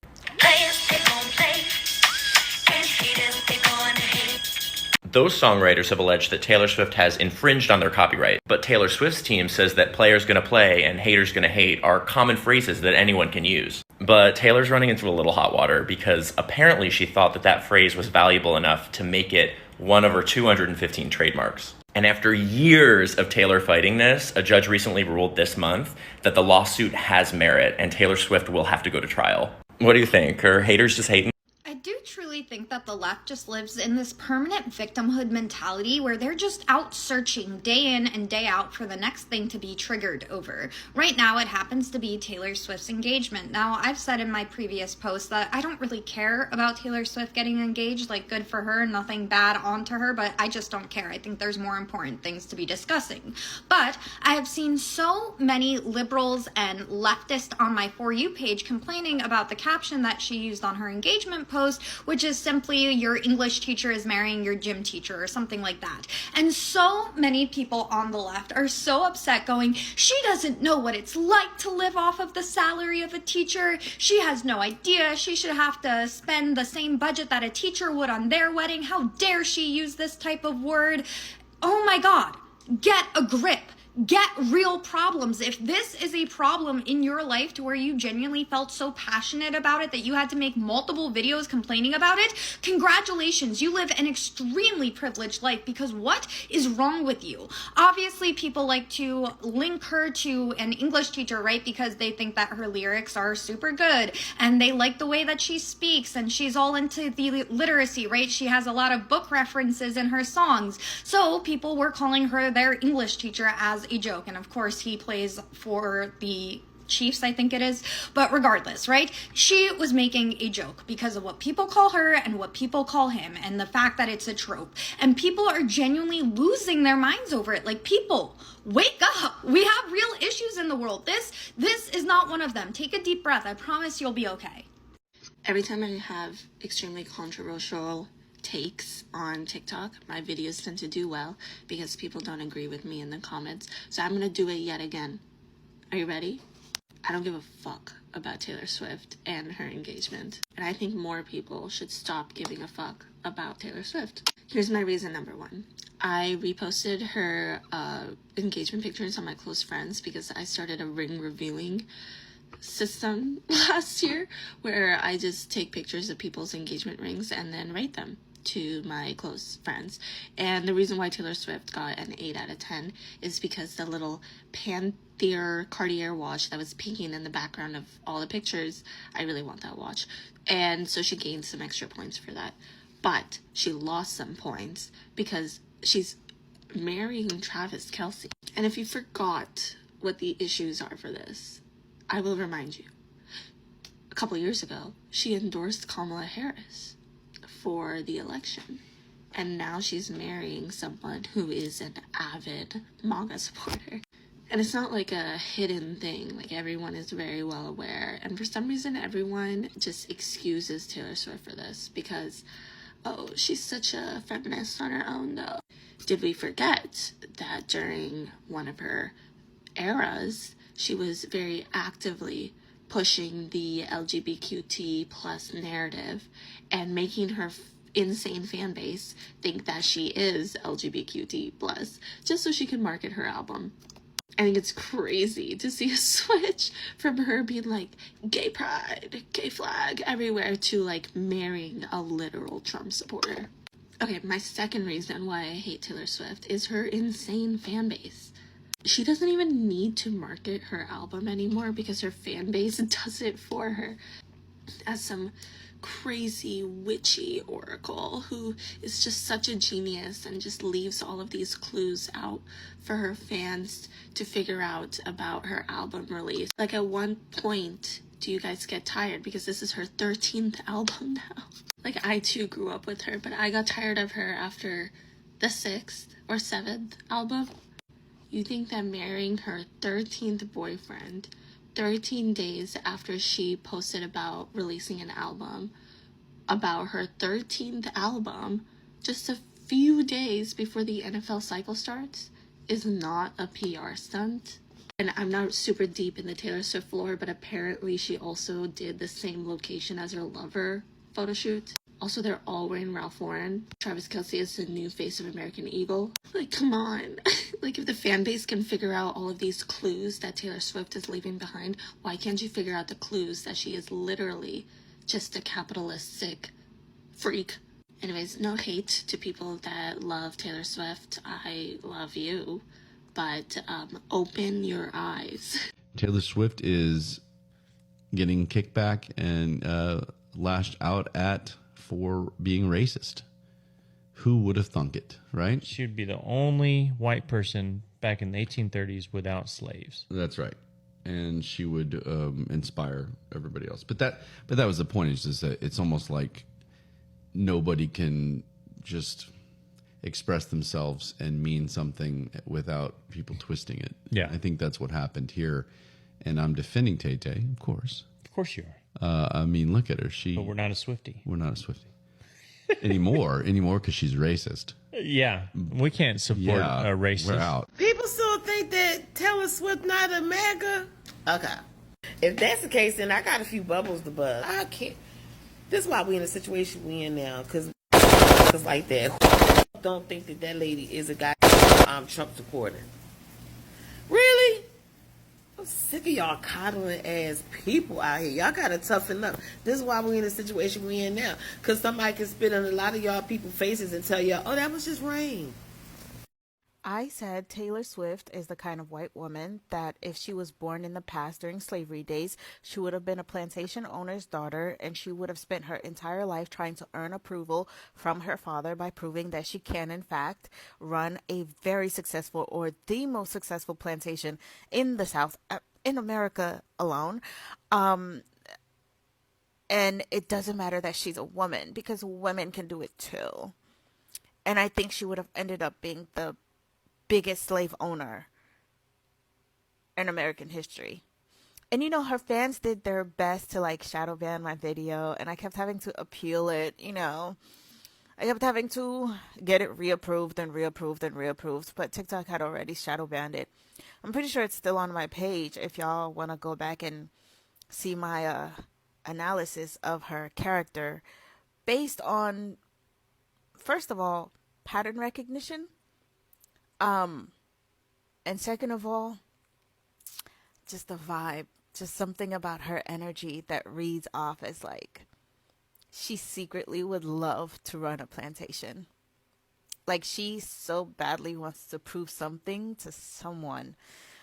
S19: Those songwriters have alleged that Taylor Swift has infringed on their copyright, but Taylor Swift's team says that player's gonna play and hater's gonna hate are common phrases that anyone can use. But Taylor's running into a little hot water because apparently she thought that that phrase was valuable enough to make it one of her 215 trademarks. And after years of Taylor fighting this, a judge recently ruled this month that the lawsuit has merit and Taylor Swift will have to go to trial. What do you think? Are haters just hating?
S20: I do truly think that the left just lives in this permanent victimhood mentality where they're just out searching day in and day out for the next thing to be triggered over. Right now, it happens to be Taylor Swift's engagement. Now, I've said in my previous post that I don't really care about Taylor Swift getting engaged, like good for her, nothing bad onto her, but I just don't care. I think there's more important things to be discussing. But I have seen so many liberals and leftists on my For You page complaining about the caption that she used on her engagement post, which is simply your English teacher is marrying your gym teacher or something like that. And so many people on the left are so upset going, she doesn't know what it's like to live off of the salary of a teacher. She has no idea. She should have to spend the same budget that a teacher would on their wedding. How dare she use this type of word? Oh my God, get a grip. Get real problems. If this is a problem in your life to where you genuinely felt so passionate about it that you had to make multiple videos complaining about it, congratulations. You live an extremely privileged life because what is wrong with you? Obviously, people like to link her to an English teacher, right? Because they think that her lyrics are super good and they like the way that she speaks and she's all into the literacy, right? She has a lot of book references in her songs. So people were calling her their English teacher as a joke, and of course he plays for the Chiefs, I think it is, but regardless, right? She was making a joke because of what people call her and what people call him and the fact that it's a trope, and people are genuinely losing their minds over it. Like, people, wake up. We have real issues in the world. This is not one of them. Take a deep breath. I promise you'll be okay.
S21: Every time I have extremely controversial takes on TikTok, my videos tend to do well because people don't agree with me in the comments. So I'm gonna do it yet again. Are you ready? I don't give a fuck about Taylor Swift and her engagement. And I think more people should stop giving a fuck about Taylor Swift. Here's my reason number one. I reposted her engagement pictures on my close friends because I started a ring reviewing system last year where I just take pictures of people's engagement rings and then rate them. to my close friends. And the reason why Taylor Swift got an 8 out of 10 is because the little Panther Cartier watch that was peeking in the background of all the pictures, I really want that watch. And so she gained some extra points for that. But she lost some points because she's marrying Travis Kelce. And if you forgot what the issues are for this, I will remind you. A couple years ago, she endorsed Kamala Harris for the election. And now she's marrying someone who is an avid MAGA supporter. And it's not like a hidden thing, like everyone is very well aware. And for some reason, everyone just excuses Taylor Swift for this because, oh, she's such a feminist on her own, though. Did we forget that during one of her eras, she was very actively pushing the LGBTQ plus narrative and making her insane fan base think that she is LGBTQ plus just so she can market her album. I think it's crazy to see a switch from her being like gay pride, gay flag everywhere to like marrying a literal Trump supporter. Okay, my second reason why I hate Taylor Swift is her insane fan base. She doesn't even need to market her album anymore because her fan base does it for her. As some crazy witchy oracle who is just such a genius and just leaves all of these clues out for her fans to figure out about her album release. Like at one point, do you guys get tired? Because this is her 13th album now. Like I too grew up with her, but I got tired of her after the 6th or 7th album. You think that marrying her 13th boyfriend 13 days after she posted about releasing an album, about her 13th album, just a few days before the NFL cycle starts, is not a PR stunt? And I'm not super deep in the Taylor Swift lore, but apparently she also did the same location as her lover photo shoot. Also, they're all wearing Ralph Lauren. Travis Kelce is the new face of American Eagle. Like, come on. Like, if the fan base can figure out all of these clues that Taylor Swift is leaving behind, why can't you figure out the clues that she is literally just a capitalistic freak? Anyways, no hate to people that love Taylor Swift. I love you. But open your eyes.
S2: Taylor Swift is getting kickback and lashed out at for being racist. Who would have thunk it, right?
S4: She would be the only white person back in the 1830s without slaves.
S2: That's right. And she would inspire everybody else. But that was the point, is that it's almost like nobody can just express themselves and mean something without people twisting it.
S4: Yeah.
S2: I think that's what happened here. And I'm defending Tay-Tay, of course.
S4: Of course you are.
S2: I mean, look at her.
S4: But we're not a Swiftie.
S2: We're not a Swiftie. anymore because she's racist.
S4: Yeah, we can't support a racist.
S2: We're out.
S23: People still think that Taylor Swift not a MAGA? Okay. If that's the case, then I got a few bubbles to buzz. I can't. This is why we in the situation we in now, because like that. Don't think that lady is a guy Trump supporter. Really? I'm sick of y'all coddling ass people out here. Y'all gotta toughen up. This is why we in the situation we in now. Because somebody can spit on a lot of y'all people's faces and tell y'all, oh, that was just rain.
S15: I said Taylor Swift is the kind of white woman that if she was born in the past during slavery days, she would have been a plantation owner's daughter, and she would have spent her entire life trying to earn approval from her father by proving that she can, in fact, run a very successful or the most successful plantation in the South, in America alone. And it doesn't matter that she's a woman, because women can do it too. And I think she would have ended up being the biggest slave owner in American history. And you know, her fans did their best to like shadow ban my video, and I kept having to appeal it, you know. I kept having to get it reapproved and reapproved and reapproved, but TikTok had already shadow banned it. I'm pretty sure it's still on my page if y'all want to go back and see my analysis of her character based on, first of all, pattern recognition. And second of all, just the vibe, just something about her energy that reads off as like,
S5: she secretly would love to run a plantation. Like, she so badly wants to prove something to someone.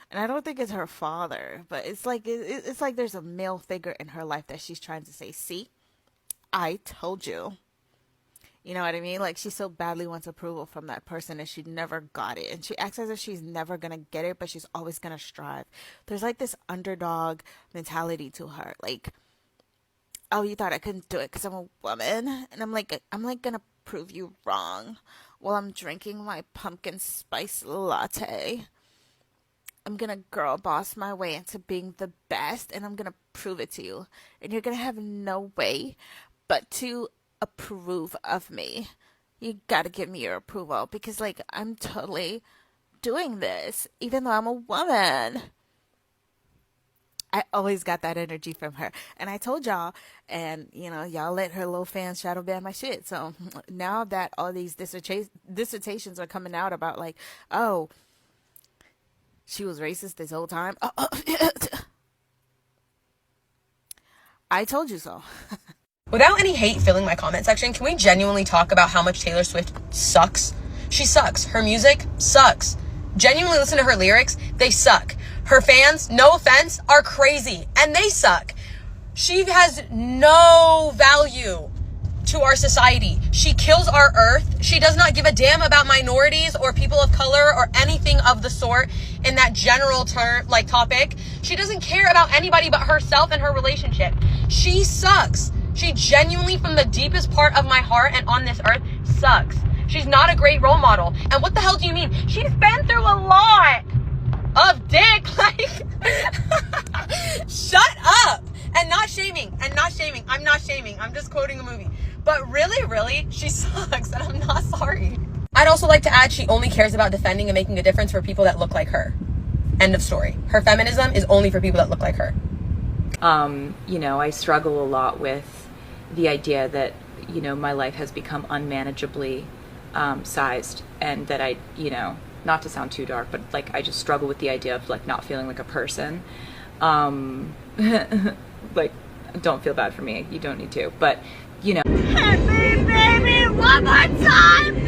S5: And I don't think it's her father, but it's like there's a male figure in her life that she's trying to say, see, I told you. You know what I mean? Like, she so badly wants approval from that person and she never got it. And she acts as if she's never going to get it, but she's always going to strive. There's like this underdog mentality to her. Like, oh, you thought I couldn't do it because I'm a woman? And I'm like going to prove you wrong while I'm drinking my pumpkin spice latte. I'm going to girl boss my way into being the best, and I'm going to prove it to you. And you're going to have no way but to approve of me. You got to give me your approval because, like, I'm totally doing this, even though I'm a woman. I always got that energy from her. And I told y'all, and, you know, y'all let her little fans shadow ban my shit. So now that all these dissertations are coming out about, like, oh, she was racist this whole time. I told you so.
S8: Without any hate filling my comment section, can we genuinely talk about how much Taylor Swift sucks? She sucks. Her music sucks. Genuinely listen to her lyrics. They suck. Her fans, no offense, are crazy and they suck. She has no value to our society. She kills our earth. She does not give a damn about minorities or people of color or anything of the sort in that general term, like, topic. She doesn't care about anybody but herself and her relationship. She sucks. She genuinely, from the deepest part of my heart and on this earth, sucks. She's not a great role model. And what the hell do you mean? She's been through a lot of dick. Like, shut up. And not shaming. I'm not shaming. I'm just quoting a movie. But really, she sucks, and I'm not sorry. I'd also like to add, she only cares about defending and making a difference for people that look like her. End of story. Her feminism is only for people that look like her.
S6: You know, I struggle a lot with the idea that, you know, my life has become unmanageably sized, and that I, you know, not to sound too dark, but, like, I just struggle with the idea of, like, not feeling like a person. Like, don't feel bad for me. You don't need to. But, you know. Hit me, baby, one more time!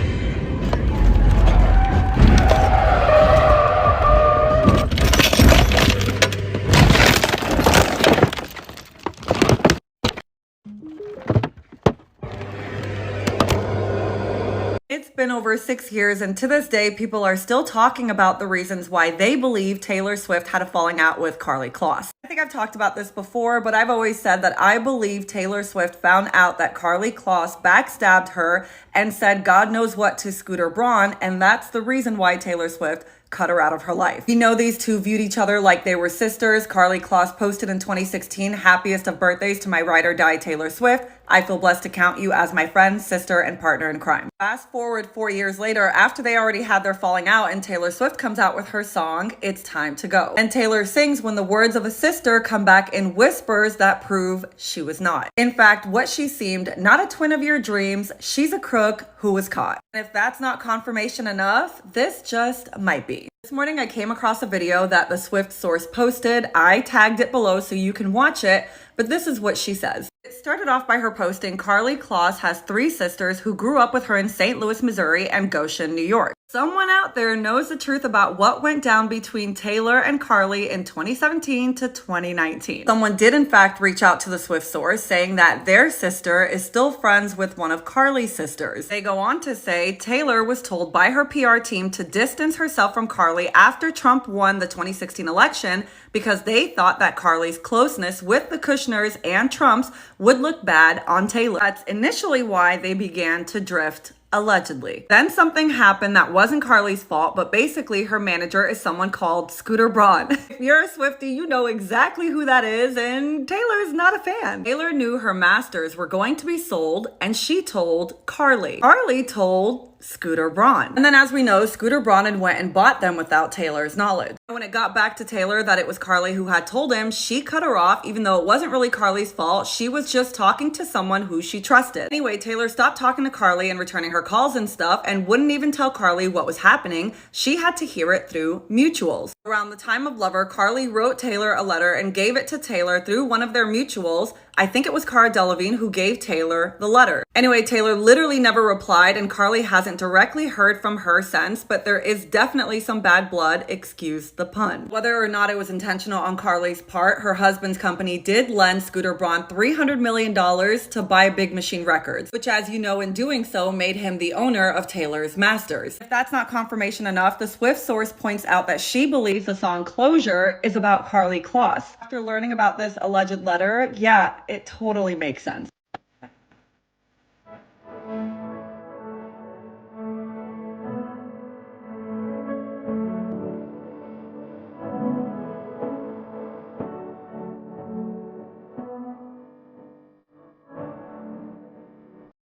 S7: It's been over 6 years, and to this day, people are still talking about the reasons why they believe Taylor Swift had a falling out with Karlie Kloss. I think I've talked about this before, but I've always said that I believe Taylor Swift found out that Karlie Kloss backstabbed her and said God knows what to Scooter Braun, and that's the reason why Taylor Swift cut her out of her life. You know, these two viewed each other like they were sisters. Karlie Kloss posted in 2016, happiest of birthdays to my ride or die Taylor Swift. I feel blessed to count you as my friend, sister, and partner in crime. Fast forward 4 years later, after they already had their falling out, and Taylor Swift comes out with her song, It's Time to Go. And Taylor sings when the words of a sister come back in whispers that prove she was not. In fact, what she seemed, not a twin of your dreams, she's a crook who was caught. And if that's not confirmation enough, this just might be. This morning I came across a video that the Swift source posted. I tagged it below so you can watch it, but this is what she says. It started off by her posting, Karlie Kloss has 3 sisters who grew up with her in St. Louis, Missouri and Goshen, New York. Someone out there knows the truth about what went down between Taylor and Karlie in 2017 to 2019. Someone did in fact reach out to the Swift source saying that their sister is still friends with one of Karlie's sisters. They go on to say Taylor was told by her PR team to distance herself from Karlie after Trump won the 2016 election because they thought that Karlie's closeness with the Kushners and Trumps would look bad on Taylor. That's initially why they began to drift, allegedly. Then something happened that wasn't Karlie's fault, but basically her manager is someone called Scooter Braun. If you're a Swiftie, you know exactly who that is, and Taylor is not a fan. Taylor knew her masters were going to be sold, and she told Karlie. Karlie told Scooter Braun. And then as we know, Scooter Braun had went and bought them without Taylor's knowledge. When it got back to Taylor that it was Carly who had told him, she cut her off even though it wasn't really Carly's fault. She was just talking to someone who she trusted. Anyway, Taylor stopped talking to Carly and returning her calls and stuff and wouldn't even tell Carly what was happening. She had to hear it through mutuals. Around the time of Lover, Carly wrote Taylor a letter and gave it to Taylor through one of their mutuals. I think it was Cara Delevingne who gave Taylor the letter. Anyway, Taylor literally never replied and Carly hasn't directly heard from her since, but there is definitely some bad blood, excuse the pun. Whether or not it was intentional on Carly's part, her husband's company did lend Scooter Braun $300 million to buy Big Machine Records, which as you know in doing so made him the owner of Taylor's masters. If that's not confirmation enough, the Swift source points out that she believes the song Closure is about Karlie Kloss. After learning about this alleged letter, yeah, it totally makes sense.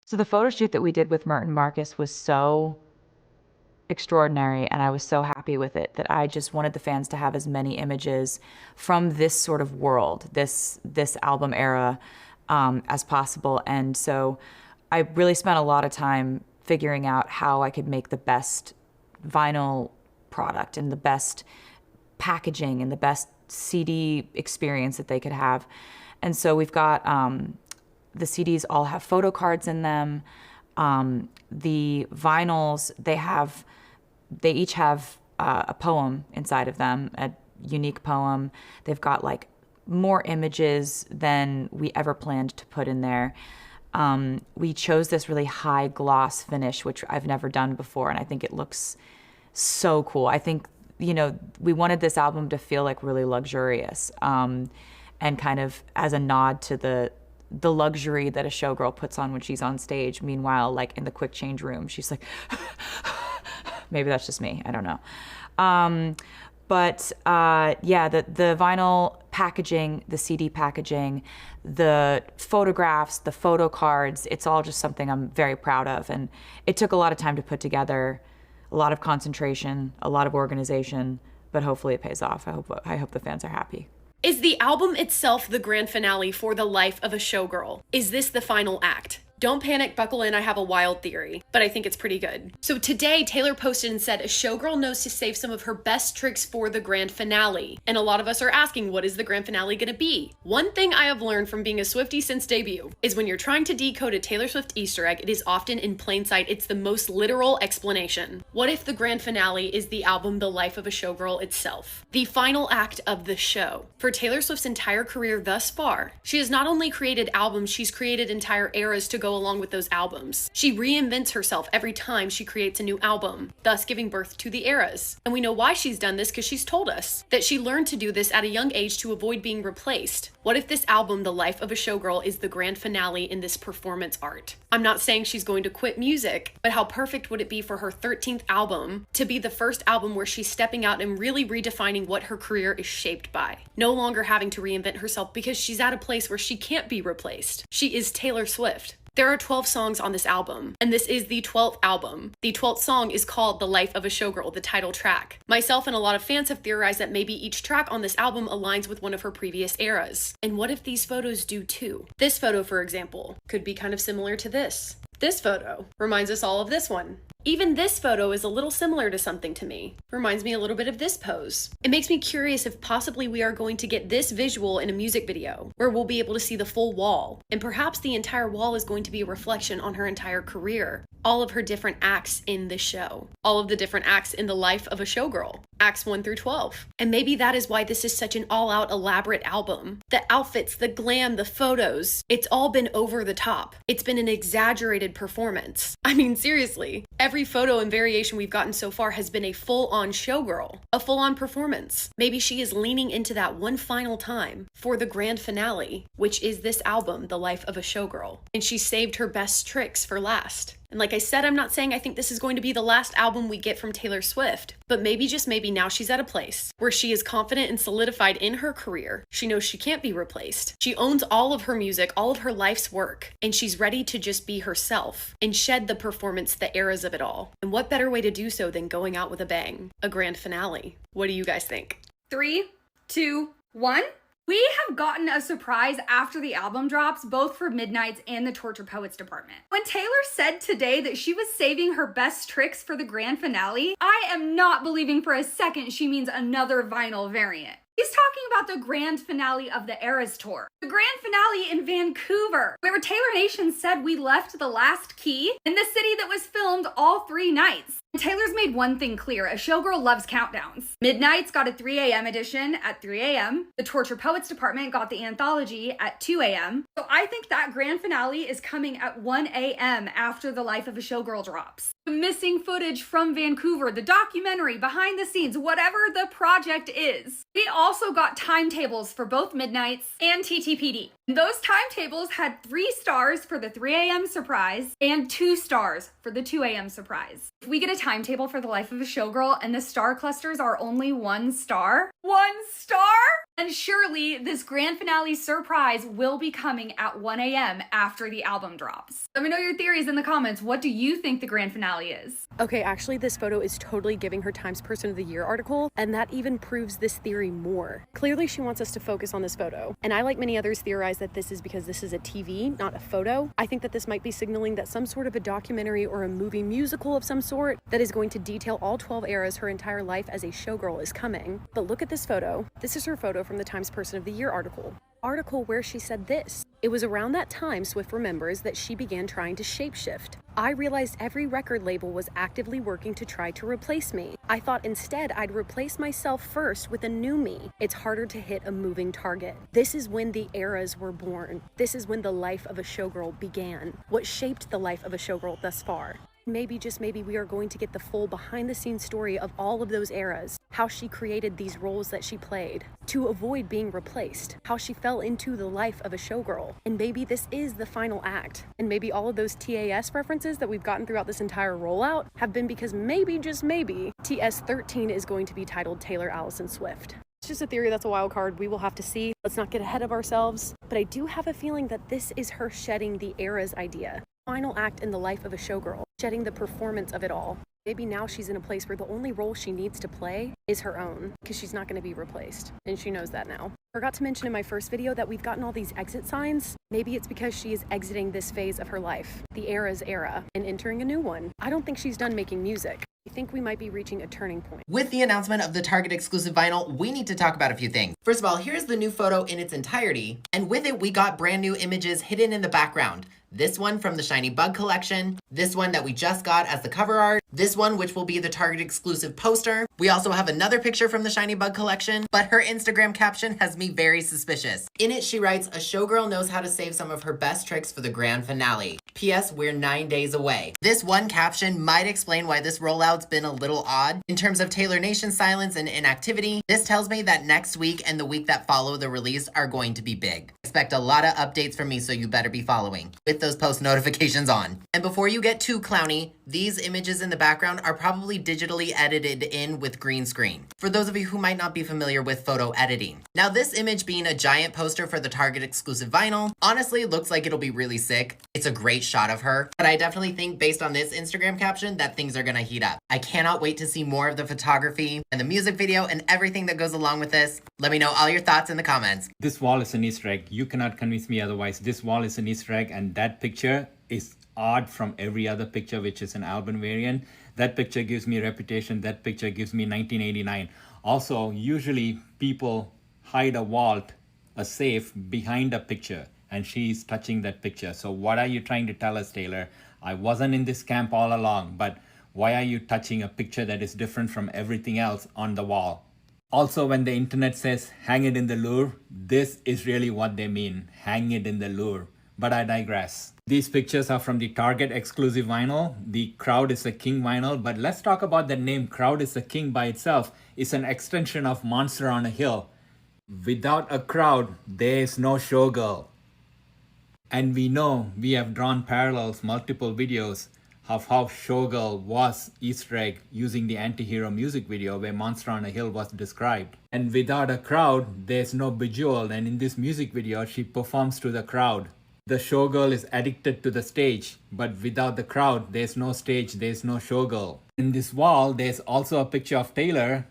S6: So the photo shoot that we did with Merton Marcus was so extraordinary, and I was so happy with it that I just wanted the fans to have as many images from this sort of world, this album era, as possible. And so I really spent a lot of time figuring out how I could make the best vinyl product and the best packaging and the best CD experience that they could have. And so we've got the CDs all have photo cards in them. The vinyls, they each have a poem inside of them, a unique poem. They've got like more images than we ever planned to put in there. We chose this really high gloss finish, which I've never done before, and I think it looks so cool. I think, we wanted this album to feel like really luxurious, and kind of as a nod to the luxury that a showgirl puts on when she's on stage. Meanwhile, like in the quick change room, she's like, maybe that's just me. I don't know. But the vinyl packaging, the CD packaging, the photographs, the photo cards, it's all just something I'm very proud of. And it took a lot of time to put together, a lot of concentration, a lot of organization, but hopefully it pays off. I hope the fans are happy.
S1: Is the album itself the grand finale for the life of a showgirl? Is this the final act? Don't panic, buckle in, I have a wild theory, but I think it's pretty good. So today, Taylor posted and said a showgirl knows to save some of her best tricks for the grand finale. And a lot of us are asking, what is the grand finale gonna be? One thing I have learned from being a Swiftie since debut is when you're trying to decode a Taylor Swift Easter egg, it is often in plain sight. It's the most literal explanation. What if the grand finale is the album The Life of a Showgirl itself? The final act of the show. For Taylor Swift's entire career thus far, she has not only created albums, she's created entire eras to go along with those albums. She reinvents herself every time she creates a new album, thus giving birth to the eras. And we know why she's done this because she's told us that she learned to do this at a young age to avoid being replaced. What if this album, The Life of a Showgirl, is the grand finale in this performance art? I'm not saying she's going to quit music, but how perfect would it be for her 13th album to be the first album where she's stepping out and really redefining what her career is shaped by. No longer having to reinvent herself because she's at a place where she can't be replaced. She is Taylor Swift. There are 12 songs on this album, and this is the 12th album. The 12th song is called The Life of a Showgirl, the title track. Myself and a lot of fans have theorized that maybe each track on this album aligns with one of her previous eras. And what if these photos do too? This photo, for example, could be kind of similar to this. This photo reminds us all of this one. Even this photo is a little similar to something to me. Reminds me a little bit of this pose. It makes me curious if possibly we are going to get this visual in a music video, where we'll be able to see the full wall, and perhaps the entire wall is going to be a reflection on her entire career. All of her different acts in the show. All of the different acts in the life of a showgirl. Acts 1 through 12. And maybe that is why this is such an all-out elaborate album. The outfits, the glam, the photos, it's all been over the top. It's been an exaggerated performance. I mean, seriously, every photo and variation we've gotten so far has been a full-on showgirl, a full-on performance. Maybe she is leaning into that one final time for the grand finale, which is this album, The Life of a Showgirl. And she saved her best tricks for last. And like I said, I'm not saying I think this is going to be the last album we get from Taylor Swift, but maybe, just maybe, now she's at a place where she is confident and solidified in her career. She knows she can't be replaced. She owns all of her music, all of her life's work, and she's ready to just be herself and shed the performance, the eras of it all. And what better way to do so than going out with a bang, a grand finale? What do you guys think?
S9: 3, 2, 1. We have gotten a surprise after the album drops, both for Midnight's and the Torture Poets department. When Taylor said today that she was saving her best tricks for the grand finale, I am not believing for a second she means another vinyl variant. He's talking about the grand finale of the Eras Tour. The grand finale in Vancouver, where Taylor Nation said we left the last key in the city that was filmed all 3 nights. Taylor's made one thing clear: a showgirl loves countdowns. Midnight's got a 3 a.m. edition at 3 a.m. The Torture Poets department got the anthology at 2 a.m. So I think that grand finale is coming at 1 a.m. after The Life of a Showgirl drops. The missing footage from Vancouver, the documentary, behind the scenes, whatever the project is. We also got timetables for both Midnight's and TTPD. Those timetables had 3 stars for the 3 a.m. surprise and 2 stars for the 2 a.m. surprise. If we get a timetable for The Life of a Showgirl and the star clusters are only 1 star, and surely this grand finale surprise will be coming at 1 a.m. after the album drops. Let me know your theories in the comments. What do you think the grand finale is?
S1: Okay, actually this photo is totally giving her Times Person of the Year article, and that even proves this theory more. Clearly she wants us to focus on this photo, and I, like many others, theorize that this is because this is a TV, not a photo. I think that this might be signaling that some sort of a documentary or a movie musical of some sort that is going to detail all 12 eras, her entire life as a showgirl, is coming. But look at this photo. This is her photo from the Times Person of the Year article where she said this. It was around that time, Swift remembers, that she began trying to shapeshift. I realized every record label was actively working to try to replace me. I thought instead I'd replace myself first with a new me. It's harder to hit a moving target. This is when the eras were born. This is when the life of a showgirl began. What shaped the life of a showgirl thus far? Maybe, just maybe, we are going to get the full behind-the-scenes story of all of those eras, how she created these roles that she played to avoid being replaced, how she fell into the life of a showgirl. And maybe this is the final act. And maybe all of those TAS references that we've gotten throughout this entire rollout have been because maybe, just maybe, TS13 is going to be titled Taylor Allison Swift. It's just a theory, that's a wild card. We will have to see. Let's not get ahead of ourselves. But I do have a feeling that this is her shedding the eras idea. Final act in the life of a showgirl, shedding the performance of it all. Maybe now she's in a place where the only role she needs to play is her own, because she's not going to be replaced, and she knows that now. Forgot to mention in my first video that we've gotten all these exit signs. Maybe it's because she is exiting this phase of her life, the era's era, and entering a new one. I don't think she's done making music. I think we might be reaching a turning point.
S10: With the announcement of the Target exclusive vinyl, we need to talk about a few things. First of all, here's the new photo in its entirety, and with it we got brand new images hidden in the background. This one from the Shiny Bug collection, this one that we just got as the cover art, this one which will be the Target exclusive poster. We also have another picture from the Shiny Bug collection, but her Instagram caption has me very suspicious. In it she writes, "A showgirl knows how to save some of her best tricks for the grand finale. P.S. We're 9 days away." This one caption might explain why this rollout's been a little odd. In terms of Taylor Nation's silence and inactivity, this tells me that next week and the week that follow the release are going to be big. Expect a lot of updates from me, so you better be following with those post notifications on. And before you get too clowny, these images in the background are probably digitally edited in with green screen, for those of you who might not be familiar with photo editing. Now this image being a giant poster for the Target exclusive vinyl, honestly looks like it'll be really sick. It's a great shot of her, but I definitely think based on this Instagram caption that things are gonna heat up. I cannot wait to see more of the photography and the music video and everything that goes along with this. Let me know all your thoughts in the comments.
S22: This wall is an Easter egg. You cannot convince me otherwise. This wall is an Easter egg, and that picture is odd from every other picture, which is an album variant. That picture gives me Reputation. That picture gives me 1989. Also, usually people hide a vault, a safe, behind a picture, and she's touching that picture. So what are you trying to tell us, Taylor? I wasn't in this camp all along, but why are you touching a picture that is different from everything else on the wall? Also, when the internet says hang it in the lure, this is really what they mean, hang it in the lure. But I digress. These pictures are from the Target exclusive vinyl. The Crowd is a King vinyl, but let's talk about the name Crowd is a King by itself. It's an extension of Monster on a Hill. Without a crowd, there is no showgirl. And we know we have drawn parallels, multiple videos of how Showgirl was Easter egg using the anti-hero music video where Monster on a Hill was described. And without a crowd, there's no Bejeweled, and in this music video, she performs to the crowd. The showgirl is addicted to the stage, but without the crowd, there's no stage, there's no showgirl. In this wall, there's also a picture of Taylor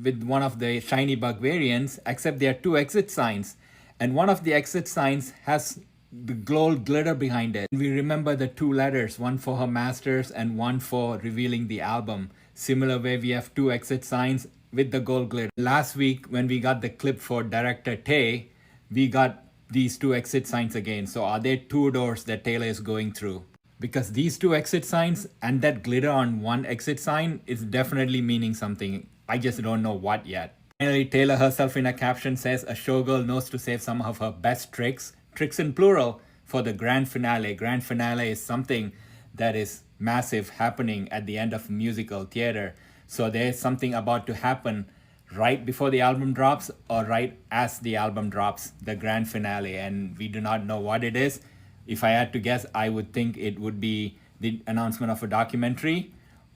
S22: with one of the Shiny Bug variants, except there are two exit signs. And one of the exit signs has the gold glitter behind it. We remember the two letters, one for her masters and one for revealing the album. Similar way we have two exit signs with the gold glitter. Last week when we got the clip for director Tay, we got these two exit signs again. So are there two doors that Taylor is going through? Because these two exit signs and that glitter on one exit sign is definitely meaning something. I just don't know what yet. Finally, Taylor herself in a caption says a showgirl knows to save some of her best tricks in plural, for the grand finale. Grand finale is something that is massive happening at the end of musical theater. So there's something about to happen right before the album drops or right as the album drops, the grand finale, and we do not know what it is. If I had to guess, I would think it would be the announcement of a documentary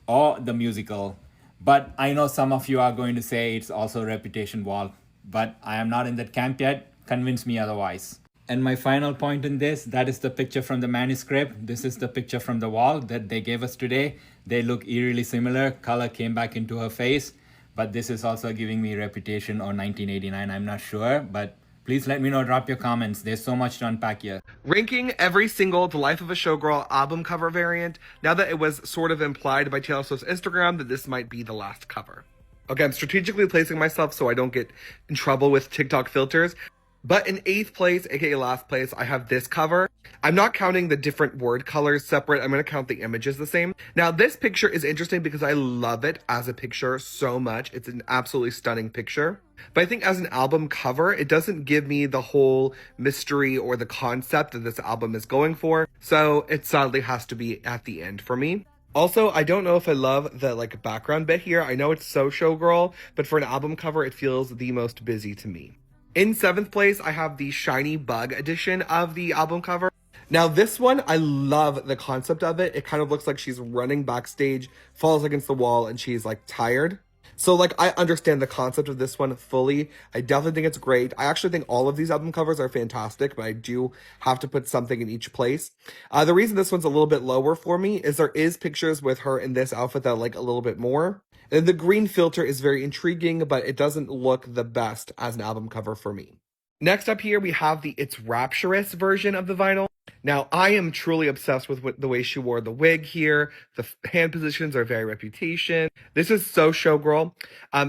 S22: or the musical. But I know some of you are going to say it's also a reputation wall, but I am not in that camp yet. Convince me otherwise. And my final point in this, that is the picture from the manuscript. This is the picture from the wall that they gave us today. They look eerily similar. Color came back into her face. But this is also giving me Reputation or 1989. I'm not sure, but please let me know. Drop your comments. There's so much to unpack here.
S11: Ranking every single The Life of a Showgirl album cover variant, now that it was sort of implied by Taylor Swift's Instagram that this might be the last cover. Okay, I'm strategically placing myself so I don't get in trouble with TikTok filters. But in 8th place, aka last place, I have this cover. I'm not counting the different word colors separate. I'm going to count the images the same. Now, this picture is interesting because I love it as a picture so much. It's an absolutely stunning picture. But I think as an album cover, it doesn't give me the whole mystery or the concept that this album is going for. So it sadly has to be at the end for me. Also, I don't know if I love the background bit here. I know it's so showgirl, but for an album cover, it feels the most busy to me. In 7th place, I have the Shiny Bug edition of the album cover. Now this one, I love the concept of it. It kind of looks like she's running backstage, falls against the wall, and she's tired. So I understand the concept of this one fully. I definitely think it's great. I actually think all of these album covers are fantastic, but I do have to put something in each place. The reason this one's a little bit lower for me is there is pictures with her in this outfit that I like a little bit more. And the green filter is very intriguing, but it doesn't look the best as an album cover for me. Next up here, we have the It's Rapturous version of the vinyl. Now, I am truly obsessed with the way she wore the wig here. The hand positions are very Reputation. This is so showgirl.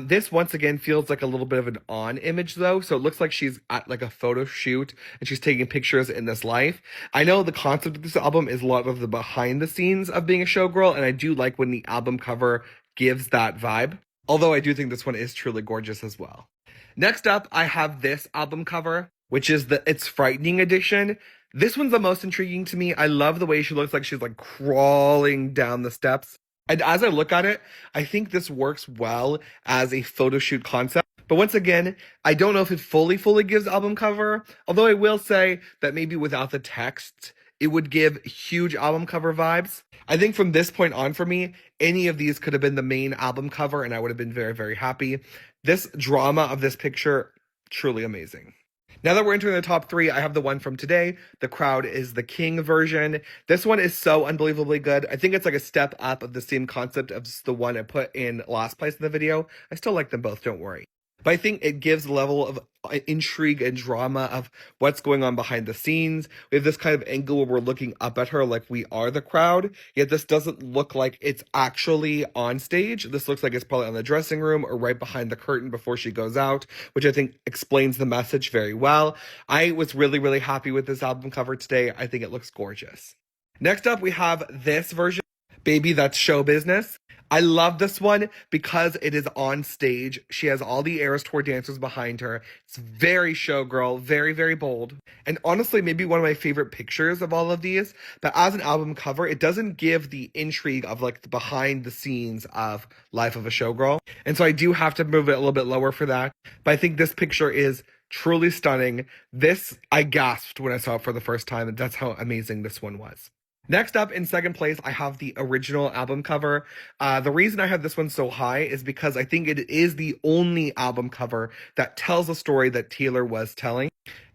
S11: This, once again, feels like a little bit of an on image, though. So it looks like she's at a photo shoot and she's taking pictures in this life. I know the concept of this album is a lot of the behind the scenes of being a showgirl, and I do like when the album cover gives that vibe. Although I do think this one is truly gorgeous as well. Next up, I have this album cover, which is the It's Frightening edition. This one's the most intriguing to me. I love the way she looks like she's crawling down the steps. And as I look at it, I think this works well as a photo shoot concept. But once again, I don't know if it fully gives album cover. Although I will say that maybe without the text, it would give huge album cover vibes. I think from this point on for me, any of these could have been the main album cover and I would have been very, very happy. This drama of this picture, truly amazing. Now that we're entering the top 3, I have the one from today. The Crowd is the King version. This one is so unbelievably good. I think it's a step up of the same concept as the one I put in last place in the video. I still like them both, don't worry. But I think it gives a level of intrigue and drama of what's going on behind the scenes. We have this kind of angle where we're looking up at her like we are the crowd, yet this doesn't look like it's actually on stage. This looks like it's probably on the dressing room or right behind the curtain before she goes out, which I think explains the message very well. I was really, really happy with this album cover today. I think it looks gorgeous. Next up, we have this version, Baby That's Show Business. I love this one because it is on stage. She has all the Eras Tour dancers behind her. It's very showgirl, very, very bold. And honestly, maybe one of my favorite pictures of all of these. But as an album cover, it doesn't give the intrigue of the behind the scenes of Life of a Showgirl. And so I do have to move it a little bit lower for that. But I think this picture is truly stunning. This, I gasped when I saw it for the first time, and that's how amazing this one was. Next up in second place, I have the original album cover. The reason I have this one so high is because I think it is the only album cover that tells a story that Taylor was telling.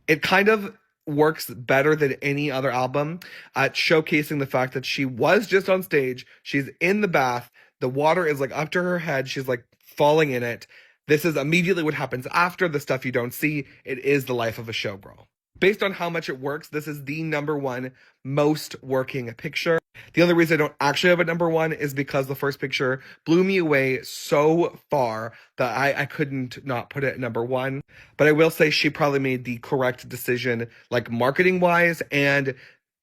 S11: It kind of works better than any other album at showcasing the fact that she was just on stage. She's in the bath. The water is like up to her head. She's like falling in it. This is immediately what happens after the stuff you don't see. It is the life of a showgirl. Based on how much it works, this is the #1 most working picture. The only reason I don't actually have it #1 is because the first picture blew me away so far that I couldn't not put it at #1. But I will say she probably made the correct decision, like marketing wise and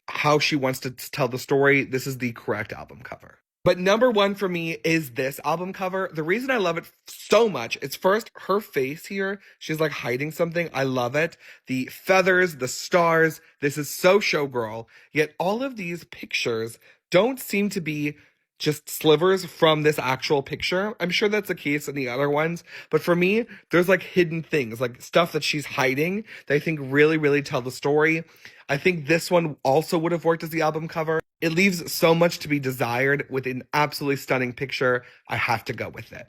S11: how she wants to tell the story. This is the correct album cover. But #1 for me is this album cover. The reason I love it so much is first, her face here. She's like hiding something. I love it. The feathers, the stars. This is so showgirl. Yet all of these pictures don't seem to be just slivers from this actual picture. I'm sure that's the case in the other ones. But for me, there's like hidden things, like stuff that she's hiding that I think really, really tell the story. I think this one also would have worked as the album cover. It leaves so much to be desired with an absolutely stunning picture. I have to go with it.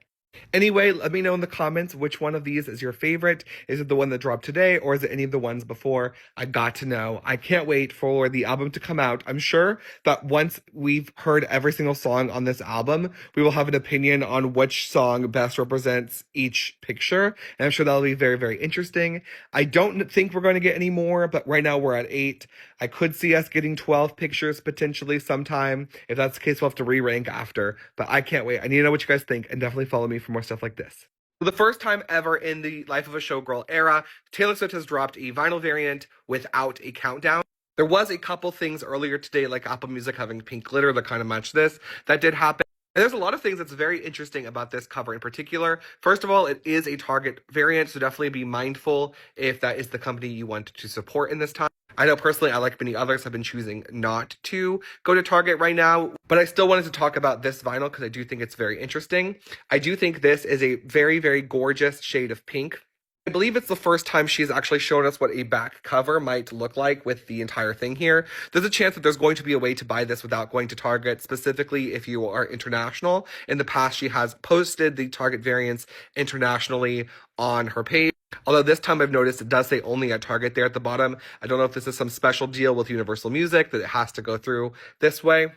S11: Anyway, let me know in the comments which one of these is your favorite. Is it the one that dropped today or is it any of the ones before? I got to know. I can't wait for the album to come out. I'm sure that once we've heard every single song on this album, we will have an opinion on which song best represents each picture. And I'm sure that'll be very, very interesting. I don't think we're going to get any more, but right now we're at 8. I could see us getting 12 pictures potentially sometime. If that's the case, we'll have to re-rank after. But I can't wait. I need to know what you guys think, and definitely follow me for more stuff like this. For the first time ever in the Life of a Showgirl era, Taylor Swift has dropped a vinyl variant without a countdown. There was a couple things earlier today, like Apple Music having pink glitter that kind of matched this. That did happen. And there's a lot of things that's very interesting about this cover in particular. First of all, it is a Target variant, so definitely be mindful if that is the company you want to support in this time. I know personally, I like many others, have been choosing not to go to Target right now, but I still wanted to talk about this vinyl because I do think it's very interesting. I do think this is a very, very gorgeous shade of pink. I believe it's the first time she's actually shown us what a back cover might look like with the entire thing here. There's a chance that there's going to be a way to buy this without going to Target, specifically if you are international. In the past, she has posted the Target variants internationally on her page. Although this time I've noticed it does say only at Target there at the bottom. I don't know if this is some special deal with Universal Music that it has to go through this way.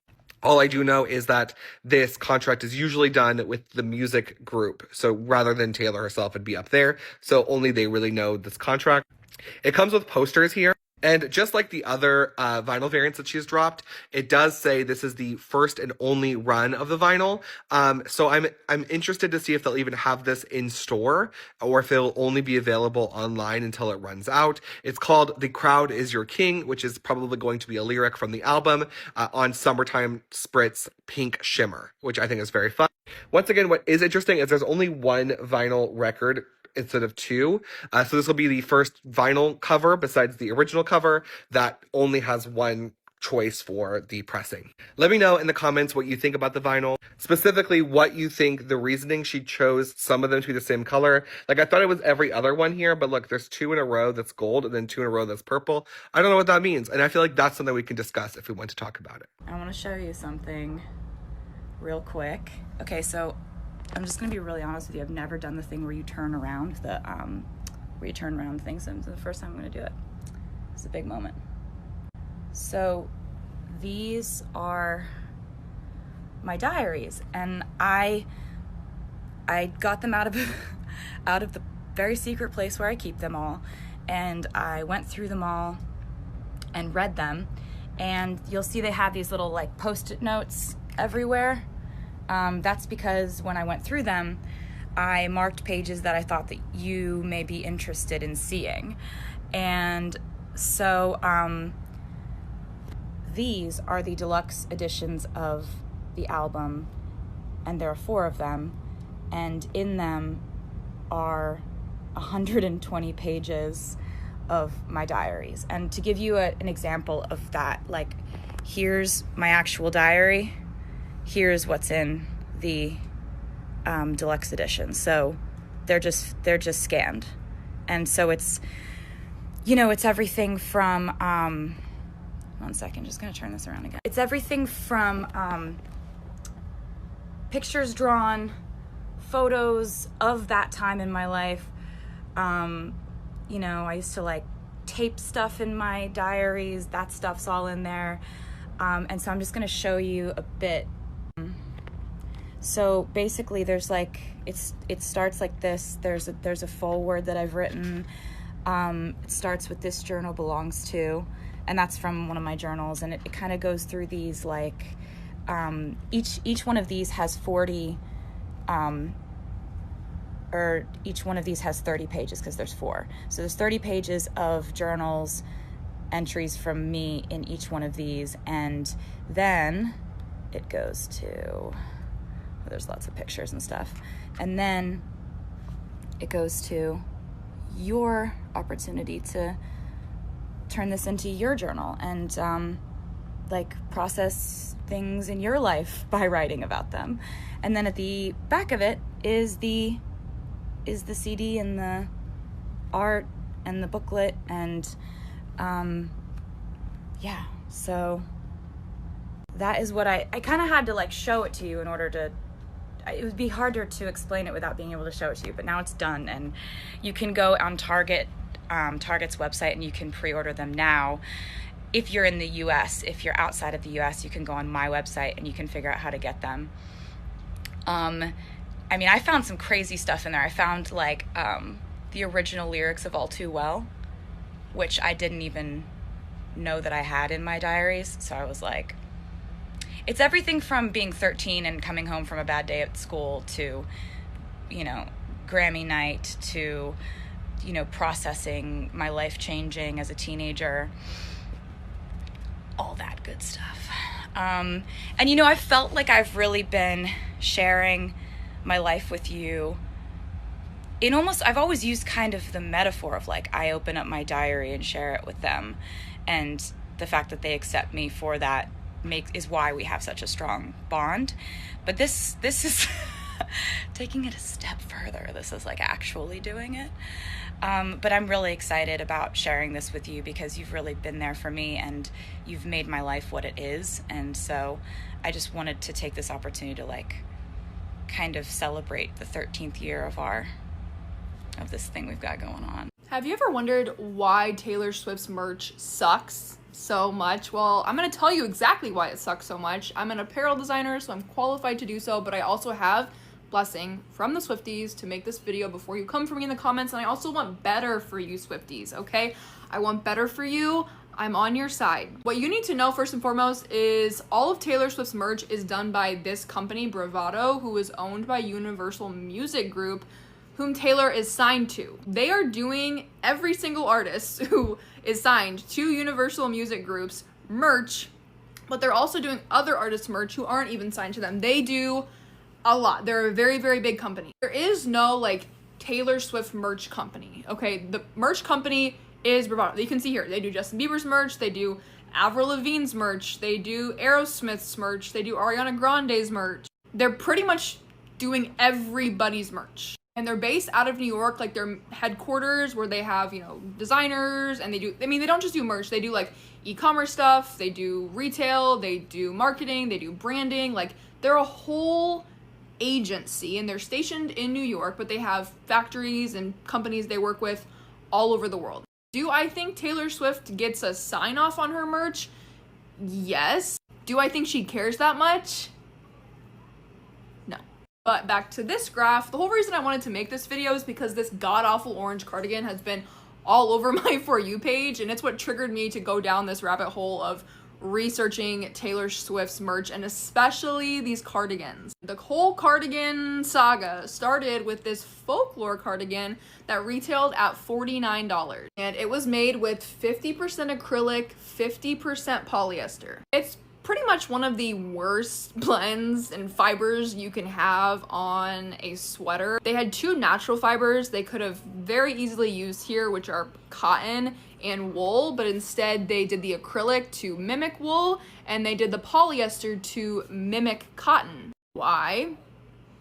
S11: All I do know is that this contract is usually done with the music group. So rather than Taylor herself, it'd be up there. So only they really know this contract. It comes with posters here. And just like the other vinyl variants that she's dropped, it does say this is the first and only run of the vinyl. So I'm interested to see if they'll even have this in store or if it'll only be available online until it runs out. It's called The Crowd Is Your King, which is probably going to be a lyric from the album on Summertime Spritz Pink Shimmer, which I think is very fun. Once again, what is interesting is there's only one vinyl record instead of 2. So this will be the first vinyl cover besides the original cover that only has one choice for the pressing. Let me know in the comments what you think about the vinyl, specifically what you think the reasoning she chose some of them to be the same color. Like I thought it was every other one here, but look, there's 2 in a row that's gold and then 2 in a row that's purple. I don't know what that means. And I feel like that's something we can discuss if we want to talk about it.
S12: I want to show you something real quick. Okay, so I'm just gonna be really honest with you. I've never done the thing where you turn around things, and it's the first time I'm gonna do it. It's a big moment. So these are my diaries, and I got them out of the very secret place where I keep them all, and I went through them all and read them, and you'll see they have these little like post-it notes everywhere. That's because when I went through them, I marked pages that I thought that you may be interested in seeing. And so these are the deluxe editions of the album, and there are 4 of them, and in them are 120 pages of my diaries. And to give you an example of that, like here's my actual diary. Here's what's in the deluxe edition. So they're just scanned. And so it's, you know, it's everything from 1 second, just gonna turn this around again. It's everything from pictures drawn, photos of that time in my life. You know, I used to like tape stuff in my diaries. That stuff's all in there. And so I'm just gonna show you a bit. So basically there's like, it starts like this. There's a foreword that I've written. It starts with "This journal belongs to," and that's from one of my journals. And it kind of goes through these like, each one of these has 40, or each one of these has 30 pages because there's 4. So there's 30 pages of journals, entries from me in each one of these. And then it goes to, there's lots of pictures and stuff. And then it goes to your opportunity to turn this into your journal and like process things in your life by writing about them. And then at the back of it is the CD and the art and the booklet. And yeah, so that is what I kind of had to like show it to you in order to, it would be harder to explain it without being able to show it to you, but now it's done. And you can go on Target's website and you can pre-order them now. If you're in the US, if you're outside of the US, you can go on my website and you can figure out how to get them. I mean, I found some crazy stuff in there. I found like the original lyrics of All Too Well, which I didn't even know that I had in my diaries. So I was like, it's everything from being 13 and coming home from a bad day at school to, you know, Grammy night to, you know, processing my life changing as a teenager, all that good stuff. And, you know, I felt like I've really been sharing my life with you in almost, I've always used kind of the metaphor of like, I open up my diary and share it with them. And the fact that they accept me for that is why we have such a strong bond. But this is taking it a step further. This is like actually doing it. But I'm really excited about sharing this with you because you've really been there for me and you've made my life what it is. And so I just wanted to take this opportunity to like kind of celebrate the 13th year of this thing we've got going on.
S13: Have you ever wondered why Taylor Swift's merch sucks so much? Well, I'm going to tell you exactly why it sucks so much. I'm an apparel designer, so I'm qualified to do so, but I also have blessing from the Swifties to make this video before you come for me in the comments, and I also want better for you Swifties, okay? I want better for you. I'm on your side. What you need to know first and foremost is all of Taylor Swift's merch is done by this company, Bravado, who is owned by Universal Music Group, whom Taylor is signed to. They are doing every single artist who is signed to Universal Music Group's merch, but they're also doing other artists' merch who aren't even signed to them. They do a lot. They're a very, very big company. There is no like Taylor Swift merch company, okay? The merch company is Bravado. You can see here, they do Justin Bieber's merch, they do Avril Lavigne's merch, they do Aerosmith's merch, they do Ariana Grande's merch. They're pretty much doing everybody's merch. And they're based out of New York, like their headquarters where they have, you know, designers, and they don't just do merch, they do like e-commerce stuff, they do retail, they do marketing, they do branding, like they're a whole agency and they're stationed in New York, but they have factories and companies they work with all over the world. Do I think Taylor Swift gets a sign off on her merch? Yes. Do I think she cares that much? No. But back to this graph, the whole reason I wanted to make this video is because this god-awful orange cardigan has been all over my For You page, and it's what triggered me to go down this rabbit hole of researching Taylor Swift's merch, and especially these cardigans. The whole cardigan saga started with this folklore cardigan that retailed at $49, and it was made with 50% acrylic, 50% polyester. It's pretty much one of the worst blends and fibers you can have on a sweater. They had 2 natural fibers they could have very easily used here, which are cotton and wool, but instead they did the acrylic to mimic wool and they did the polyester to mimic cotton. Why?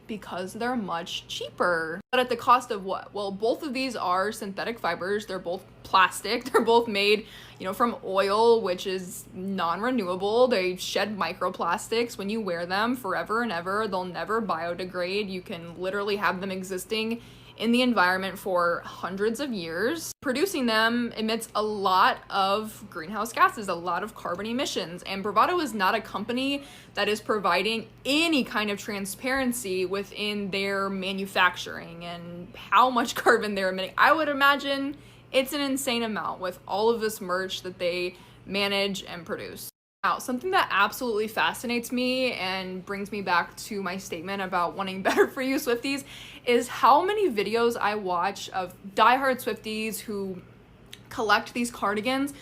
S13: because they're much cheaper. But at the cost of what? Well, both of these are synthetic fibers. They're both plastic. They're both made, you know, from oil, which is non-renewable. They shed microplastics when you wear them forever and ever. They'll never biodegrade. You can literally have them existing in the environment for hundreds of years. Producing them emits a lot of greenhouse gases, a lot of carbon emissions, and Bravado is not a company that is providing any kind of transparency within their manufacturing and how much carbon they're emitting. I would imagine it's an insane amount with all of this merch that they manage and produce. Now, something that absolutely fascinates me and brings me back to my statement about wanting better for you Swifties is how many videos I watch of diehard Swifties who collect these cardigans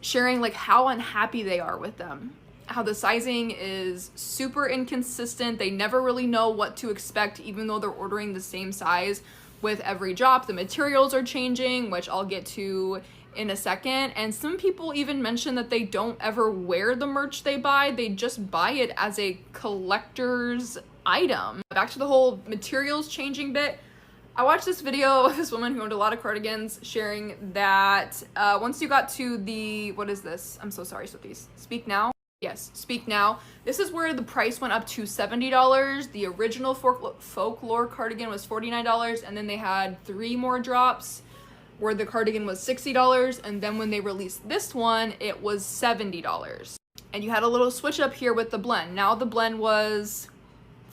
S13: sharing like how unhappy they are with them. How the sizing is super inconsistent. They never really know what to expect even though they're ordering the same size with every drop. The materials are changing, which I'll get to in a second, and some people even mention that they don't ever wear the merch they buy. They just buy it as a collector's item. Back to the whole materials changing bit. I watched this video of this woman who owned a lot of cardigans sharing that once you got to the, what is this? I'm so sorry, Swifties. Speak Now? Yes, Speak Now. This is where the price went up to $70. The original folklore cardigan was $49, and then they had 3 more drops where the cardigan was $60, and then when they released this one, it was $70. And you had a little switch up here with the blend. Now the blend was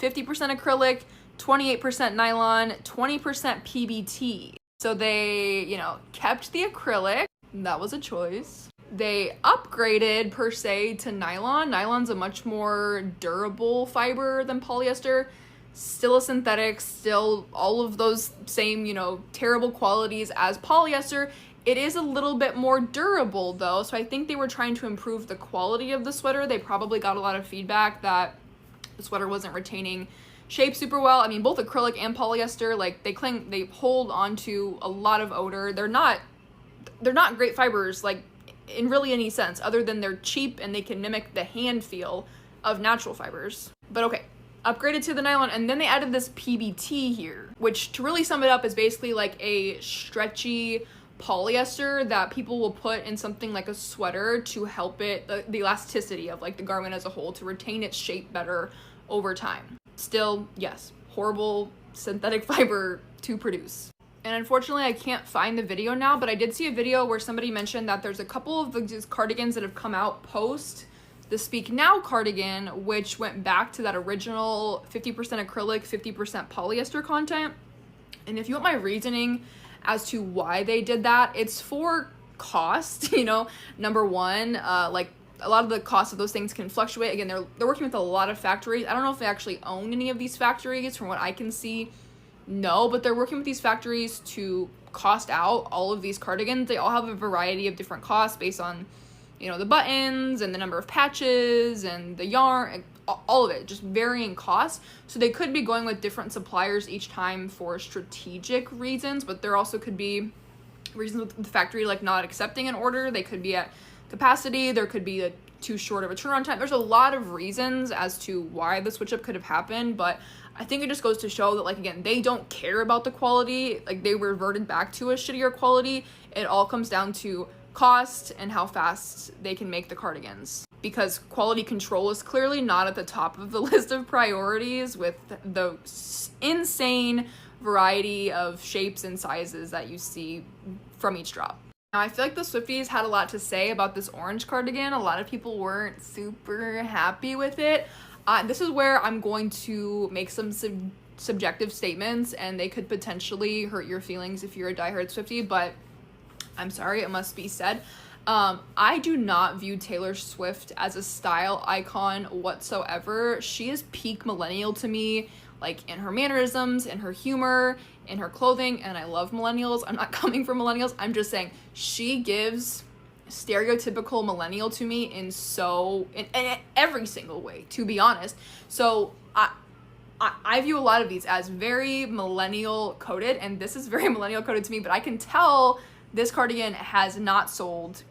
S13: 50% acrylic, 28% nylon, 20% PBT. So they, you know, kept the acrylic. That was a choice. They upgraded, per se, to nylon. Nylon's a much more durable fiber than polyester. Still a synthetic, still all of those same, you know, terrible qualities as polyester. It is a little bit more durable though, so I think they were trying to improve the quality of the sweater. They probably got a lot of feedback that the sweater wasn't retaining shape super well. I mean, both acrylic and polyester, like they hold onto a lot of odor. They're not great fibers, like in really any sense, other than they're cheap and they can mimic the hand feel of natural fibers. But okay. Upgraded to the nylon, and then they added this PBT here, which to really sum it up is basically like a stretchy polyester that people will put in something like a sweater to help it, the elasticity of like the garment as a whole, to retain its shape better over time. Still, yes, horrible synthetic fiber to produce. And unfortunately, I can't find the video now, but I did see a video where somebody mentioned that there's a couple of these cardigans that have come out post the Speak Now cardigan, which went back to that original 50% acrylic, 50% polyester content. And if you want my reasoning as to why they did that, it's for cost, you know. Number one, like a lot of the cost of those things can fluctuate. Again, they're working with a lot of factories. I don't know if they actually own any of these factories. From what I can see, no, but they're working with these factories to cost out all of these cardigans. They all have a variety of different costs based on, you know, the buttons and the number of patches and the yarn, all of it, just varying costs. So they could be going with different suppliers each time for strategic reasons, but there also could be reasons with the factory like not accepting an order. They could be at capacity. There could be too short of a turnaround time. There's a lot of reasons as to why the switch up could have happened, but I think it just goes to show that, like, again, they don't care about the quality. Like, they reverted back to a shittier quality. It all comes down to cost and how fast they can make the cardigans, because quality control is clearly not at the top of the list of priorities with the insane variety of shapes and sizes that you see from each drop. Now, I feel like the Swifties had a lot to say about this orange cardigan. A lot of people weren't super happy with it. This is where I'm going to make some subjective statements, and they could potentially hurt your feelings if you're a diehard Swiftie, but I'm sorry, it must be said. I do not view Taylor Swift as a style icon whatsoever. She is peak millennial to me, like in her mannerisms, in her humor, in her clothing, and I love millennials. I'm not coming for millennials. I'm just saying she gives stereotypical millennial to me in every single way, to be honest. So I view a lot of these as very millennial coded, and this is very millennial coded to me, but I can tell this cardigan has not sold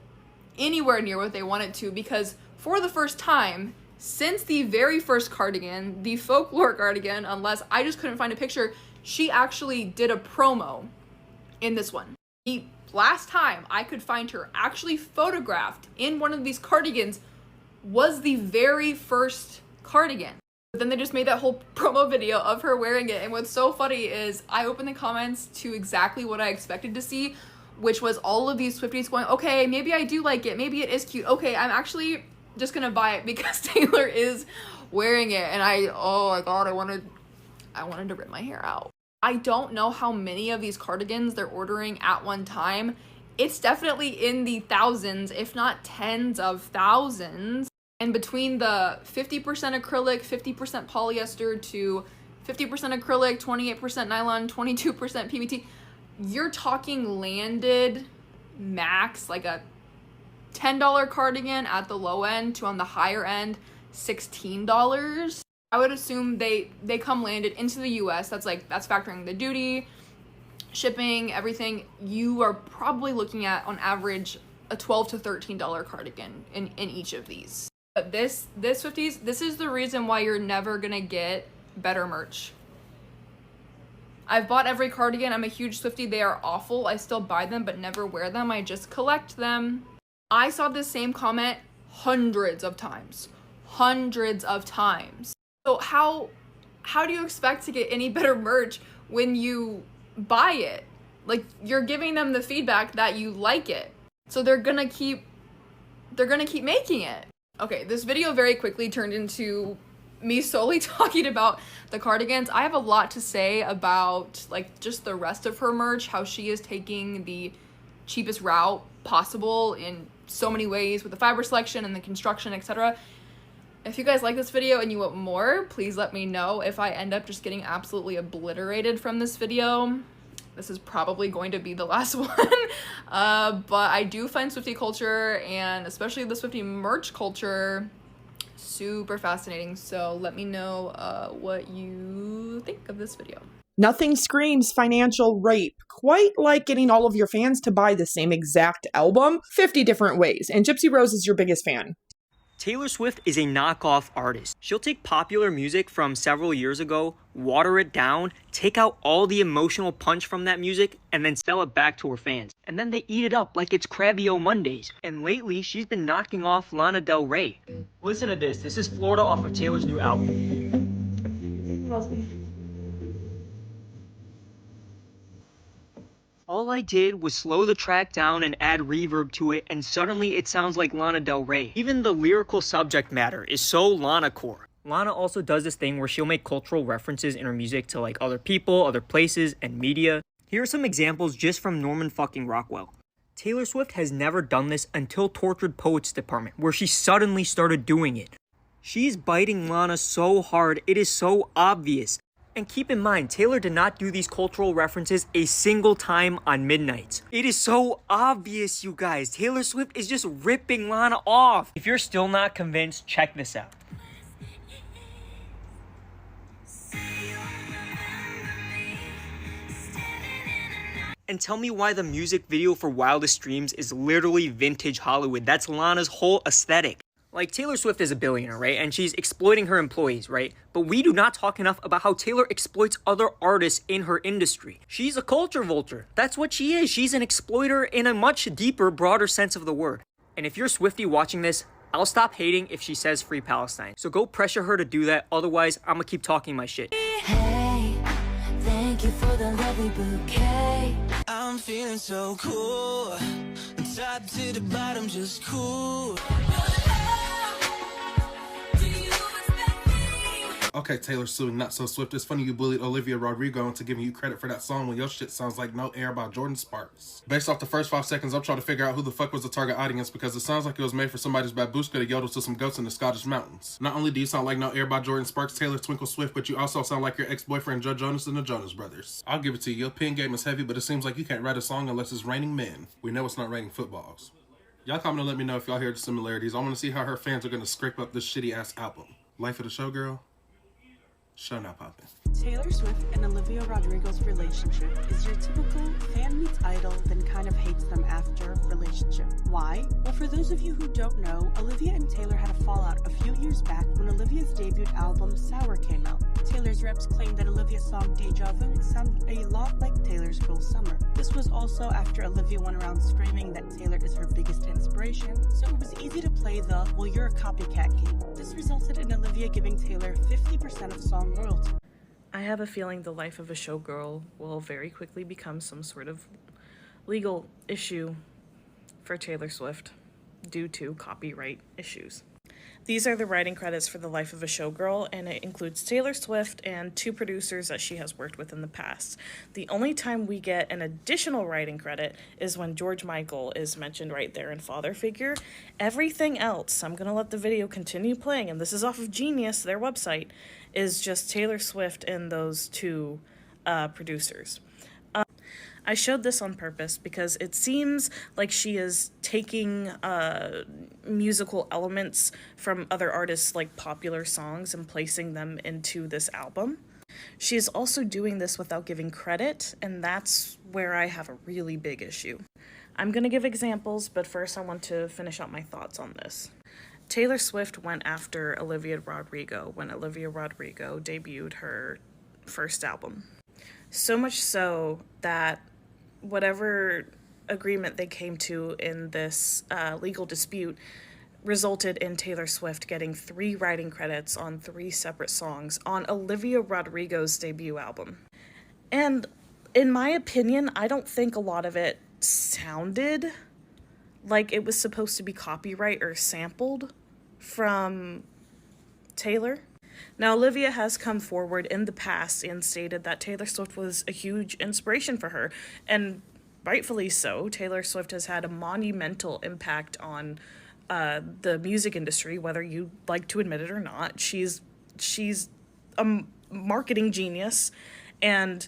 S13: anywhere near what they want it to, because for the first time since the very first cardigan, the folklore cardigan, unless I just couldn't find a picture, she actually did a promo in this one. The last time I could find her actually photographed in one of these cardigans was the very first cardigan. But then they just made that whole promo video of her wearing it. And what's so funny is I opened the comments to exactly what I expected to see, which was all of these Swifties going, okay, maybe I do like it. Maybe it is cute. Okay, I'm actually just gonna buy it because Taylor is wearing it. And oh my God, I wanted to rip my hair out. I don't know how many of these cardigans they're ordering at one time. It's definitely in the thousands, if not tens of thousands. And between the 50% acrylic, 50% polyester to 50% acrylic, 28% nylon, 22% PBT, you're talking landed max, like a $10 cardigan at the low end to on the higher end, $16. I would assume they come landed into the US. That's factoring the duty, shipping, everything. You are probably looking at, on average, a $12 to $13 cardigan in each of these. But this Swifties, this is the reason why you're never gonna get better merch. I've bought every cardigan. I'm a huge Swiftie. They are awful. I still buy them, but never wear them. I just collect them. I saw this same comment hundreds of times. So how do you expect to get any better merch when you buy it? Like, you're giving them the feedback that you like it. So they're gonna keep making it. Okay, this video very quickly turned into me solely talking about the cardigans. I have a lot to say about like just the rest of her merch, how she is taking the cheapest route possible in so many ways with the fiber selection and the construction, etc. If you guys like this video and you want more, please let me know. If I end up just getting absolutely obliterated from this video, this is probably going to be the last one. But I do find Swiftie culture, and especially the Swiftie merch culture, super fascinating. So let me know what you think of this video.
S3: Nothing screams financial rape quite like getting all of your fans to buy the same exact album 50 different ways, and Gypsy Rose is your biggest fan.
S17: Taylor Swift is a knockoff artist. She'll take popular music from several years ago, water it down, take out all the emotional punch from that music, and then sell it back to her fans. And then they eat it up like it's Krabby-O Mondays. And lately, she's been knocking off Lana Del Rey. Listen to this. This is Florida off of Taylor's new album. All I did was slow the track down and add reverb to it, and suddenly it sounds like Lana Del Rey. Even the lyrical subject matter is so Lana-core. Lana also does this thing where she'll make cultural references in her music to like other people, other places, and media. Here are some examples just from Norman fucking Rockwell. Taylor Swift has never done this until Tortured Poets Department, where she suddenly started doing it. She's biting Lana so hard, it is so obvious. And keep in mind, Taylor did not do these cultural references a single time on Midnights. It is so obvious, you guys. Taylor Swift is just ripping Lana off. If you're still not convinced, check this out. And tell me why the music video for Wildest Dreams is literally vintage Hollywood. That's Lana's whole aesthetic. Like, Taylor Swift is a billionaire, right? And she's exploiting her employees, right? But we do not talk enough about how Taylor exploits other artists in her industry. She's a culture vulture. That's what she is. She's an exploiter in a much deeper, broader sense of the word. And if you're Swiftie watching this, I'll stop hating if she says Free Palestine. So go pressure her to do that. Otherwise, I'm gonna keep talking my shit.
S18: Hey, thank you for the lovely bouquet. I'm feeling so cool. Top to the bottom, just cool.
S11: Okay, Taylor suing Not So Swift. It's funny you bullied Olivia Rodrigo into giving you credit for that song when your shit sounds like No Air by Jordan Sparks. Based off the first 5 seconds, I'm trying to figure out who the fuck was the target audience because it sounds like it was made for somebody's babushka to yodel to some goats in the Scottish mountains. Not only do you sound like No Air by Jordan Sparks, Taylor Twinkle Swift, but you also sound like your ex-boyfriend Joe Jonas and the Jonas Brothers. I'll give it to you. Your pen game is heavy, but it seems like you can't write a song unless it's raining men. We know it's not raining footballs. Y'all comment and let me know if y'all hear the similarities. I want to see how her fans are going to scrape up this shitty-ass album. Life of the Showgirl? Show not poppin'.
S24: Taylor Swift and Olivia Rodrigo's relationship is your typical fan meets idol, then kind of hates them after relationship. Why? Why? Well, for those of you who don't know, Olivia and Taylor had a fallout a few years back when Olivia's debut album Sour came out. Taylor's reps claimed that Olivia's song Deja Vu sounded a lot like Taylor's Cruel Summer. This was also after Olivia went around screaming that Taylor is her biggest inspiration, so it was easy to play the "well, you're a copycat" game. This resulted in Olivia giving Taylor 50% of song royalty.
S14: I have a feeling the life of a showgirl will very quickly become some sort of legal issue for Taylor Swift due to copyright issues. These are the writing credits for The Life of a Showgirl, and it includes Taylor Swift and 2 producers that she has worked with in the past. The only time we get an additional writing credit is when George Michael is mentioned right there in father figure. Everything else, I'm going to let the video continue playing, and this is off of Genius, their website, is just Taylor Swift and those 2 producers. I showed this on purpose because it seems like she is taking musical elements from other artists' like popular songs and placing them into this album. She is also doing this without giving credit, and that's where I have a really big issue. I'm going to give examples, but first I want to finish out my thoughts on this. Taylor Swift went after Olivia Rodrigo when Olivia Rodrigo debuted her first album. So much so that whatever agreement they came to in this legal dispute resulted in Taylor Swift getting 3 writing credits on 3 separate songs on Olivia Rodrigo's debut album. And in my opinion, I don't think a lot of it sounded like it was supposed to be copyright or sampled from Taylor. Now, Olivia has come forward in the past and stated that Taylor Swift was a huge inspiration for her, and rightfully so. Taylor Swift has had a monumental impact on the music industry, whether you like to admit it or not. She's a marketing genius, and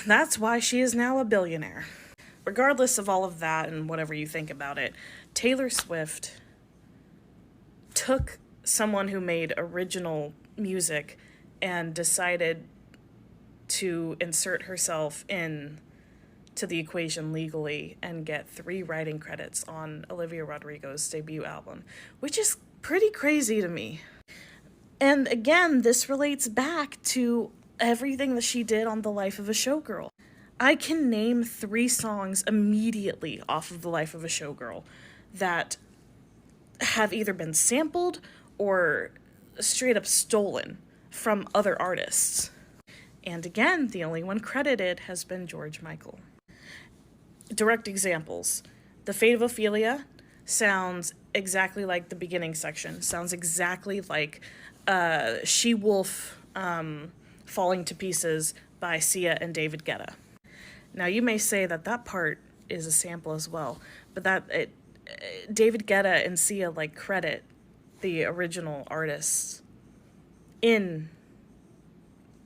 S14: that's why she is now a billionaire. Regardless of all of that and whatever you think about it, Taylor Swift took someone who made original music and decided to insert herself in to the equation legally and get 3 writing credits on Olivia Rodrigo's debut album, which is pretty crazy to me. And again, this relates back to everything that she did on The Life of a Showgirl. I can name 3 songs immediately off of The Life of a Showgirl that have either been sampled or straight up stolen from other artists. And again, the only one credited has been George Michael. Direct examples. The Fate of Ophelia sounds exactly like the beginning section, sounds exactly like She-Wolf Falling to Pieces by Sia and David Guetta. Now, you may say that that part is a sample as well, but David Guetta and Sia credit the original artists in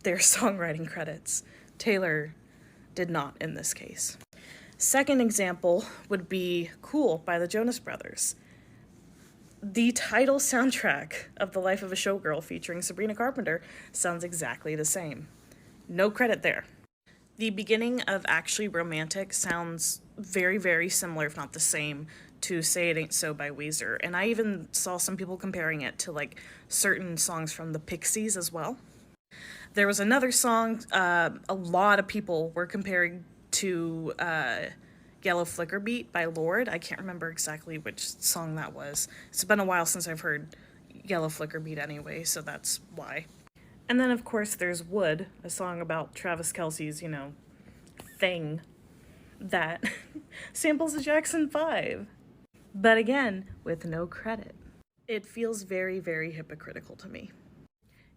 S14: their songwriting credits. Taylor did not in this case. Second example would be Cool by the Jonas Brothers. The title soundtrack of The Life of a Showgirl featuring Sabrina Carpenter sounds exactly the same. No credit there. The beginning of Actually Romantic sounds very, very similar, if not the same, to Say It Ain't So by Weezer. And I even saw some people comparing it to certain songs from the Pixies as well. There was another song a lot of people were comparing to Yellow Flicker Beat by Lorde. I can't remember exactly which song that was. It's been a while since I've heard Yellow Flicker Beat anyway, so that's why. And then, of course, there's Wood, a song about Travis Kelce's, thing that samples the Jackson 5. But again, with no credit. It feels very, very hypocritical to me.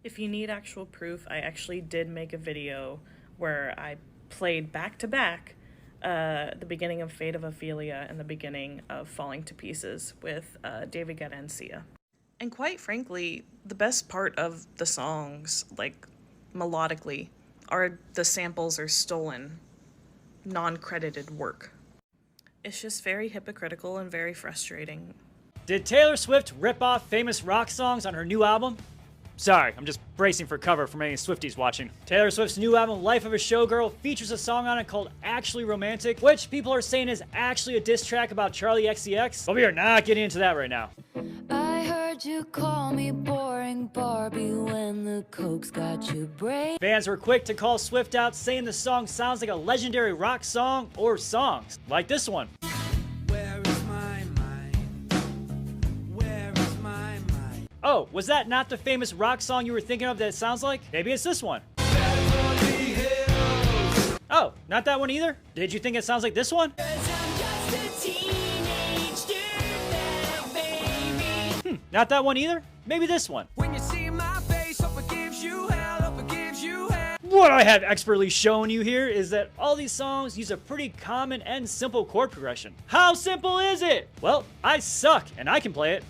S14: If you need actual proof, I actually did make a video where I played back-to-back the beginning of Fate of Ophelia and the beginning of Falling to Pieces with David Guetta and Sia. And quite frankly, the best part of the songs, melodically, are the samples or stolen, non-credited work. It's just very hypocritical and very frustrating.
S16: Did Taylor Swift rip off famous rock songs on her new album? Sorry, I'm just bracing for cover from any Swifties watching. Taylor Swift's new album, Life of a Showgirl, features a song on it called Actually Romantic, which people are saying is actually a diss track about Charlie XCX, but we are not getting into that right now.
S18: I heard you call me boring Barbie when the coke's got you brave.
S16: Fans were quick to call Swift out, saying the song sounds like a legendary rock song or songs, like this one. Oh, was that not the famous rock song you were thinking of that it sounds like? Maybe it's this one. Oh, not that one either? Did you think it sounds like this one? Not that one either? Maybe this one. When you see my face, hope it gives you hell, hope it gives you hell. What I have expertly shown you here is that all these songs use a pretty common and simple chord progression. How simple is it? Well, I suck and I can play it.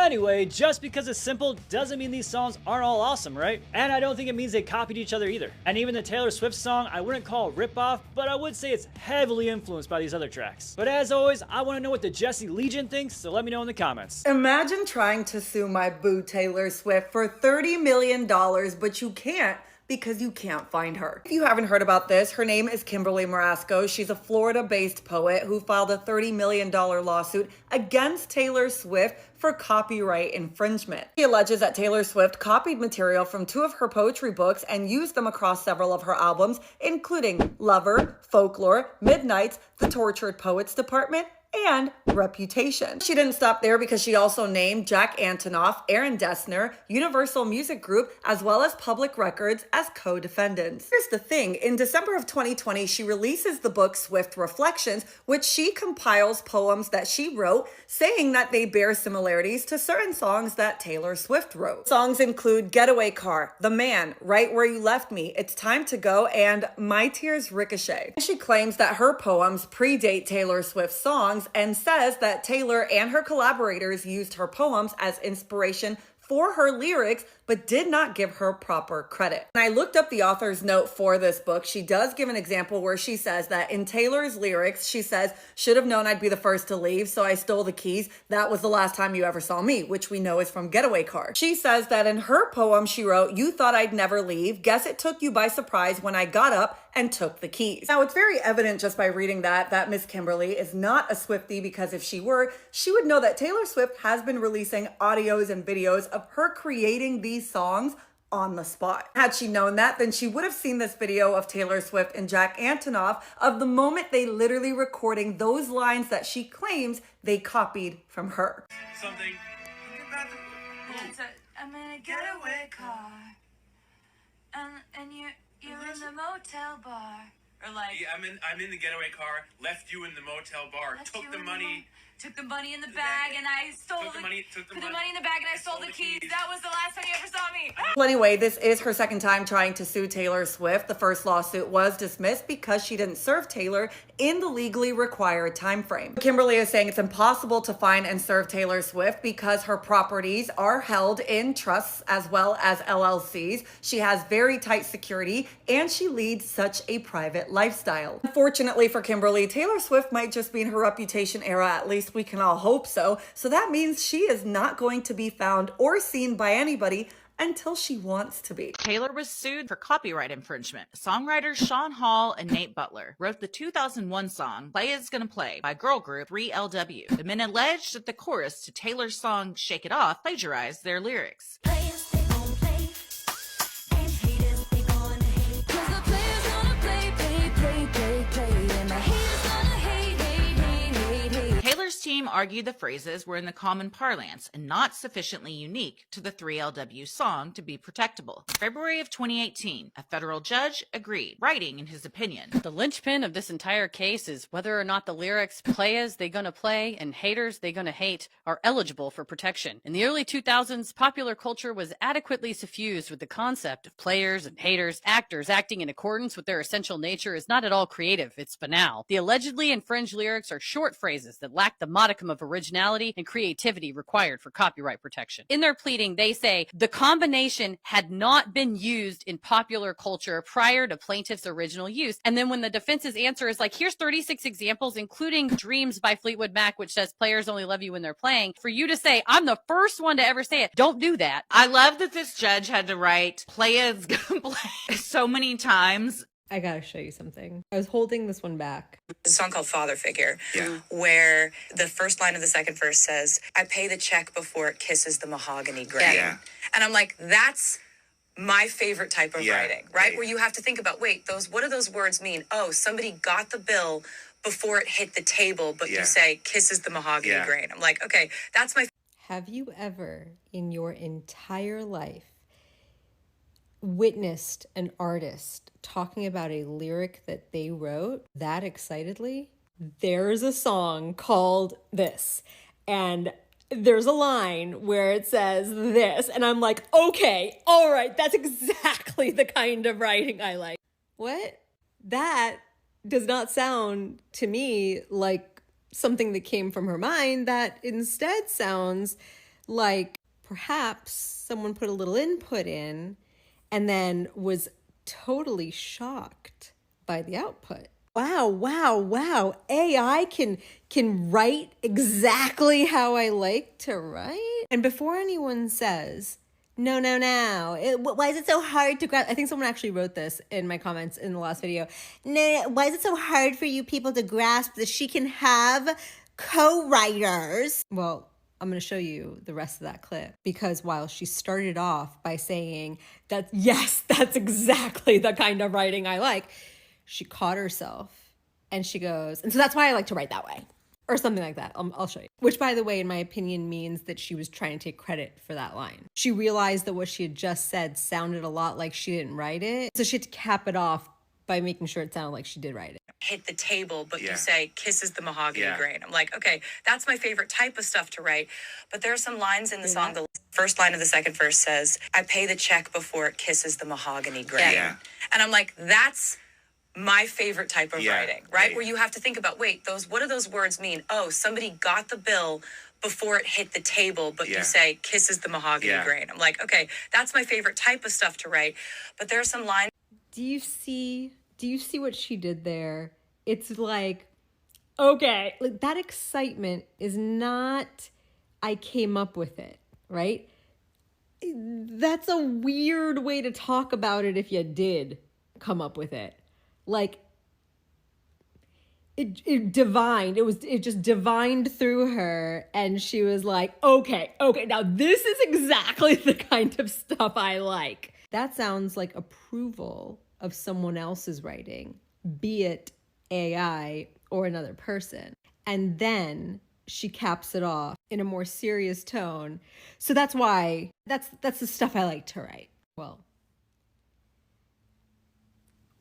S16: Anyway, just because it's simple doesn't mean these songs aren't all awesome, right? And I don't think it means they copied each other either. And even the Taylor Swift song, I wouldn't call a ripoff, but I would say it's heavily influenced by these other tracks. But as always, I want to know what the Jesse Legion thinks, so let me know in the comments.
S7: Imagine trying to sue my boo Taylor Swift for $30 million, but you can't because you can't find her. If you haven't heard about this, her name is Kimberly Marasco. She's a Florida-based poet who filed a $30 million lawsuit against Taylor Swift for copyright infringement. She alleges that Taylor Swift copied material from 2 of her poetry books and used them across several of her albums, including Lover, Folklore, Midnights, The Tortured Poets Department, and Reputation. She didn't stop there because she also named Jack Antonoff, Aaron Dessner, Universal Music Group, as well as Public Records as co-defendants. Here's the thing, in December of 2020, she releases the book Swift Reflections, which she compiles poems that she wrote, saying that they bear similarities to certain songs that Taylor Swift wrote. Songs include Getaway Car, The Man, Right Where You Left Me, It's Time to Go, and My Tears Ricochet. She claims that her poems predate Taylor Swift's songs and says that Taylor and her collaborators used her poems as inspiration for her lyrics, but did not give her proper credit. And I looked up the author's note for this book. She does give an example where she says that in Taylor's lyrics, she says, should have known I'd be the first to leave, so I stole the keys. That was the last time you ever saw me, which we know is from Getaway Car. She says that in her poem, she wrote, you thought I'd never leave. Guess it took you by surprise when I got up and took the keys. Now, it's very evident just by reading that Miss Kimberly is not a Swiftie, because if she were, she would know that Taylor Swift has been releasing audios and videos of her creating these songs on the spot. Had she known that, then she would have seen this video of Taylor Swift and Jack Antonoff of the moment they literally recording those lines that she claims they copied from her.
S19: Something.
S18: I'm in a getaway car, and you're in the motel bar, or like.
S19: Yeah, I'm in the getaway car. Left you in the motel bar. Took the money.
S18: Took the money in the bag and I stole
S19: Took the money in
S18: the bag and I stole the keys. That was the last time you ever saw me.
S7: Well, anyway, this is her second time trying to sue Taylor Swift. The first lawsuit was dismissed because she didn't serve Taylor in the legally required time frame. Kimberly is saying it's impossible to find and serve Taylor Swift because her properties are held in trusts as well as LLCs. She has very tight security and she leads such a private lifestyle. Unfortunately for Kimberly, Taylor Swift might just be in her Reputation era, at least we can all hope so. So that means she is not going to be found or seen by anybody until she wants to be.
S20: Taylor was sued for copyright infringement. Songwriters Sean Hall and Nate Butler wrote the 2001 song Play Is Gonna Play by girl group 3LW. The men alleged that the chorus to Taylor's song Shake It Off plagiarized their lyrics. Taylor's team argued the phrases were in the common parlance and not sufficiently unique to the 3LW song to be protectable. In February of 2018, a federal judge agreed, writing in his opinion,
S21: the linchpin of this entire case is whether or not the lyrics "players they gonna play" and "haters they gonna hate" are eligible for protection. In the early 2000s, popular culture was adequately suffused with the concept of players and haters. Actors acting in accordance with their essential nature is not at all creative, it's banal. The allegedly infringed lyrics are short phrases that lack the modicum of originality and creativity required for copyright protection. In their pleading, they say the combination had not been used in popular culture prior to plaintiff's original use. And then when the defense's answer is like, here's 36 examples, including Dreams by Fleetwood Mac, which says players only love you when they're playing, for you to say, I'm the first one to ever say it, don't do that.
S20: I love that this judge had to write players gonna play so many times.
S2: I gotta show you something. I was holding this one back.
S4: There's a song called Father Figure, where the first line of the second verse says, I pay the check before it kisses the mahogany grain.
S15: Yeah.
S4: And I'm like, that's my favorite type of writing, right?
S15: Yeah.
S4: Where you have to think about, wait, what do those words mean? Oh, somebody got the bill before it hit the table, but you say kisses the mahogany grain. I'm like, okay, that's my...
S2: Have you ever in your entire life witnessed an artist talking about a lyric that they wrote that excitedly? There's a song called this, and there's a line where it says this, and I'm like, okay, all right, that's exactly the kind of writing I like. What? That does not sound to me like something that came from her mind. That instead sounds like perhaps someone put a little input in and then was totally shocked by the output. Wow. AI can write exactly how I like to write. And before anyone says, no, why is it so hard to grasp? I think someone actually wrote this in my comments in the last video. No, why is it so hard for you people to grasp that she can have co-writers? Well, I'm going to show you the rest of that clip, because while she started off by saying that, yes, that's exactly the kind of writing I like, she caught herself and she goes, and so that's why I like to write that way, or something like that. I'll show you. Which, by the way, in my opinion, means that she was trying to take credit for that line. She realized that what she had just said sounded a lot like she didn't write it, so she had to cap it off by making sure it sounded like she did write it.
S4: Hit the table, but you say kisses the mahogany grain. I'm like, okay, that's my favorite type of stuff to write. But there are some lines in the song. The first line of the second verse says, I pay the check before it kisses the mahogany grain. And I'm like, that's my favorite type of writing, right? Where you have to think about, wait, what do those words mean? Oh, somebody got the bill before it hit the table, but you say kisses the mahogany grain. I'm like, okay, that's my favorite type of stuff to write. But there are some lines.
S2: Do you see what she did there? It's like, okay, like that excitement is not, I came up with it, right? That's a weird way to talk about it if you did come up with it. Like, it divined. It just divined through her, and she was like, okay, now this is exactly the kind of stuff I like. That sounds like approval of someone else's writing, be it AI or another person. And then she caps it off in a more serious tone. So that's why, that's the stuff I like to write. Well,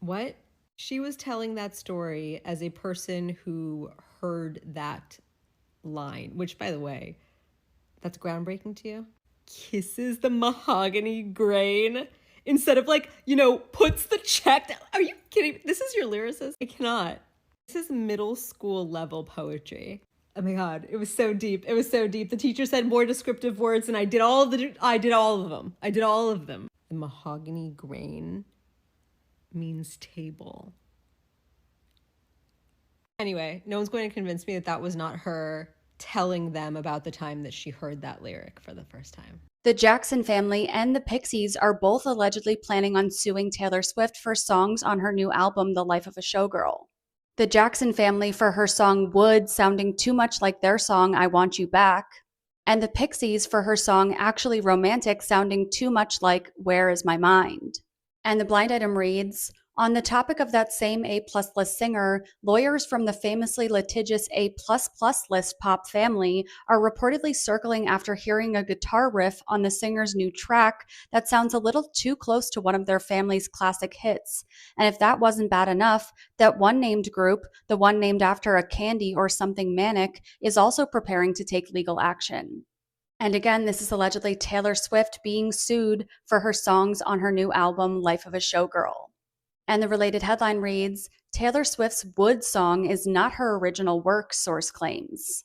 S2: what? She was telling that story as a person who heard that line, which, by the way, that's groundbreaking to you. Kisses the mahogany grain instead of, like, puts the check down. Are you kidding? This is your lyricist? I cannot. This is middle school level poetry. Oh my God, it was so deep. The teacher said more descriptive words, and I did all of them. The mahogany grain means table. Anyway, no one's going to convince me that that was not her telling them about the time that she heard that lyric for the first time.
S23: The Jackson family and the Pixies are both allegedly planning on suing Taylor Swift for songs on her new album, The Life of a Showgirl. The Jackson family for her song Wood sounding too much like their song I Want You Back, and the Pixies for her song Actually Romantic sounding too much like Where Is My Mind. And the blind item reads, on the topic of that same A+ list singer, lawyers from the famously litigious A++ list pop family are reportedly circling after hearing a guitar riff on the singer's new track that sounds a little too close to one of their family's classic hits. And if that wasn't bad enough, that one named group, the one named after a candy or something manic, is also preparing to take legal action. And again, this is allegedly Taylor Swift being sued for her songs on her new album, Life of a Showgirl. And the related headline reads, Taylor Swift's Wood song is not her original work, source claims.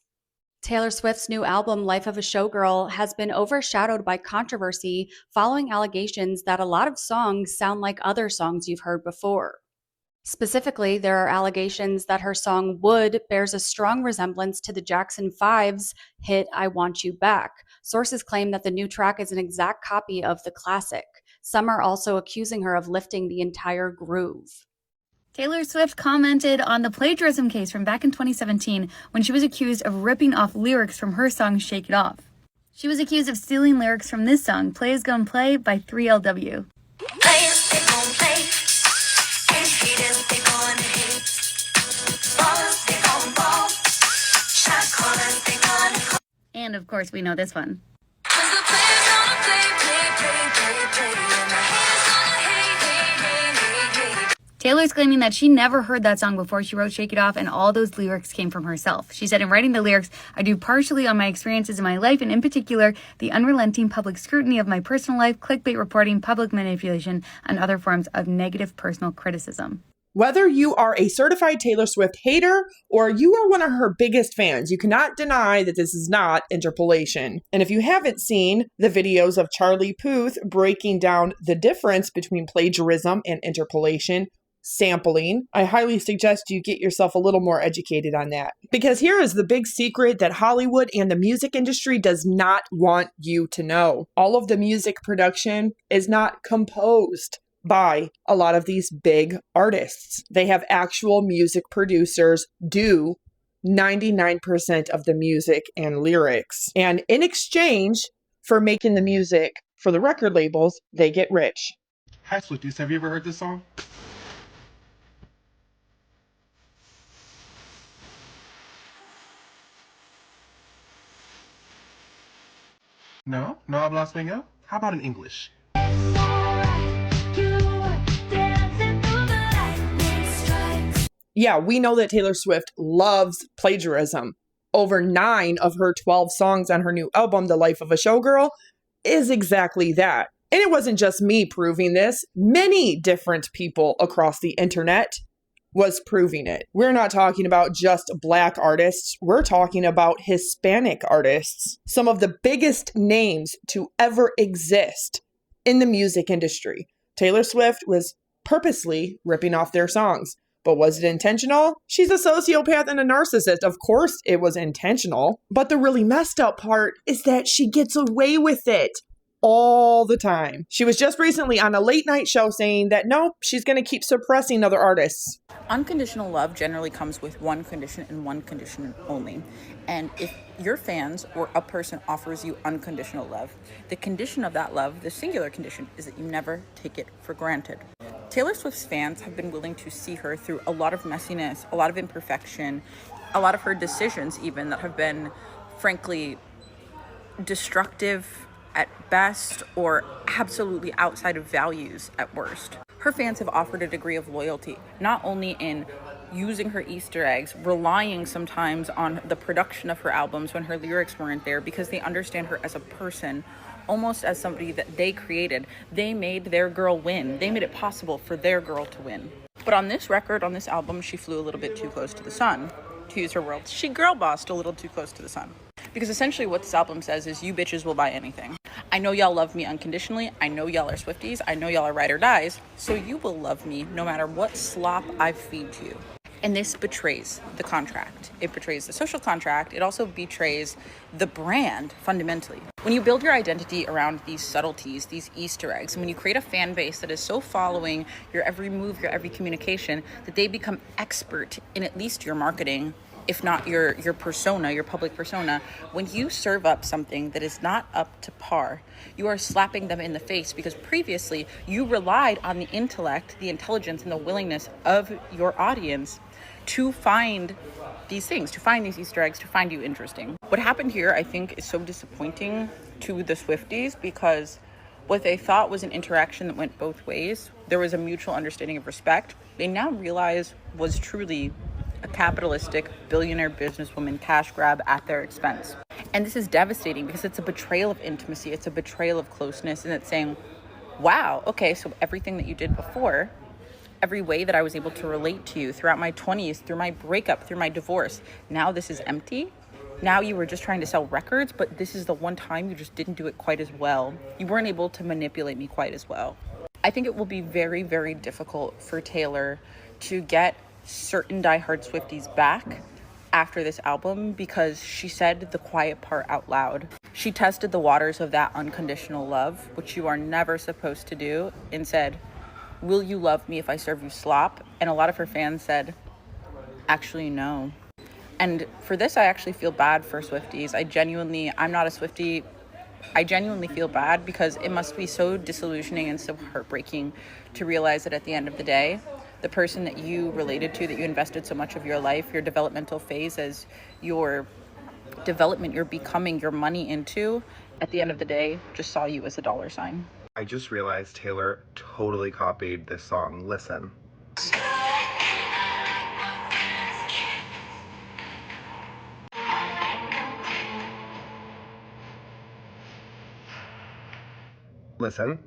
S23: Taylor Swift's new album, Life of a Showgirl, has been overshadowed by controversy following allegations that a lot of songs sound like other songs you've heard before. Specifically, there are allegations that her song Would bears a strong resemblance to the Jackson 5's hit I Want You Back. Sources claim that the new track is an exact copy of the classic. Some are also accusing her of lifting the entire groove.
S5: Taylor Swift commented on the plagiarism case from back in 2017 when she was accused of ripping off lyrics from her song Shake It Off. She was accused of stealing lyrics from this song, Players Gon' Play by 3LW.
S18: Players, they gon' play, and haters, they gon' hate. Ballers, they gon' ball, shot callers, they gon' call.
S5: And of course, we know this one.
S18: 'Cause the players gonna play, and the haters gonna hate.
S5: Taylor's claiming that she never heard that song before she wrote Shake It Off, and all those lyrics came from herself. She said, in writing the lyrics, I drew partially on my experiences in my life, and in particular, the unrelenting public scrutiny of my personal life, clickbait reporting, public manipulation, and other forms of negative personal criticism.
S3: Whether you are a certified Taylor Swift hater or you are one of her biggest fans, you cannot deny that this is not interpolation. And if you haven't seen the videos of Charlie Puth breaking down the difference between plagiarism and interpolation, sampling, I highly suggest you get yourself a little more educated on that. Because here is the big secret that Hollywood and the music industry does not want you to know. All of the music production is not composed by a lot of these big artists. They have actual music producers do 99% of the music and lyrics. And in exchange for making the music for the record labels, they get rich.
S19: Hi, Swifties. Have you ever heard this song? No? No hablas español? How about in English?
S3: Yeah, we know that Taylor Swift loves plagiarism. Over 9 of her 12 songs on her new album, The Life of a Showgirl, is exactly that. And it wasn't just me proving this. Many different people across the internet was proving it. We're not talking about just Black artists. We're talking about Hispanic artists. Some of the biggest names to ever exist in the music industry. Taylor Swift was purposely ripping off their songs. But was it intentional? She's a sociopath and a narcissist. Of course it was intentional. But the really messed up part is that she gets away with it all the time. She was just recently on a late night show saying that no, she's going to keep suppressing other artists.
S6: Unconditional love generally comes with one condition and one condition only. And if your fans or a person offers you unconditional love, the condition of that love, the singular condition, is that you never take it for granted. Taylor Swift's fans have been willing to see her through a lot of messiness, a lot of imperfection, a lot of her decisions even that have been, frankly, destructive at best or absolutely outside of values at worst. Her fans have offered a degree of loyalty, not only in using her Easter eggs, relying sometimes on the production of her albums when her lyrics weren't there because they understand her as a person, almost as somebody that they created. They made their girl win. They made it possible for their girl to win. But on this record, on this album, she flew a little bit too close to the sun, to use her words. She girl bossed a little too close to the sun. Because essentially what this album says is you bitches will buy anything. I know y'all love me unconditionally. I know y'all are Swifties. I know y'all are ride or dies. So you will love me no matter what slop I feed you. And this betrays the contract. It betrays the social contract. It also betrays the brand fundamentally. When you build your identity around these subtleties, these Easter eggs, and when you create a fan base that is so following your every move, your every communication, that they become expert in at least your marketing, if not your persona, your public persona, when you serve up something that is not up to par, you are slapping them in the face because previously you relied on the intellect, the intelligence, and the willingness of your audience to find these things, to find these Easter eggs, to find you interesting. What happened here, I think, is so disappointing to the Swifties because what they thought was an interaction that went both ways, there was a mutual understanding of respect, they now realize was truly a capitalistic billionaire businesswoman cash grab at their expense. And this is devastating because it's a betrayal of intimacy, it's a betrayal of closeness, and it's saying, wow, okay, so everything that you did before, every way that I was able to relate to you throughout my 20s, through my breakup, through my divorce, now this is empty? Now you were just trying to sell records, but this is the one time you just didn't do it quite as well. You weren't able to manipulate me quite as well. I think it will be very, very difficult for Taylor to get certain diehard Swifties back after this album, because she said the quiet part out loud. She tested the waters of that unconditional love, which you are never supposed to do, and said, "Will you love me if I serve you slop?" And a lot of her fans said, "Actually, no." And for this, I actually feel bad for Swifties. I'm not a Swiftie. I genuinely feel bad, because it must be so disillusioning and so heartbreaking to realize that at the end of the day, the person that you related to, that you invested so much of your life, your developmental phase as your development, you're becoming your money into, at the end of the day, just saw you as a dollar sign.
S11: I just realized Taylor totally copied this song. Listen. Listen.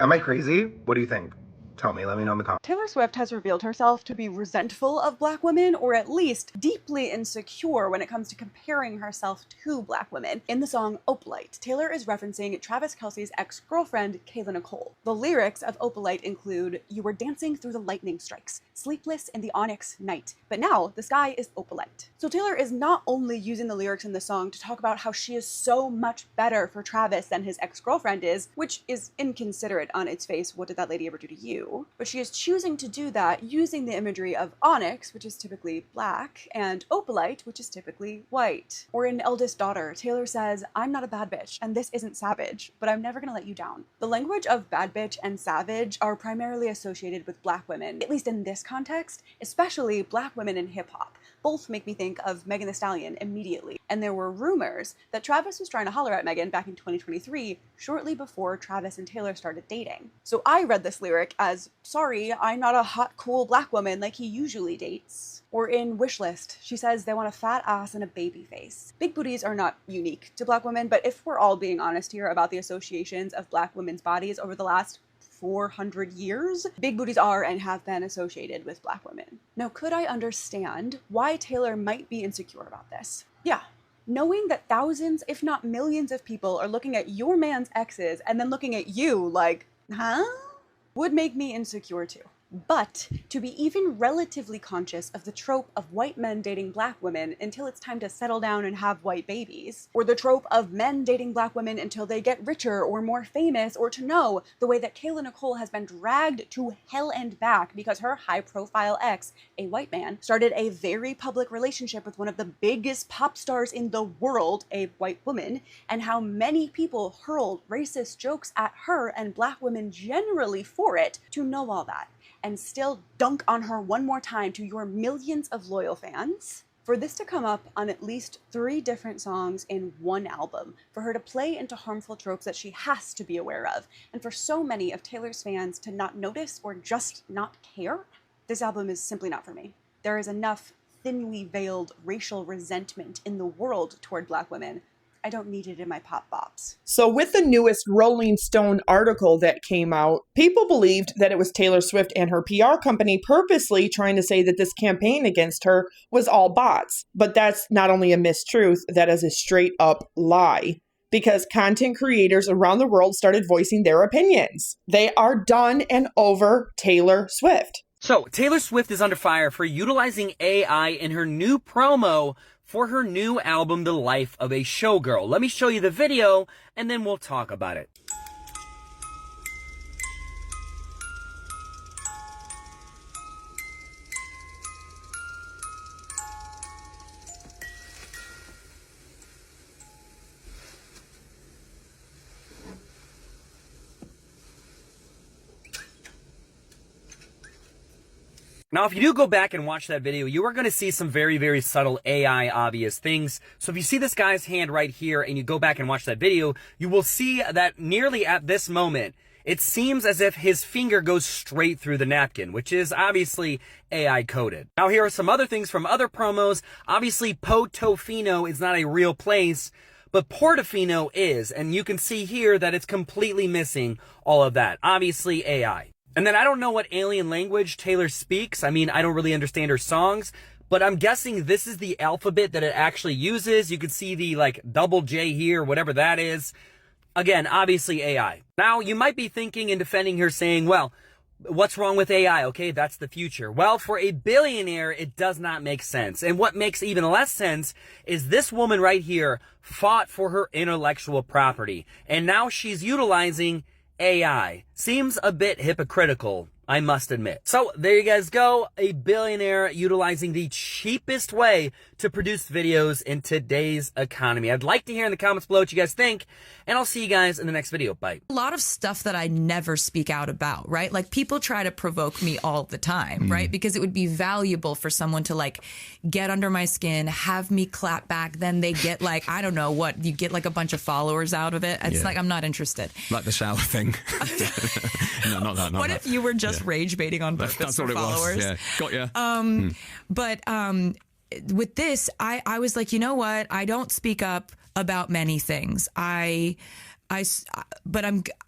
S11: Am I crazy? What do you think? Tell me, let me know in the comments.
S1: Taylor Swift has revealed herself to be resentful of Black women, or at least deeply insecure when it comes to comparing herself to Black women. In the song Opalite, Taylor is referencing Travis Kelce's ex-girlfriend, Kayla Nicole. The lyrics of Opalite include, "You were dancing through the lightning strikes, sleepless in the onyx night, but now the sky is opalite." So Taylor is not only using the lyrics in the song to talk about how she is so much better for Travis than his ex-girlfriend is, which is inconsiderate on its face. What did that lady ever do to you? But she is choosing to do that using the imagery of onyx, which is typically black, and opalite, which is typically white. Or in Eldest Daughter, Taylor says, "I'm not a bad bitch, and this isn't savage, but I'm never gonna let you down." The language of bad bitch and savage are primarily associated with Black women, at least in this context, especially Black women in hip-hop. Both make me think of Megan Thee Stallion immediately. And there were rumors that Travis was trying to holler at Megan back in 2023, shortly before Travis and Taylor started dating. So I read this lyric as, "Sorry, I'm not a hot, cool Black woman like he usually dates." Or in Wishlist, she says they want a fat ass and a baby face. Big booties are not unique to Black women, but if we're all being honest here about the associations of Black women's bodies over the last 400 years, big booties are and have been associated with Black women. Now, could I understand why Taylor might be insecure about this? Yeah. Knowing that thousands, if not millions of people are looking at your man's exes and then looking at you like, huh? Would make me insecure too. But to be even relatively conscious of the trope of white men dating Black women until it's time to settle down and have white babies, or the trope of men dating Black women until they get richer or more famous, or to know the way that Kayla Nicole has been dragged to hell and back because her high-profile ex, a white man, started a very public relationship with one of the biggest pop stars in the world, a white woman, and how many people hurled racist jokes at her and Black women generally for it, to know all that and still dunk on her one more time to your millions of loyal fans. For this to come up on at least 3 different songs in one album, for her to play into harmful tropes that she has to be aware of, and for so many of Taylor's fans to not notice or just not care, this album is simply not for me. There is enough thinly veiled racial resentment in the world toward Black women. I don't need it in my pop bops.
S3: So with the newest Rolling Stone article that came out, people believed that it was Taylor Swift and her PR company purposely trying to say that this campaign against her was all bots. But that's not only a mistruth, that is a straight up lie. Because content creators around the world started voicing their opinions. They are done and over Taylor Swift.
S8: So, Taylor Swift is under fire for utilizing AI in her new promo for her new album, The Life of a Showgirl. Let me show you the video, and then we'll talk about it. Now, if you do go back and watch that video, you are going to see some very, very subtle AI obvious things. So if you see this guy's hand right here and you go back and watch that video, you will see that nearly at this moment, It seems as if his finger goes straight through the napkin, which is obviously AI coded. Now here are some other things from other promos. Obviously Portofino is not a real place, but Portofino is, and you can see here that it's completely missing all of that. Obviously AI. And then I don't know what alien language Taylor speaks. I mean, I don't really understand her songs, but I'm guessing this is the alphabet that it actually uses. You can see the like double J here, whatever that is. Again, obviously AI. Now, you might be thinking and defending her saying, well, what's wrong with AI? Okay, that's the future. Well, for a billionaire, it does not make sense. And what makes even less sense is this woman right here fought for her intellectual property. And now she's utilizing AI. Seems a bit hypocritical, I must admit. So there you guys go. A billionaire utilizing the cheapest way to produce videos in today's economy. I'd like to hear in the comments below what you guys think, and I'll see you guys in the next video. Bye.
S9: A lot of stuff that I never speak out about, right? Like people try to provoke me all the time, right? Because it would be valuable for someone to like get under my skin, have me clap back. Then they get like, I don't know what, you get like a bunch of followers out of it. It's like, I'm not interested.
S10: Like the shower thing. No, not that.
S9: What if you were just rage baiting on purpose
S10: That's
S9: for
S10: what it
S9: followers?
S10: was. Yeah, got ya.
S9: But with this, I was like, you know what? I don't speak up about many things.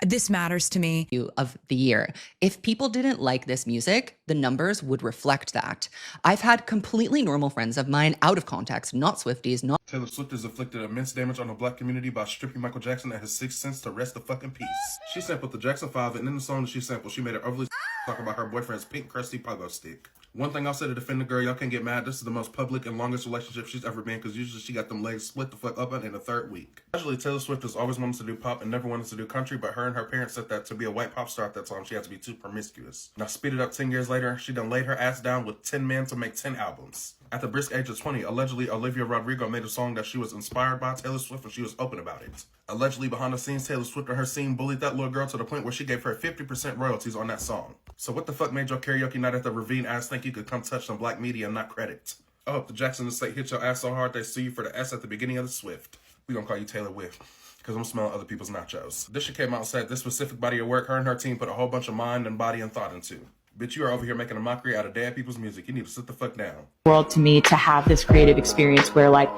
S9: This matters to me.
S15: Of the year. If people didn't like this music, the numbers would reflect that. I've had completely normal friends of mine out of context, not Swifties, not.
S22: Taylor Swift has inflicted immense damage on the black community by stripping Michael Jackson at his sixth sense to rest the fucking peace. She sampled the Jackson 5, and in the song that she sampled, she made it overly talk about her boyfriend's pink crusty pogo stick. One thing I'll say to defend the girl, y'all can't get mad. This is the most public and longest relationship she's ever been, because usually she got them legs split the fuck open in the third week. Actually, Taylor Swift has always wanted to do pop and never wanted to do country, but her and her parents said that to be a white pop star at that time, she had to be too promiscuous. Now speed it up 10 years later, she done laid her ass down with 10 men to make 10 albums. At the brisk age of 20, allegedly Olivia Rodrigo made a song that she was inspired by Taylor Swift, and she was open about it. Allegedly behind the scenes, Taylor Swift and her scene bullied that little girl to the point where she gave her 50% royalties on that song. So what the fuck made your karaoke night at the Ravine ass think you could come touch some black media and not credit? I hope the Jackson estate hit your ass so hard they sue you for the S at the beginning of the Swift. We gonna call you Taylor Whiff, because I'm smelling other people's nachos. This shit came out and said this specific body of work her and her team put a whole bunch of mind and body and thought into. Bitch, you are over here making a mockery out of dead people's music. You need to sit the fuck down.
S25: World to me to have this creative experience where like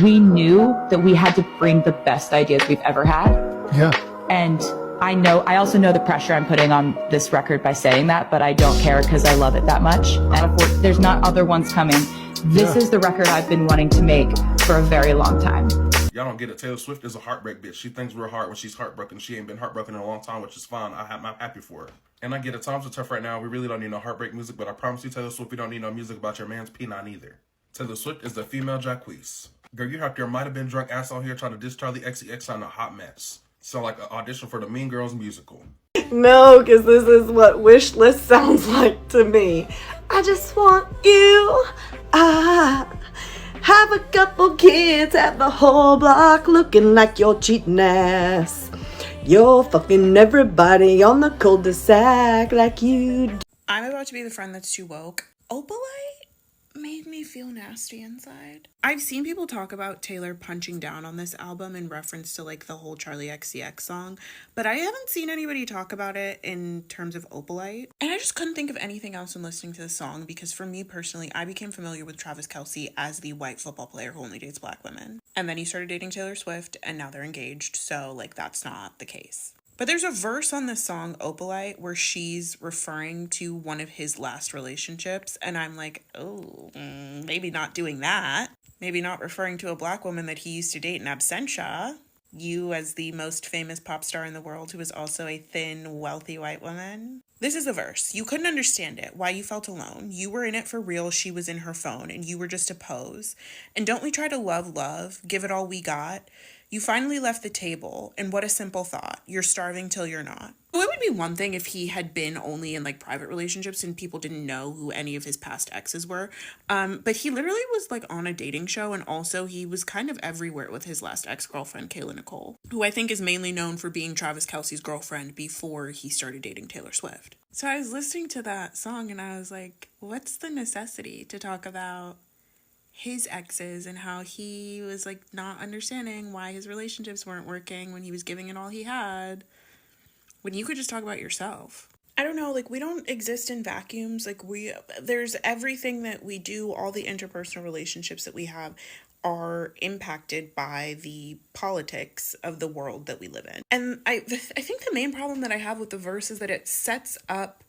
S25: we knew that we had to bring the best ideas we've ever had.
S10: Yeah.
S25: And I also know the pressure I'm putting on this record by saying that, but I don't care because I love it that much. And there's not other ones coming. This is the record I've been wanting to make for a very long time.
S22: Y'all don't get it. Taylor Swift is a heartbreak bitch. She thinks real hard when she's heartbroken. She ain't been heartbroken in a long time, which is fine. I'm happy for her. And I get it. Times are tough right now. We really don't need no heartbreak music, but I promise you, Taylor Swift, we don't need no music about your man's P9 either. Taylor Swift is the female Jacquees. Girl, you have your might have been drunk ass on here trying to diss Charlie XCX on a hot mess. Sound like an audition for the Mean Girls musical.
S26: No, because this is what wish list sounds like to me. I just want you. Have a couple kids, have the whole block looking like your cheating ass. You're fucking everybody on the cul-de-sac like you.
S6: I'm about to be the friend that's too woke. Opalite made me feel nasty inside. I've seen people talk about Taylor punching down on this album in reference to like the whole Charlie XCX song, but I haven't seen anybody talk about it in terms of Opalite. And I just couldn't think of anything else when listening to the song, because for me personally, I became familiar with Travis Kelce as the white football player who only dates black women. And then he started dating Taylor Swift, and now they're engaged, so like that's not the case. But there's a verse on this song, Opalite, where she's referring to one of his last relationships. And I'm like, oh, maybe not doing that. Maybe not referring to a black woman that he used to date in absentia. You as the most famous pop star in the world who is also a thin, wealthy white woman. This is the verse. You couldn't understand it, why you felt alone. You were in it for real, she was in her phone, and you were just a pose. And don't we try to love, give it all we got? You finally left the table, and what a simple thought. You're starving till you're not. So it would be one thing if he had been only in like private relationships and people didn't know who any of his past exes were. But he literally was like on a dating show, and also he was kind of everywhere with his last ex-girlfriend, Kayla Nicole, who I think is mainly known for being Travis Kelce's girlfriend before he started dating Taylor Swift. So I was listening to that song and I was like, what's the necessity to talk about his exes and how he was like not understanding why his relationships weren't working when he was giving it all he had?
S12: when you could just talk about yourself? I don't know, like, we don't exist in vacuums. Like, there's everything that we do, all the interpersonal relationships that we have are impacted by the politics of the world that we live in. And I think the main problem that I have with the verse is that it sets up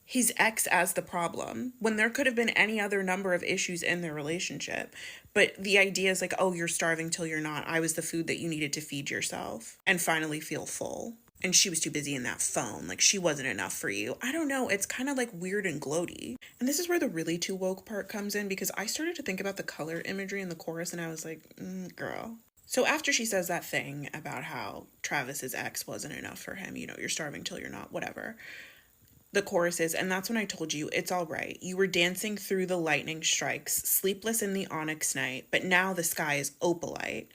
S12: his ex as the problem when there could have been any other number of issues in their relationship. But the idea is like, oh, you're starving till you're not. I was the food that you needed to feed yourself and finally feel full. And she was too busy in that phone. Like, she wasn't enough for you. I don't know. It's kind of like weird and gloaty. And this is where the really too woke part comes in, because I started to think about the color imagery in the chorus and I was like, girl. So after she says that thing about how Travis's ex wasn't enough for him, you know, you're starving till you're not, whatever. The chorus is, and that's when I told you, it's all right. You were dancing through the lightning strikes, sleepless in the onyx night, but now the sky is opalite.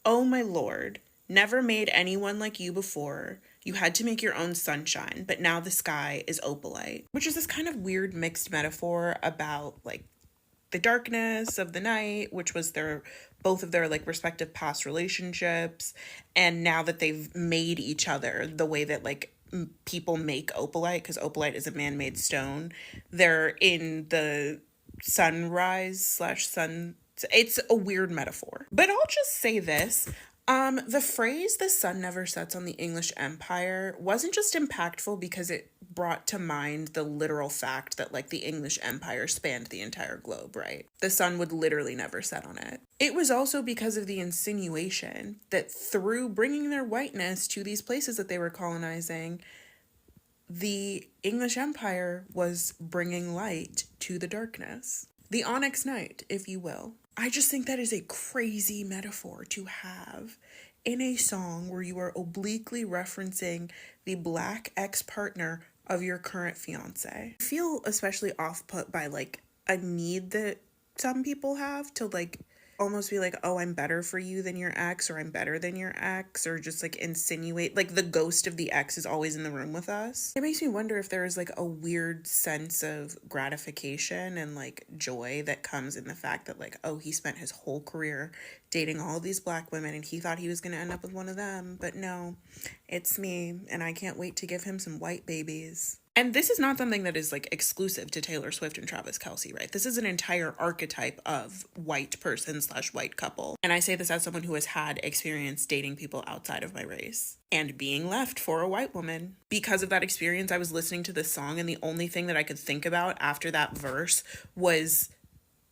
S12: Oh my lord, never made anyone like you before. You had to make your own sunshine, but now the sky is opalite. Which is this kind of weird mixed metaphor about like the darkness of the night, which was both of their like respective past relationships. And now that they've made each other the way that like people make opalite, because opalite is a man-made stone, they're in the sunrise/sun. It's a weird metaphor. But I'll just say this. The phrase, the sun never sets on the English Empire, wasn't just impactful because it brought to mind the literal fact that, like, the English Empire spanned the entire globe, right? The sun would literally never set on it. It was also because of the insinuation that through bringing their whiteness to these places that they were colonizing, the English Empire was bringing light to the darkness. The onyx night, if you will. I just think that is a crazy metaphor to have in a song where you are obliquely referencing the black ex-partner of your current fiance. I feel especially off-put by like a need that some people have to like almost be like, oh, I'm better for you than your ex, or I'm better than your ex, or just like insinuate like the ghost of the ex is always in the room with us. It makes me wonder if there is like a weird sense of gratification and like joy that comes in the fact that like, oh, he spent his whole career dating all these black women and he thought he was going to end up with one of them, but no, it's me, and I can't wait to give him some white babies. And this is not something that is like exclusive to Taylor Swift and Travis Kelce, right? This is an entire archetype of white person / white couple. And I say this as someone who has had experience dating people outside of my race and being left for a white woman. Because of that experience, I was listening to this song and the only thing that I could think about after that verse was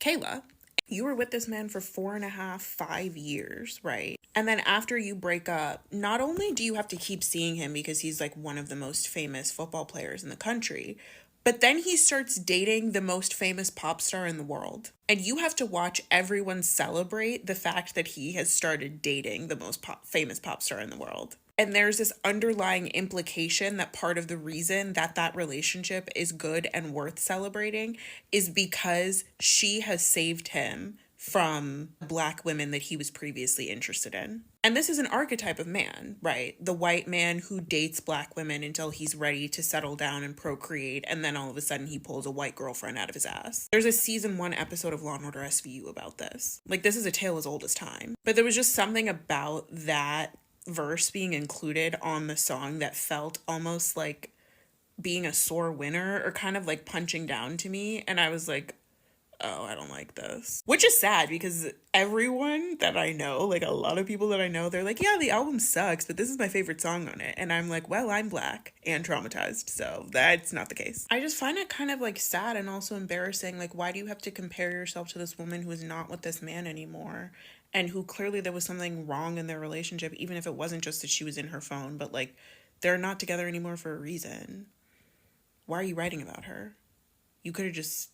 S12: Kayla. You were with this man for 4.5, 5 years, right? And then after you break up, not only do you have to keep seeing him because he's like one of the most famous football players in the country, but then he starts dating the most famous pop star in the world. And you have to watch everyone celebrate the fact that he has started dating the most famous pop star in the world. And there's this underlying implication that part of the reason that that relationship is good and worth celebrating is because she has saved him from black women that he was previously interested in. And this is an archetype of man, right? The white man who dates black women until he's ready to settle down and procreate, and then all of a sudden he pulls a white girlfriend out of his ass. There's a season 1 episode of Law & Order SVU about this. Like, this is a tale as old as time. But there was just something about that verse being included on the song that felt almost like being a sore winner or kind of like punching down to me. And I was like, oh, I don't like this. Which is sad because everyone that I know, like a lot of people that I know, they're like, yeah, the album sucks, but this is my favorite song on it. And I'm like, well, I'm black and traumatized, so that's not the case. I just find it kind of like sad and also embarrassing. Like, why do you have to compare yourself to this woman who is not with this man anymore? And who clearly there was something wrong in their relationship, even if it wasn't just that she was in her phone, but like they're not together anymore for a reason. Why are you writing about her? You could have just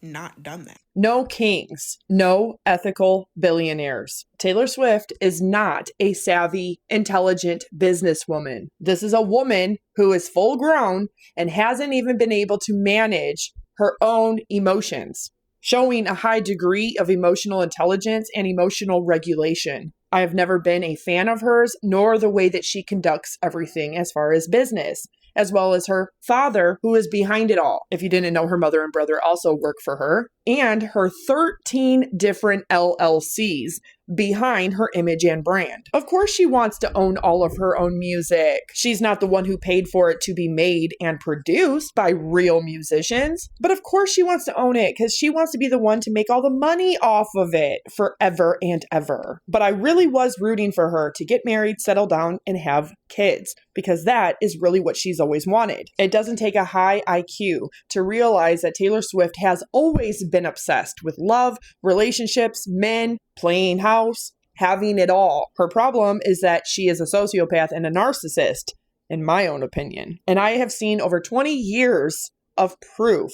S12: not done that.
S3: No kings, no ethical billionaires. Taylor Swift is not a savvy, intelligent businesswoman. This is a woman who is full grown and hasn't even been able to manage her own emotions, showing a high degree of emotional intelligence and emotional regulation. I have never been a fan of hers, nor the way that she conducts everything as far as business, as well as her father, who is behind it all. If you didn't know, her mother and brother also work for her, and her 13 different LLCs, behind her image and brand. Of course, she wants to own all of her own music. She's not the one who paid for it to be made and produced by real musicians, but of course she wants to own it because she wants to be the one to make all the money off of it forever and ever. But I really was rooting for her to get married, settle down, and have kids, because that is really what she's always wanted. It doesn't take a high IQ to realize that Taylor Swift has always been obsessed with love, relationships, men, playing house, having it all. Her problem is that she is a sociopath and a narcissist, in my own opinion. And I have seen over 20 years of proof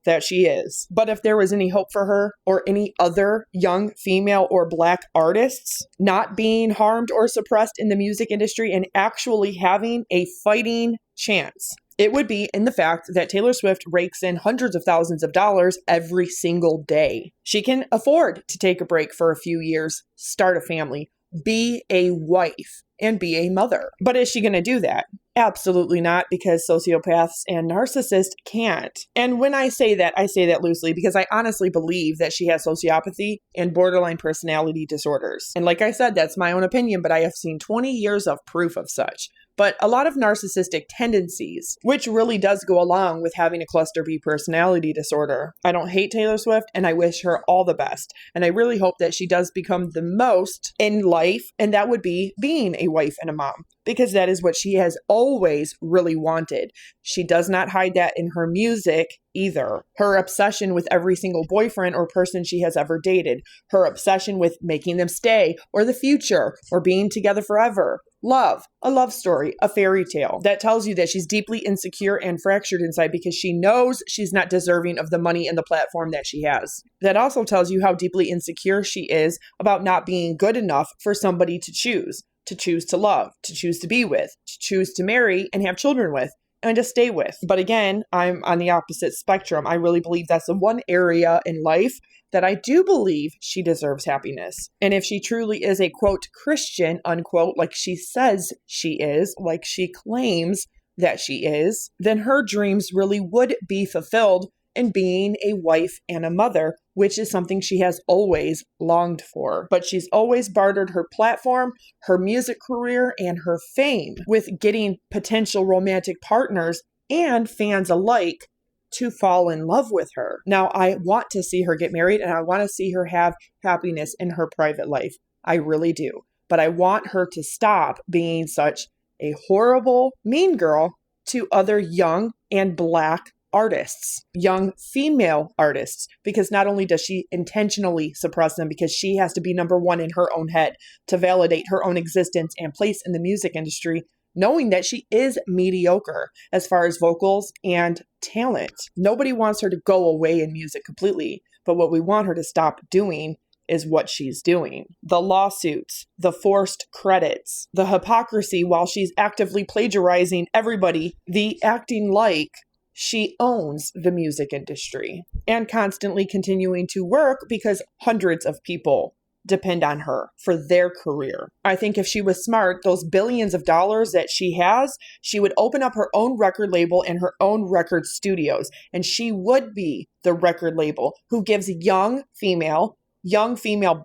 S3: that she is. But if there was any hope for her or any other young female or Black artists not being harmed or suppressed in the music industry and actually having a fighting chance, it would be in the fact that Taylor Swift rakes in hundreds of thousands of dollars every single day. She can afford to take a break for a few years, start a family, be a wife, and be a mother. But is she going to do that? Absolutely not, because sociopaths and narcissists can't. And when I say that loosely because I honestly believe that she has sociopathy and borderline personality disorders. And like I said, that's my own opinion, but I have seen 20 years of proof of such. But a lot of narcissistic tendencies, which really does go along with having a cluster B personality disorder. I don't hate Taylor Swift, and I wish her all the best. And I really hope that she does become the most in life, and that would be being a wife and a mom, because that is what she has always really wanted. She does not hide that in her music either. Her obsession with every single boyfriend or person she has ever dated, her obsession with making them stay or the future or being together forever. Love, a love story, a fairy tale. That tells you that she's deeply insecure and fractured inside because she knows she's not deserving of the money and the platform that she has. That also tells you how deeply insecure she is about not being good enough for somebody to choose to love, to choose to be with, to choose to marry and have children with, and to stay with. But again, I'm on the opposite spectrum. I really believe that's the one area in life that I do believe she deserves happiness. And if she truly is a quote Christian, unquote, like she says she is, like she claims that she is, then her dreams really would be fulfilled in being a wife and a mother, which is something she has always longed for. But she's always bartered her platform, her music career, and her fame with getting potential romantic partners and fans alike to fall in love with her. Now, I want to see her get married and I want to see her have happiness in her private life. I really do. But I want her to stop being such a horrible, mean girl to other young and Black artists, young female artists, because not only does she intentionally suppress them because she has to be number one in her own head to validate her own existence and place in the music industry, knowing that she is mediocre as far as vocals and talent. Nobody wants her to go away in music completely, but what we want her to stop doing is what she's doing. The lawsuits, the forced credits, the hypocrisy while she's actively plagiarizing everybody, the acting like she owns the music industry, and constantly continuing to work because hundreds of people depend on her for their career. I think if she was smart, those billions of dollars that she has, she would open up her own record label and her own record studios, and she would be the record label who gives young female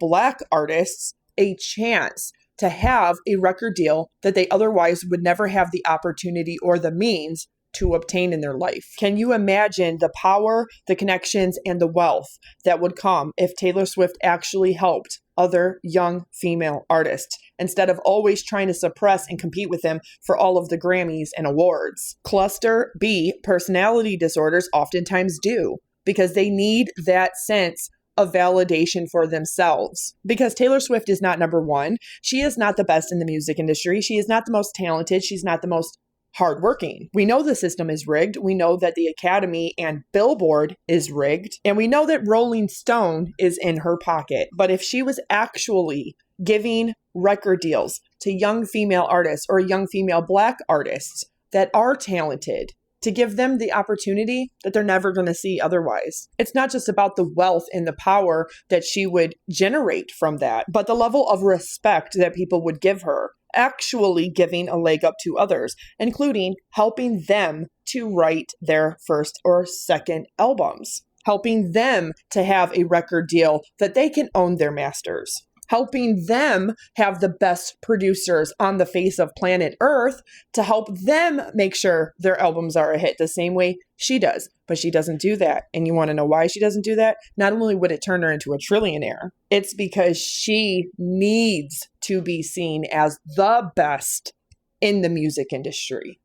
S3: Black artists a chance to have a record deal that they otherwise would never have the opportunity or the means to obtain in their life. Can you imagine the power, the connections, and the wealth that would come if Taylor Swift actually helped other young female artists instead of always trying to suppress and compete with them for all of the Grammys and awards? Cluster B personality disorders oftentimes do, because they need that sense of validation for themselves. Because Taylor Swift is not number one. She is not the best in the music industry. She is not the most talented. She's not the most hardworking. We know the system is rigged. We know that the Academy and Billboard is rigged. And we know that Rolling Stone is in her pocket. But if she was actually giving record deals to young female artists or young female Black artists that are talented, to give them the opportunity that they're never going to see otherwise. It's not just about the wealth and the power that she would generate from that, but the level of respect that people would give her, actually giving a leg up to others, including helping them to write their first or second albums, helping them to have a record deal that they can own their masters. helping them have the best producers on the face of planet Earth to help them make sure their albums are a hit the same way she does. But she doesn't do that. And you want to know why she doesn't do that? Not only would it turn her into a trillionaire, it's because she needs to be seen as the best in the music industry.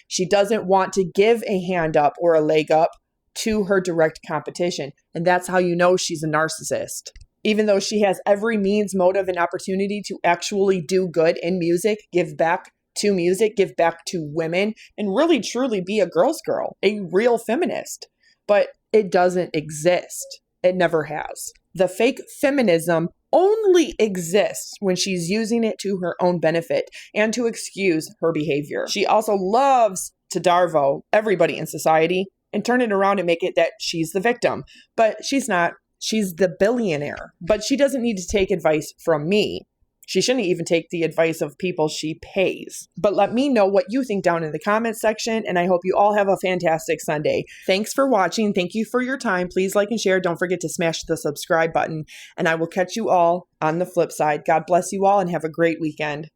S3: She doesn't want to give a hand up or a leg up to her direct competition. And that's how you know she's a narcissist. Even though she has every means, motive, and opportunity to actually do good in music, give back to music, give back to women, and really truly be a girl's girl, a real feminist. But it doesn't exist. It never has. The fake feminism only exists when she's using it to her own benefit and to excuse her behavior. She also loves to darvo everybody in society and turn it around and make it that she's the victim. But she's not. She's the billionaire, but she doesn't need to take advice from me. She shouldn't even take the advice of people she pays. But let me know what you think down in the comments section, and I hope you all have a fantastic Sunday. Thanks for watching. Thank you for your time. Please like and share. Don't forget to smash the subscribe button, and I will catch you all on the flip side. God bless you all and have a great weekend.